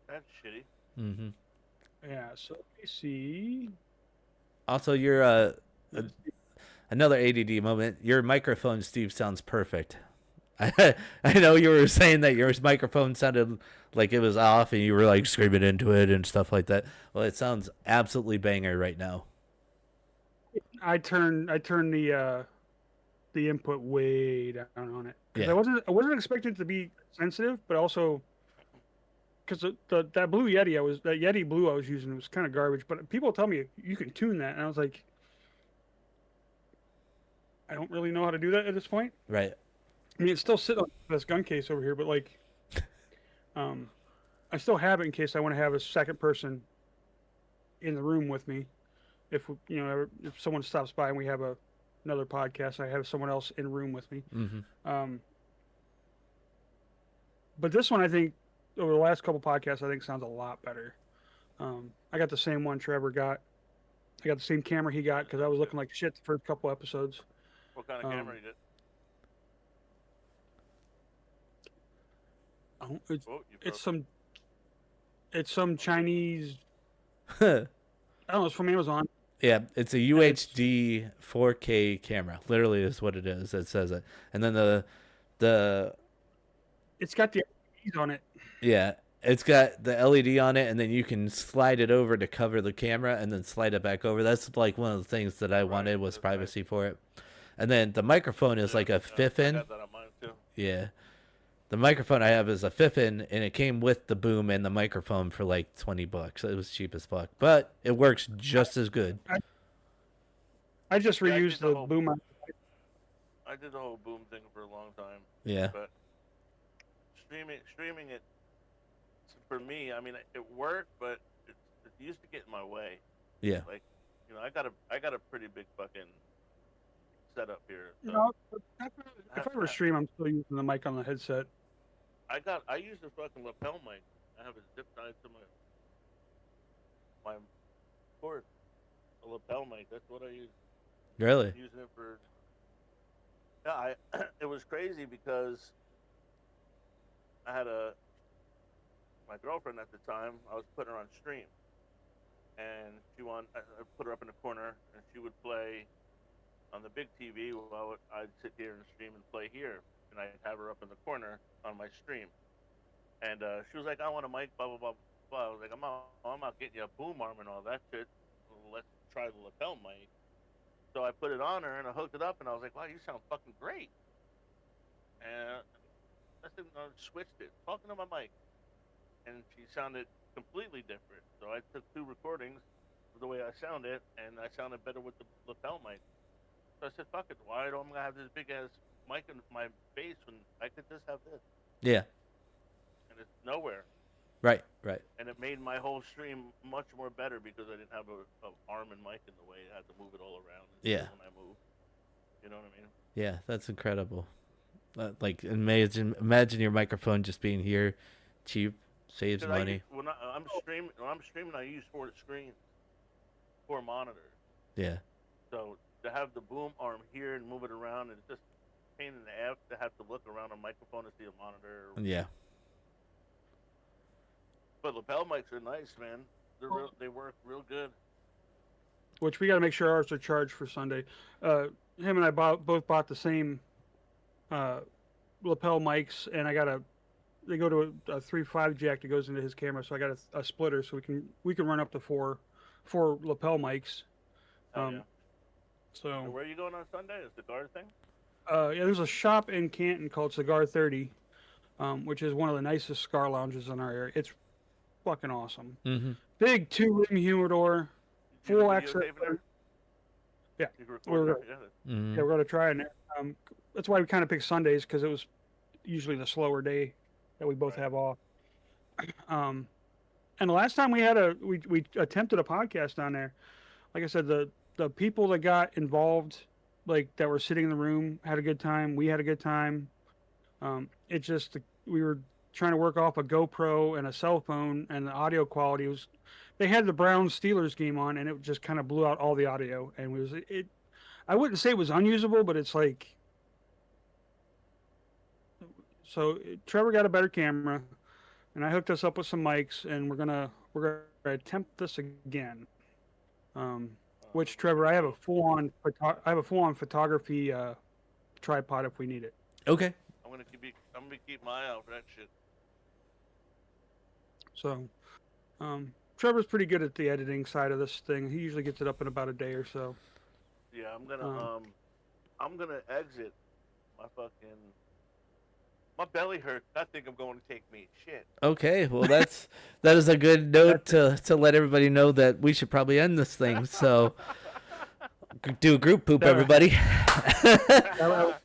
That's shitty. Mm-hmm. Yeah, so let me see. Also, you're another ADD moment. Your microphone, Steve, sounds perfect. I know you were saying that your microphone sounded like it was off and you were like screaming into it and stuff like that. Well, it sounds absolutely banger right now. I turned the input way down on it because Yeah. I wasn't expecting it to be sensitive, but also because that blue Yeti that Yeti blue I was using was kind of garbage. But people tell me you can tune that, and I was like, I don't really know how to do that at this point. Right. I mean, it's still sitting on this gun case over here, but like, I still have it in case I want to have a second person in the room with me. If someone stops by and we have another podcast, I have someone else in room with me. Mm-hmm. But this one, I think, over the last couple podcasts, I think sounds a lot better. I got the same one Trevor got. I got the same camera he got because I was looking like shit the first couple episodes. What kind of camera you get? It's some Chinese. I don't know. It's from Amazon. Yeah, it's a UHD 4K camera. Literally is what it is. It says it, and then the It's got the LEDs on it. Yeah, it's got the LED on it, and then you can slide it over to cover the camera, and then slide it back over. That's like one of the things that I wanted was privacy for it. And then the microphone is like a fifth in. I got that on mine too. Yeah, the microphone I have is a fifth in, and it came with the boom and the microphone for like $20. It was cheap as fuck, but it works just as good. I just Yeah, I reused did the the whole- boom. I did the whole boom thing for a long time. Yeah. But streaming it for me, I mean, it worked, but it used to get in my way. Yeah. Like, I got a pretty big fucking setup here. So No, if I ever stream, I'm still using the mic on the headset. I use the fucking lapel mic. I have it zip tied to my cord. A lapel mic. That's what I use. Really? I'm using it for. Yeah, it was crazy because I had my girlfriend at the time, I was putting her on stream, and I put her up in the corner, and she would play on the big TV while I'd sit here and stream and play here, and I'd have her up in the corner on my stream. And she was like, "I want a mic, blah blah blah blah." I was like, I'm not getting you a boom arm and all that shit. Let's try the lapel mic." So I put it on her and I hooked it up, and I was like, "Wow, you sound fucking great." And I said, I switched it, talking to my mic, and she sounded completely different. So I took 2 recordings of the way I sounded, and I sounded better with the lapel mic. So I said, "Fuck it, why do I have this big ass mic in my face when I could just have this?" Yeah. And it's nowhere. Right. And it made my whole stream much more better because I didn't have a arm and mic in the way. I had to move it all around. Yeah. When I move, you know what I mean? Yeah, that's incredible. Like imagine your microphone just being here, cheap, saves money. When I'm streaming, I use 4 screens, 4 monitors. Yeah. So to have the boom arm here and move it around, it's just a pain in the ass to have to look around a microphone to see a monitor. Yeah. But lapel mics are nice, man. They work real good. Which we got to make sure ours are charged for Sunday. Him and I both bought the same lapel mics, and they go to a 3.5 jack that goes into his camera, so I got a splitter so we can run up to four lapel mics. Yeah. So where are you going on Sunday? A cigar thing? Yeah, there's a shop in Canton called Cigar 30, which is one of the nicest cigar lounges in our area. It's fucking awesome. Mm-hmm. Big 2-room humidor, full access. Yeah, we're gonna try it. That's why we kind of picked Sundays, because it was usually the slower day that we both have off. And the last time we attempted a podcast on there, like I said, the people that got involved, like that were sitting in the room, had a good time. We had a good time. We were trying to work off a GoPro and a cell phone, and the audio quality was. They had the Browns Steelers game on, and it just kind of blew out all the audio, and I wouldn't say it was unusable, but it's like. So Trevor got a better camera, and I hooked us up with some mics, and we're gonna attempt this again. Which Trevor, I have a full on photography tripod if we need it. Okay. I'm gonna keep my eye out for that shit. So, Trevor's pretty good at the editing side of this thing. He usually gets it up in about a day or so. Yeah, I'm gonna exit my belly hurts. I think I'm going to take me shit. Okay, well that is a good note to let everybody know that we should probably end this thing. So do a group poop, everybody.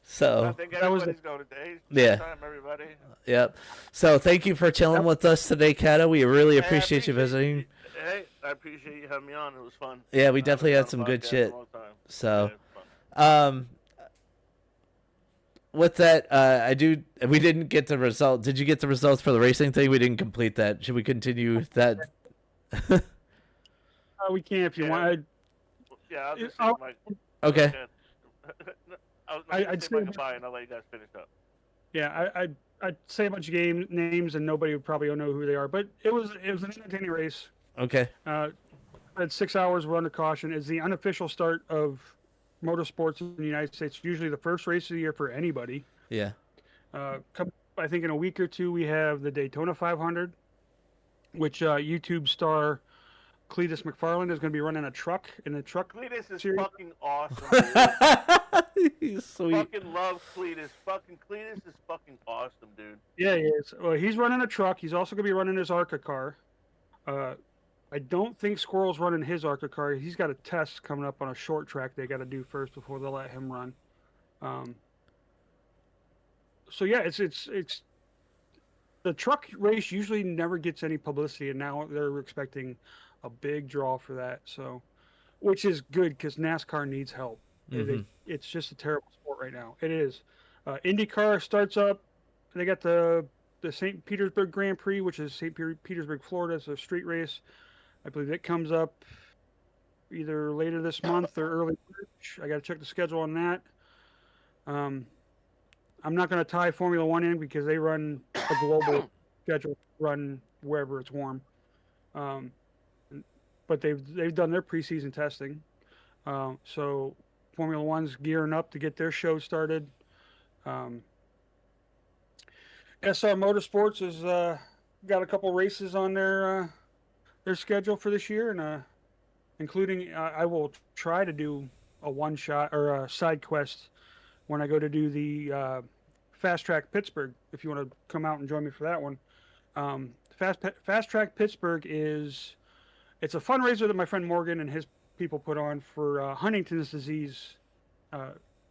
So I think everybody's going today. Yeah. Time, everybody. Yep. So thank you for chilling with us today, Cata. We really appreciate you visiting. Hey, I appreciate you having me on. It was fun. Yeah, we definitely had some good shit. So, with that, we didn't get the result. Did you get the results for the racing thing? We didn't complete that. Should we continue that? We can if you want. Yeah, I'll just okay. I'd say goodbye, and I'll let you guys finish up. Yeah, I'd say a bunch of names, and nobody would probably know who they are. But it was an entertaining race. Okay. At 6 hours, we're under caution. It's the unofficial start of motorsports in the United States. Usually the first race of the year for anybody. Yeah. I think in a week or two we have the Daytona 500, which YouTube star Cletus McFarland is going to be running a truck in the truck. Cletus is series. fucking awesome. He's sweet. Fucking love Cletus. Cletus is fucking awesome, dude. Yeah, he is. Well, he's running a truck. He's also going to be running his ARCA car. I don't think Squirrel's running his ARCA car. He's got a test coming up on a short track they got to do first before they'll let him run. So yeah, it's the truck race usually never gets any publicity, and now they're expecting a big draw for that. So, which is good because NASCAR needs help. Mm-hmm. It's just a terrible sport right now. It is. IndyCar starts up. They got the St. Petersburg Grand Prix, which is St. Petersburg, Florida. It's a street race. I believe it comes up either later this month or early March. I got to check the schedule on that. I'm not going to tie Formula One in because they run a global schedule, run wherever it's warm. But they've done their preseason testing. So Formula One's gearing up to get their show started. SR Motorsports has got a couple races on their schedule for this year, and including I will try to do a one shot or a side quest when I go to do the Fast Track Pittsburgh. If you want to come out and join me for that one, Fast Track Pittsburgh it's a fundraiser that my friend Morgan and his people put on for Huntington's disease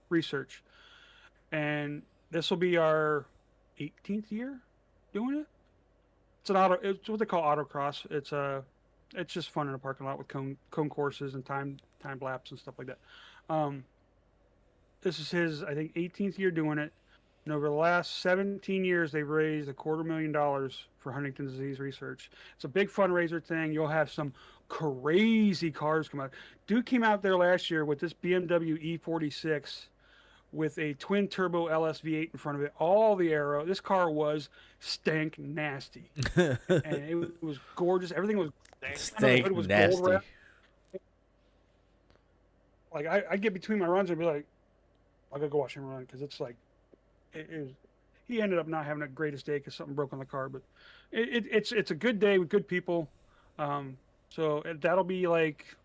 research, and this will be our 18th year doing it. It's what they call autocross. It's just fun in a parking lot with cone courses and time lapse and stuff like that. This is his, I think, 18th year doing it, and over the last 17 years they've raised $250,000 for Huntington's disease research. It's a big fundraiser thing. You'll have some crazy cars come out. Dude came out there last year with this BMW E46 with a twin turbo LS V8 in front of it, all the aero. This car was stank nasty, and it was gorgeous. Everything was stank nasty. Gold wrapped. Like I get between my runs and be like, I gotta go watch him run, because it's like, he ended up not having the greatest day because something broke on the car, but it's a good day with good people. So that'll be like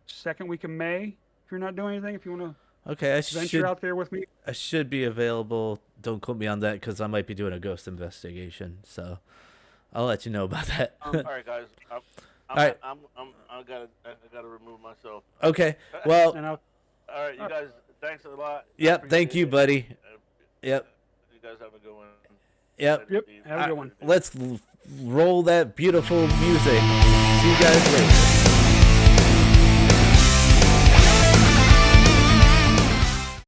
second week of May if you're not doing anything. If you want to venture out there with me, I should be available. Don't quote me on that because I might be doing a ghost investigation. So I'll let you know about that. All right, guys. All right. I gotta remove myself. Okay. Well. All right, you guys. Thanks a lot. Yep. Thank you, buddy. Yep. You guys have a good one. Yep. Have a good one. Let's roll that beautiful music. See you guys later.